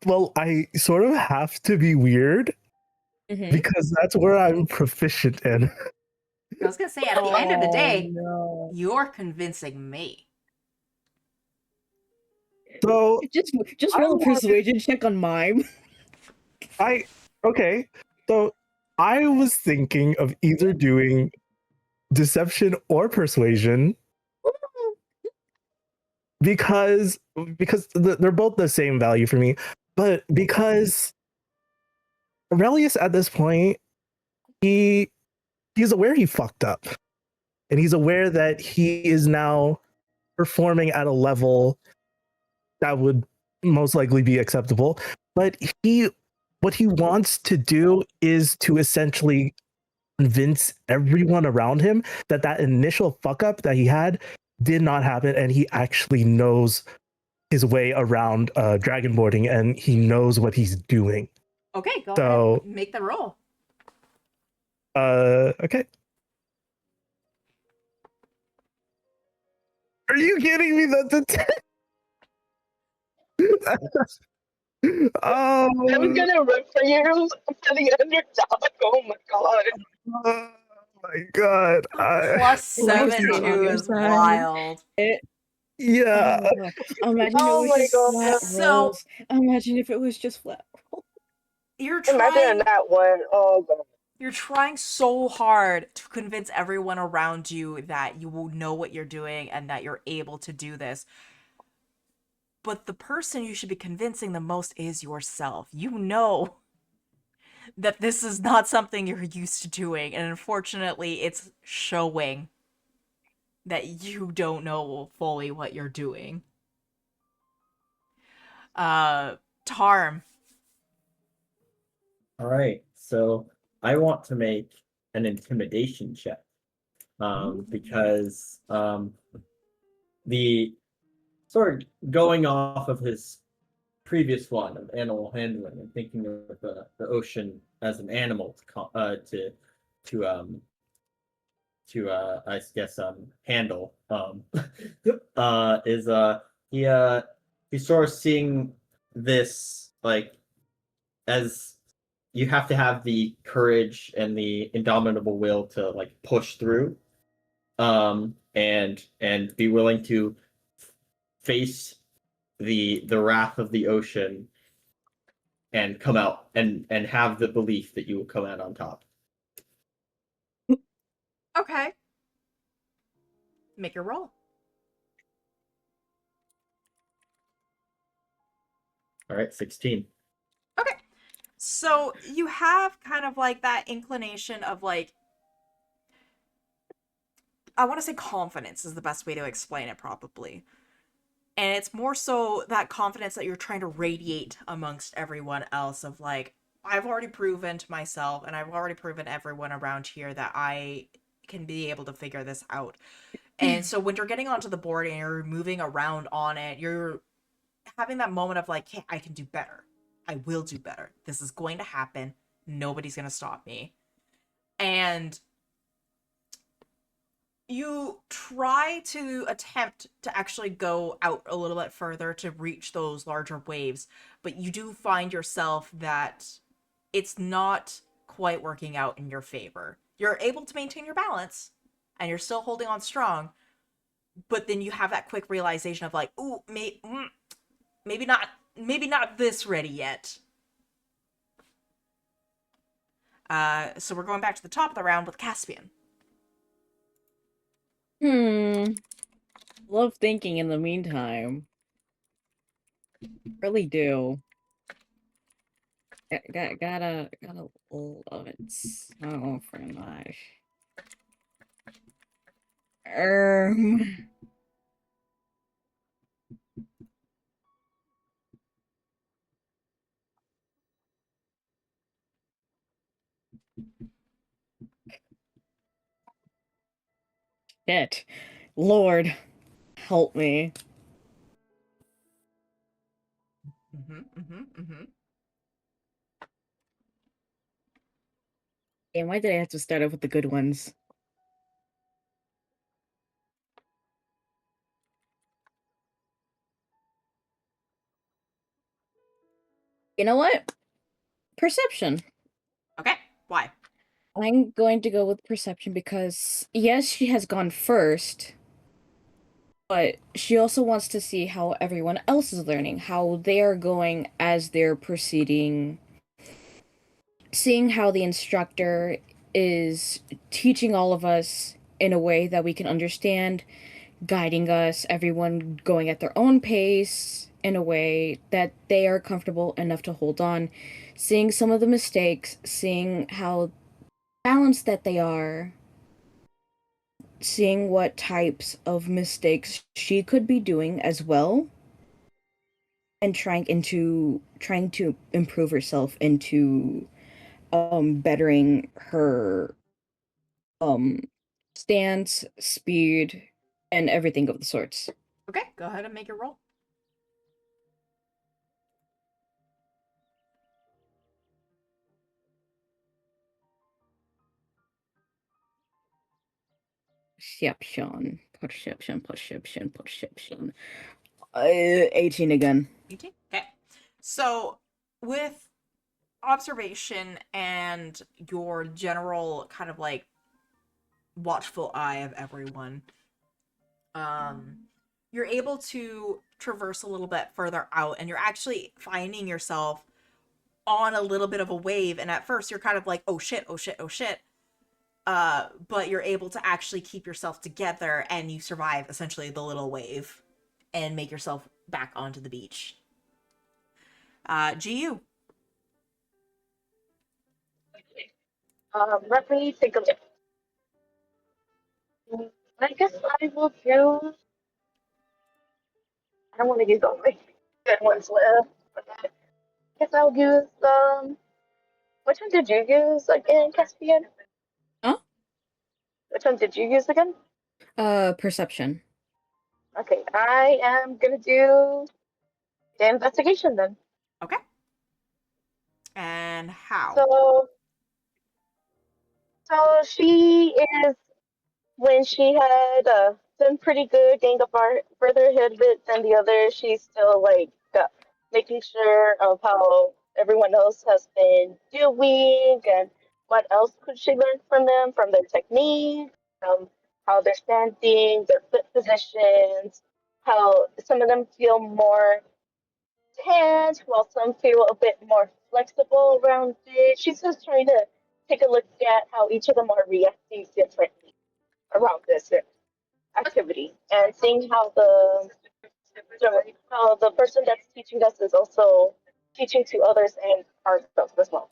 Well, I sort of have to be weird because that's where I'm proficient in. I was gonna say, at the end of the day, no. you're convincing me. So just roll a persuasion check on mime. Okay. So I was thinking of either doing deception or persuasion because they're both the same value for me, but because Aurelius at this point, he's aware he fucked up, and he's aware that he is now performing at a level that would most likely be acceptable, but what he wants to do is to essentially convince everyone around him that that initial fuck up that he had did not happen, and he actually knows his way around dragon boarding, and he knows what he's doing. Okay, go So- ahead. Make the roll. Okay. Are you kidding me? That's a 10. I was gonna root for you for the underdog. Oh my god. Oh my god. Plus I like 7 being on too your is side. wild. Yeah. Oh my god. Imagine Oh it my was god. flat So- rolls. Imagine if it was just flat rolls. You're Imagine trying that one. Oh god. you're trying so hard to convince everyone around you that you will know what you're doing and that you're able to do this. But the person you should be convincing the most is yourself. You know that this is not something you're used to doing, and unfortunately, it's showing that you don't know fully what you're doing. Tarm. All right, so I want to make an intimidation check, because the sort of going off of his previous one of animal handling and thinking of the ocean as an animal to I guess handle is he's sort of seeing this like as you have to have the courage and the indomitable will to like push through and be willing to face the wrath of the ocean and come out and have the belief that you will come out on top. Okay. Make your roll. All right, 16. Okay. So you have kind of like that inclination of like, I want to say confidence is the best way to explain it probably. And it's more so that confidence that you're trying to radiate amongst everyone else of like, I've already proven to myself and I've already proven everyone around here that I can be able to figure this out. And so when you're getting onto the board and you're moving around on it, you're having that moment of like, hey, I can do better. I will do better. This is going to happen. Nobody's going to stop me. And you try to attempt to actually go out a little bit further to reach those larger waves, but you do find yourself that it's not quite working out in your favor. You're able to maintain your balance and you're still holding on strong, but then you have that quick realization of like, ooh, maybe not this ready yet. So we're going back to the top of the round with Caspian. Love thinking in the meantime. Really do. Gotta love it so very much. Shit. Lord, help me. And why did I have to start off with the good ones? You know what? Perception. Okay, why? I'm going to go with perception because, yes, she has gone first, but she also wants to see how everyone else is learning, how they are going as they're proceeding, seeing how the instructor is teaching all of us in a way that we can understand, guiding us, everyone going at their own pace in a way that they are comfortable enough to hold on, seeing some of the mistakes, seeing how balanced that they are, seeing what types of mistakes she could be doing as well, and trying to improve herself into bettering her stance, speed, and everything of the sorts. Okay, go ahead and make your roll. Perception. 18 again. 18? Okay. So, with observation and your general kind of like watchful eye of everyone, you're able to traverse a little bit further out, and you're actually finding yourself on a little bit of a wave. And at first, you're kind of like, oh shit, oh shit, oh shit. But you're able to actually keep yourself together, and you survive essentially the little wave and make yourself back onto the beach. GU. Let me think of it. I guess I will do. I don't want to use all my good ones left. I guess I'll use Which one did you use again, Caspian? Huh? Which one did you use again? Perception. Okay, I am gonna do the investigation then. Okay. And how? So she is when she had done pretty good, gained a further ahead bit than the others. She's still like making sure of how everyone else has been doing and what else could she learn from their technique, how they're standing, their foot positions, how some of them feel more tense while some feel a bit more flexible around it. She's just trying to take a look at how each of them are reacting differently around this activity and seeing how the person that's teaching us is also teaching to others and ourselves as well.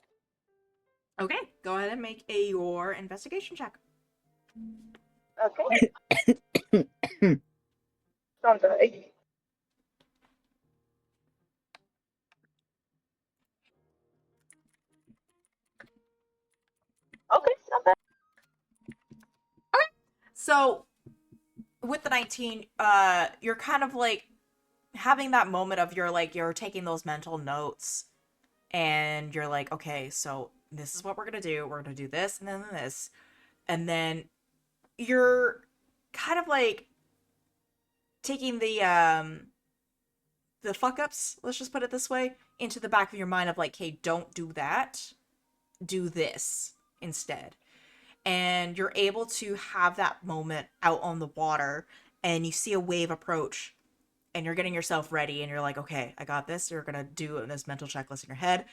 Okay, go ahead and make your investigation check. Okay. Sounds right. Okay, not bad. So, with the 19, you're kind of like having that moment of you're taking those mental notes, and you're like, okay, so this is what we're gonna do. We're gonna do this and then this. And then you're kind of like taking the fuck ups, let's just put it this way, into the back of your mind of like, hey, don't do that. Do this instead. And you're able to have that moment out on the water, and you see a wave approach, and you're getting yourself ready, and you're like, okay, I got this. You're gonna do this mental checklist in your head.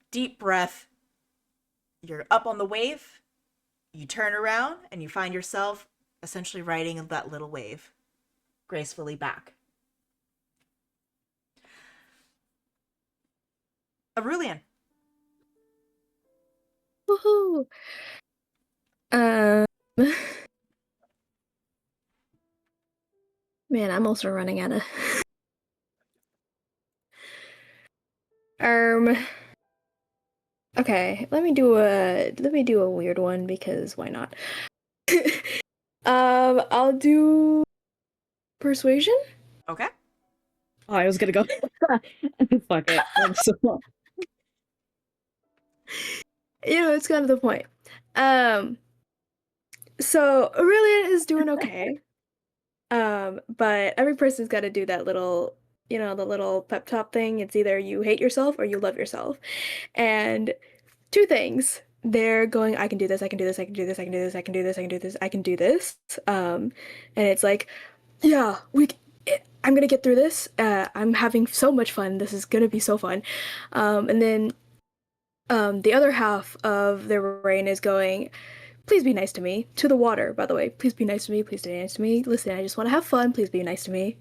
Deep breath. You're up on the wave. You turn around, and you find yourself essentially riding that little wave gracefully back. Aurelian. Woohoo! Man, I'm also running out of. Okay, let me do a weird one because why not? I'll do persuasion. Okay. Oh, I was gonna go. Fuck it. It's kind of the point. So Aurelian is doing okay. But every person's got to do that little, the little pep talk thing. It's either you hate yourself or you love yourself. And two things. They're going, I can do this, I can do this, I can do this, I can do this, I can do this, I can do this, I can do this. And it's like, yeah, I'm gonna get through this. I'm having so much fun. This is gonna be so fun. And then the other half of their brain is going, please be nice to me. To the water, by the way. Please be nice to me. Please be nice to me. Listen, I just want to have fun. Please be nice to me.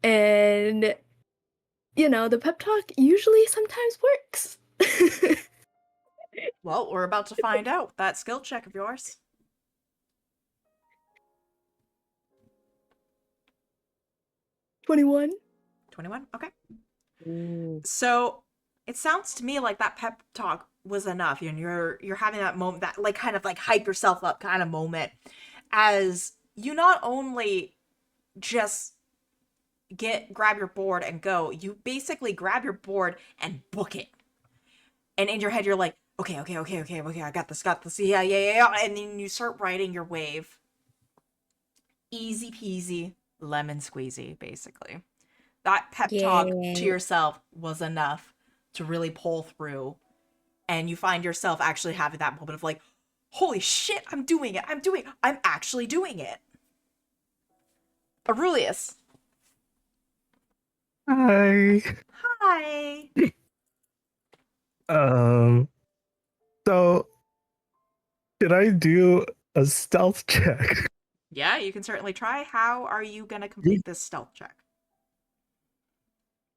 And the pep talk usually sometimes works. Well, we're about to find out that skill check of yours. 21. 21? Okay. Ooh. So it sounds to me like that pep talk was enough. You're having that moment, that like kind of like hype yourself up kind of moment, as you not only just grab your board and go, you basically grab your board and book it. And in your head, you're like, okay, I got this. Yeah. And then you start writing your wave. Easy peasy, lemon squeezy, basically. That pep talk to Yay. yourself was enough to really pull through. And you find yourself actually having that moment of like, holy shit, I'm doing it. I'm actually doing it. Aurelius. Hi. Hi. Um. So, did I do a stealth check? Yeah, you can certainly try. How are you going to complete this stealth check?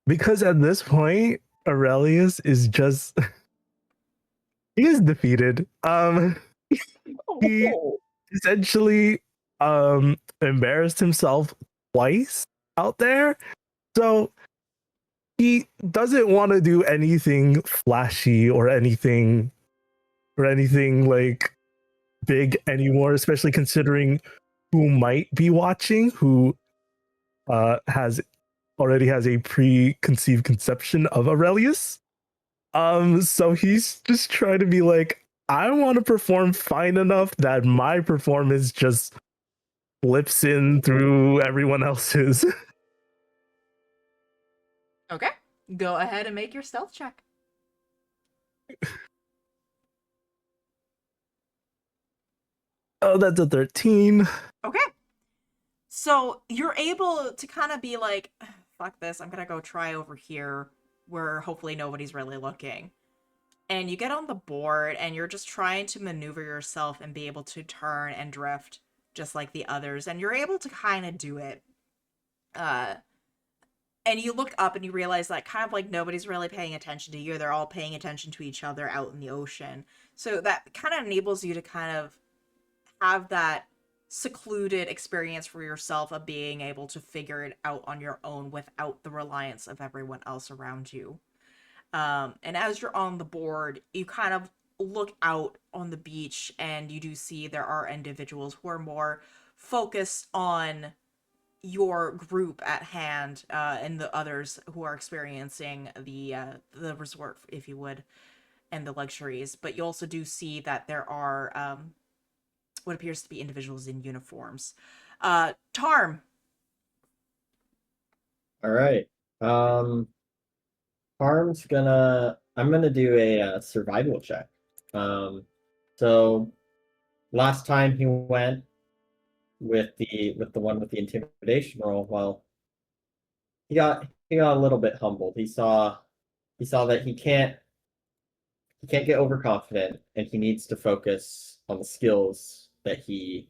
Because at this point, Aurelius is just he is defeated. He essentially embarrassed himself twice out there. So he doesn't want to do anything flashy or anything like big anymore, especially considering who might be watching, who has already has a preconceived conception of Aurelius. So he's just trying to be like, I want to perform fine enough that my performance just flips in through everyone else's. Okay. Go ahead and make your stealth check. Oh, that's a 13. Okay. So you're able to kind of be like, fuck this, I'm gonna go try over here where hopefully nobody's really looking. And you get on the board and you're just trying to maneuver yourself and be able to turn and drift just like the others. And you're able to kind of do it. And you look up and you realize that kind of like nobody's really paying attention to you. They're all paying attention to each other out in the ocean. So that kind of enables you to kind of have that secluded experience for yourself of being able to figure it out on your own without the reliance of everyone else around you. And as you're on the board, you kind of look out on the beach and you do see there are individuals who are more focused on your group at hand, and the others who are experiencing the resort, if you would, and the luxuries. But you also do see that there are what appears to be individuals in uniforms. Tarm. All right. I'm gonna do a survival check. So last time he went with the one with the intimidation roll, well, he got a little bit humbled. He saw that he can't get overconfident, and he needs to focus on the skills that he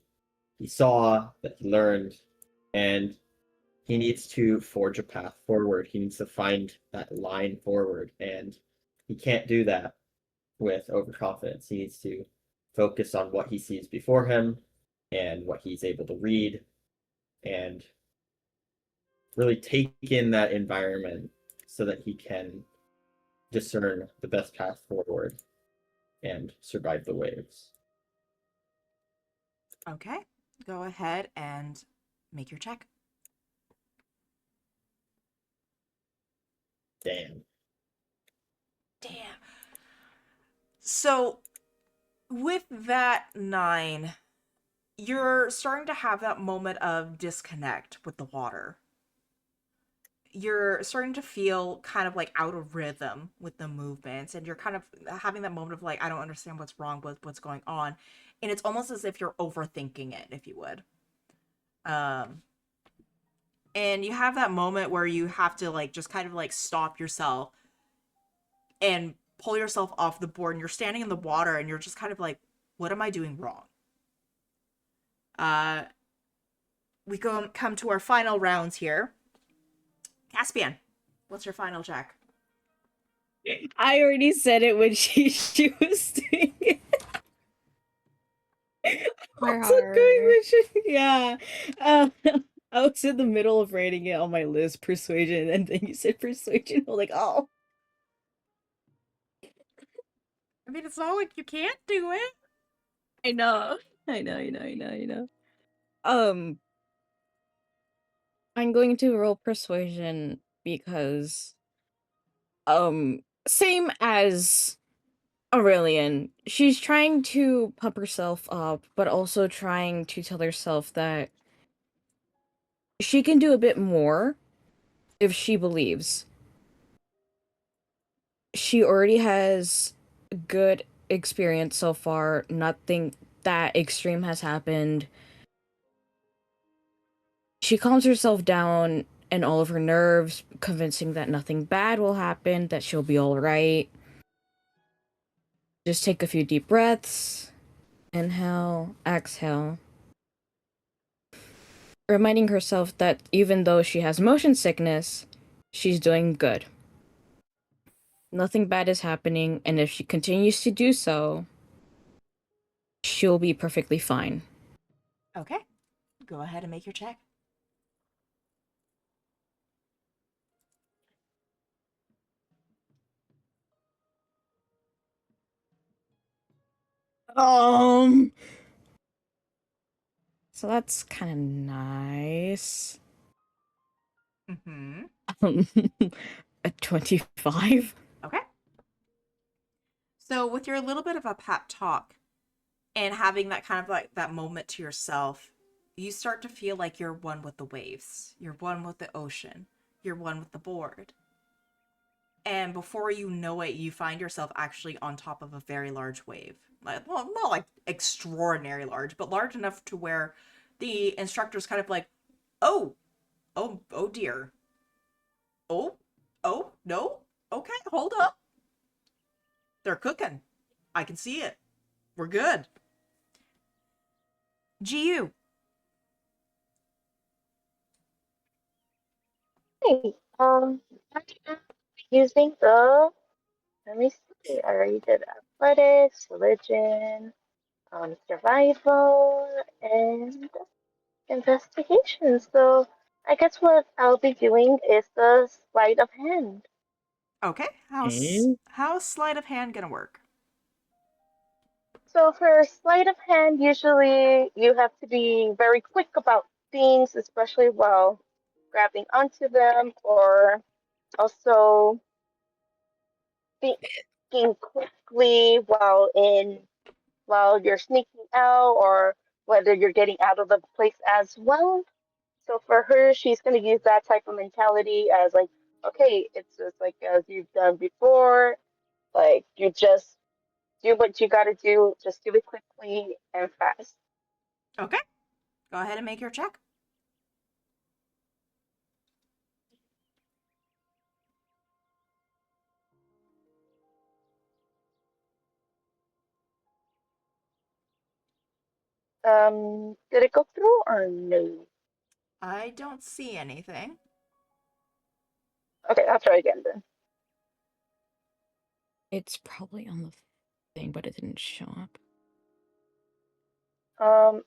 saw, that he learned, and he needs to forge a path forward. He needs to find that line forward, and he can't do that with overconfidence. He needs to focus on what he sees before him and what he's able to read, and really take in that environment so that he can discern the best path forward and survive the waves. Okay. Go ahead and make your check. Damn. So with that 9, you're starting to have that moment of disconnect with the water. You're starting to feel kind of like out of rhythm with the movements, and you're kind of having that moment of like, I don't understand what's wrong with what's going on. And it's almost as if you're overthinking it, if you would. And you have that moment where you have to like just kind of like stop yourself and pull yourself off the board, and you're standing in the water and you're just kind of like, what am I doing wrong? We come to our final rounds here. Caspian, what's your final check? I already said it when she was doing it. My Also heart. going with yeah. I was in the middle of writing it on my list, persuasion, and then you said persuasion. I'm like, oh. I mean, it's not like you can't do it. I know. I'm going to roll persuasion because same as Aurelian. She's trying to pump herself up, but also trying to tell herself that she can do a bit more if she believes. She already has good experience so far. Nothing that extreme has happened. She calms herself down and all of her nerves, convincing that nothing bad will happen, that she'll be alright. Just take a few deep breaths. Inhale, exhale. Reminding herself that even though she has motion sickness, she's doing good. Nothing bad is happening, and if she continues to do so, she'll be perfectly fine. Okay. Go ahead and make your check. So that's kind of nice. Mm-hmm. A 25? Okay. So with your little bit of a pep talk and having that kind of like that moment to yourself, you start to feel like you're one with the waves. You're one with the ocean. You're one with the board. And before you know it, you find yourself actually on top of a very large wave. Like, well, not like extraordinary large, but large enough to where the instructor's kind of like, oh, oh dear. Oh, no. Okay, hold up. They're cooking. I can see it. We're good. GU. Hey, I am using the, let me see, I already did athletics, religion, survival, and investigation. So I guess what I'll be doing is the sleight of hand. Okay, Okay. how's sleight of hand gonna work? So for sleight of hand, usually you have to be very quick about things, especially while grabbing onto them, or also thinking quickly while you're sneaking out, or whether you're getting out of the place as well. So for her, she's gonna use that type of mentality as like, okay, it's just like as you've done before, like you just do what you gotta do, just do it quickly and fast. Okay, go ahead and make your check. Did it go through or no? I don't see anything. Okay, I'll try again then. It's probably on the thing, but it didn't show up.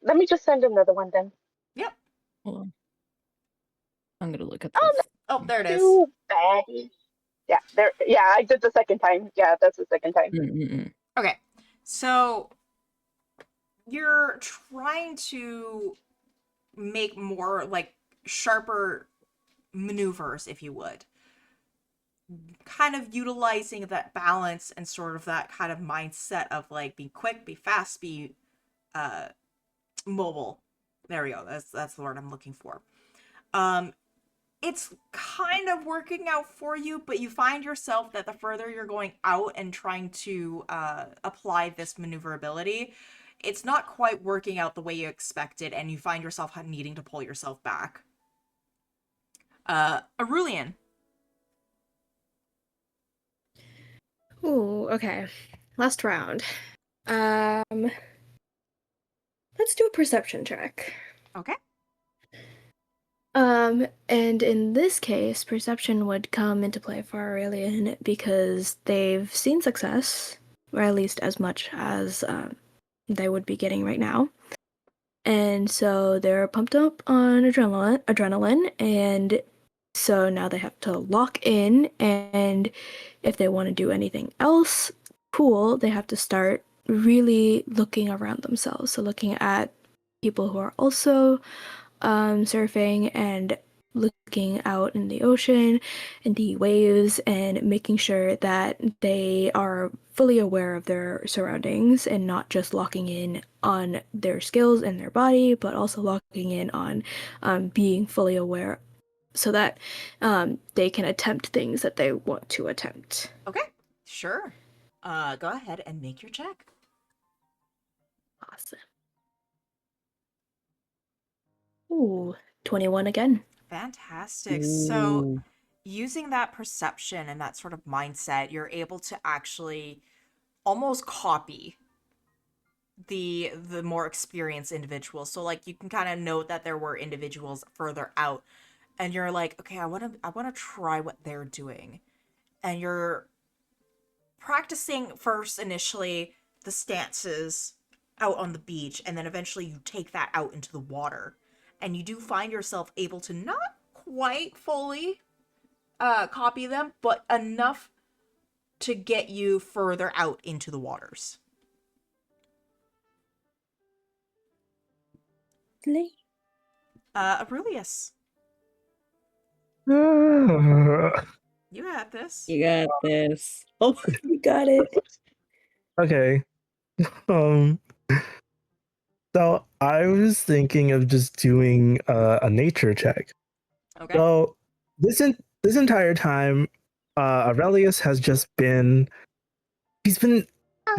Let me just send another one then. Yep. Hold on. I'm gonna look at Oh, this. Oh, there it is. too bad. Yeah, there. Yeah, I did the second time. Yeah, that's the second time. Okay, so you're trying to make more like sharper maneuvers, if you would. Kind of utilizing that balance and sort of that kind of mindset of like be quick, be fast, be uh mobile. There we go. That's the word I'm looking for. Um it's kind of working out for you, but you find yourself that the further you're going out and trying to apply this maneuverability, it's not quite working out the way you expected, and you find yourself needing to pull yourself back. Aurelian. Ooh, okay. Last round. Let's do a perception check. Okay. And in this case, perception would come into play for Aurelian because they've seen success, or at least as much as they would be getting right now. And so they're pumped up on adrenaline, and so now they have to lock in, and if they want to do anything else cool, they have to start really looking around themselves. So looking at people who are also surfing and looking out in the ocean and the waves and making sure that they are fully aware of their surroundings and not just locking in on their skills and their body, but also locking in on being fully aware so that they can attempt things that they want to attempt. Okay, sure. Go ahead and make your check. Awesome. Ooh, 21 again. Fantastic. So, using that perception and that sort of mindset, you're able to actually almost copy the more experienced individuals. So like you can kind of note that there were individuals further out and you're like, okay, I want to try what they're doing. And you're practicing first initially the stances out on the beach, and then eventually you take that out into the water. And you do find yourself able to not quite fully copy them, but enough to get you further out into the waters. Aurelius, you got this. You got this. Oh, you got it. Okay. Um. So I was thinking of just doing a nature check. Okay. So this entire time, Aurelius has just been. He's been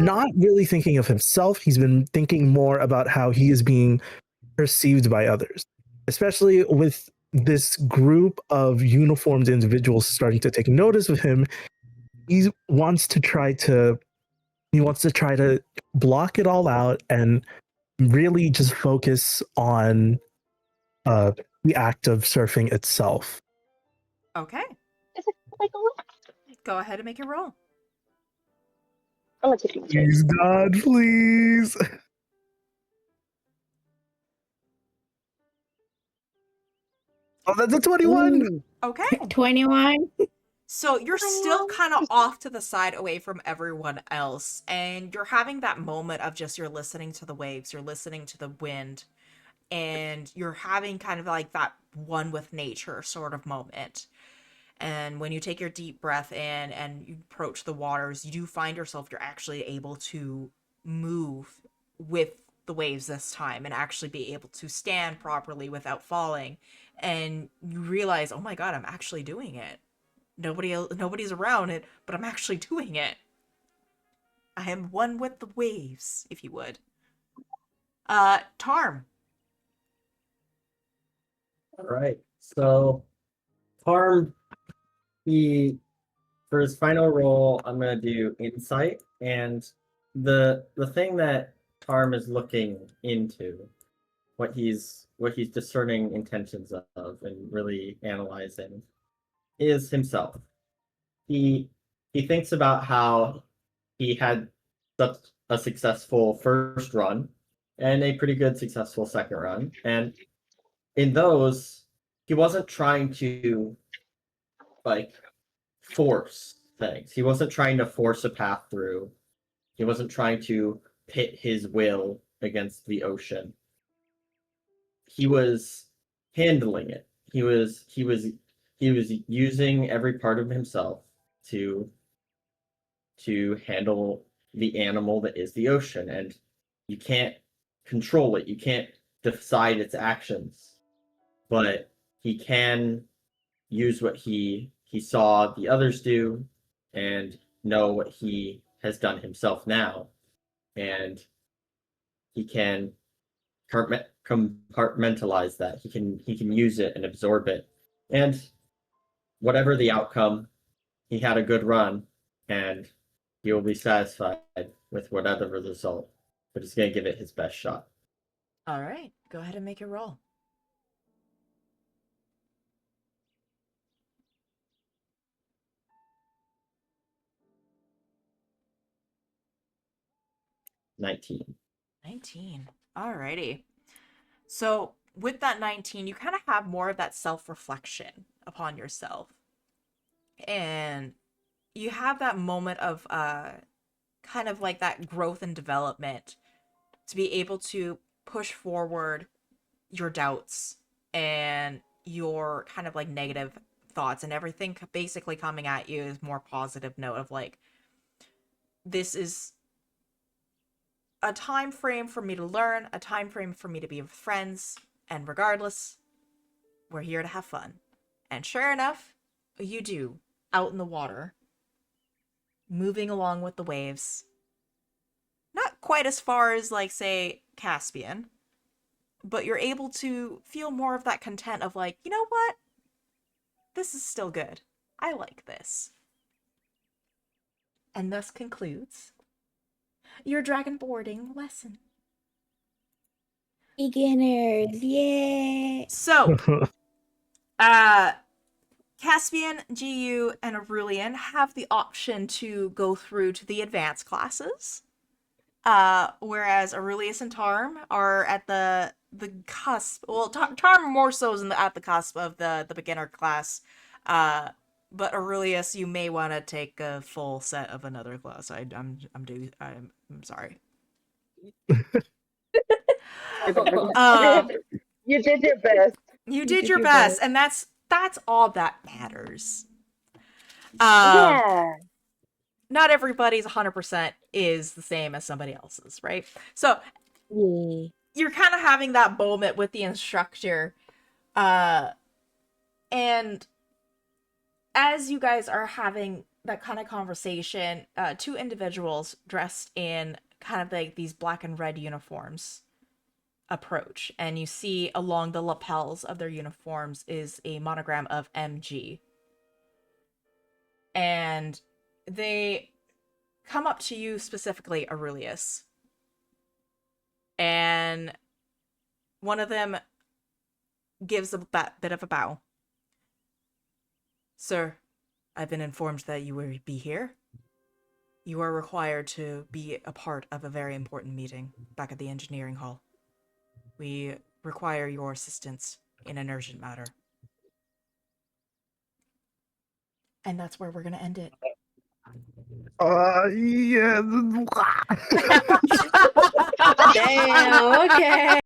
not really thinking of himself. He's been thinking more about how he is being perceived by others, especially with this group of uniformed individuals starting to take notice of him. He wants to try to block it all out and really just focus on the act of surfing itself. Okay. Is it like a look? Go ahead and make your roll. I'm gonna take my Please, God, please. Oh, that's a 21. Ooh. Okay. 21. So you're still kind of off to the side away from everyone else, and you're having that moment of just you're listening to the waves, you're listening to the wind, and you're having kind of like that one with nature sort of moment. And when you take your deep breath in and you approach the waters, you do find yourself you're actually able to move with the waves this time and actually be able to stand properly without falling. And you realize, oh my God, I'm actually doing it. Nobody's around it, but I'm actually doing it. I am one with the waves, if you would. Tarm. All right. So Harm, for his final roll, I'm gonna do insight, and the thing that Harm is looking into, what he's discerning intentions of and really analyzing, is himself. He thinks about how he had such a successful first run and a pretty good successful second run, and in those he wasn't trying to like force things. He wasn't trying to force a path through. He wasn't trying to pit his will against the ocean. He was handling it. He was using every part of himself to handle the animal that is the ocean, and you can't control it. You can't decide its actions, but he can use what he saw the others do and know what he has done himself now, and he can compartmentalize that. He can use it and absorb it, and whatever the outcome, he had a good run, and he will be satisfied with whatever the result, but he's going to give it his best shot. All right, go ahead and make your roll. $19. 19. Alrighty. So with that 19, you kind of have more of that self-reflection upon yourself. And you have that moment of kind of like that growth and development to be able to push forward your doubts, and your kind of like negative thoughts, and everything basically coming at you is more positive note of like, this is a time frame for me to learn, a time frame for me to be with friends, and regardless, we're here to have fun. And sure enough, you do, out in the water, moving along with the waves. Not quite as far as, like, say, Caspian, but you're able to feel more of that content of, like, you know what? This is still good. I like this. And thus concludes your dragon boarding lesson. Beginners, yay! So, Caspian, GU, and Aurelian have the option to go through to the advanced classes. Whereas Aurelius and Tarm are at the cusp. Well, Tarm more so is at the cusp of the beginner class. But Aurelius, you may want to take a full set of another class. I'm sorry. You did your best. You did your best, and that's all that matters. Yeah. Not everybody's 100% is the same as somebody else's, right? So you're kind of having that moment with the instructor, and as you guys are having that kind of conversation, two individuals dressed in kind of like these black and red uniforms approach, and you see along the lapels of their uniforms is a monogram of MG. And they come up to you specifically, Aurelius. And one of them gives a bit of a bow. Sir, I've been informed that you will be here. You are required to be a part of a very important meeting back at the engineering hall. We require your assistance in an urgent matter. And that's where we're going to end it. Yeah. Damn, okay.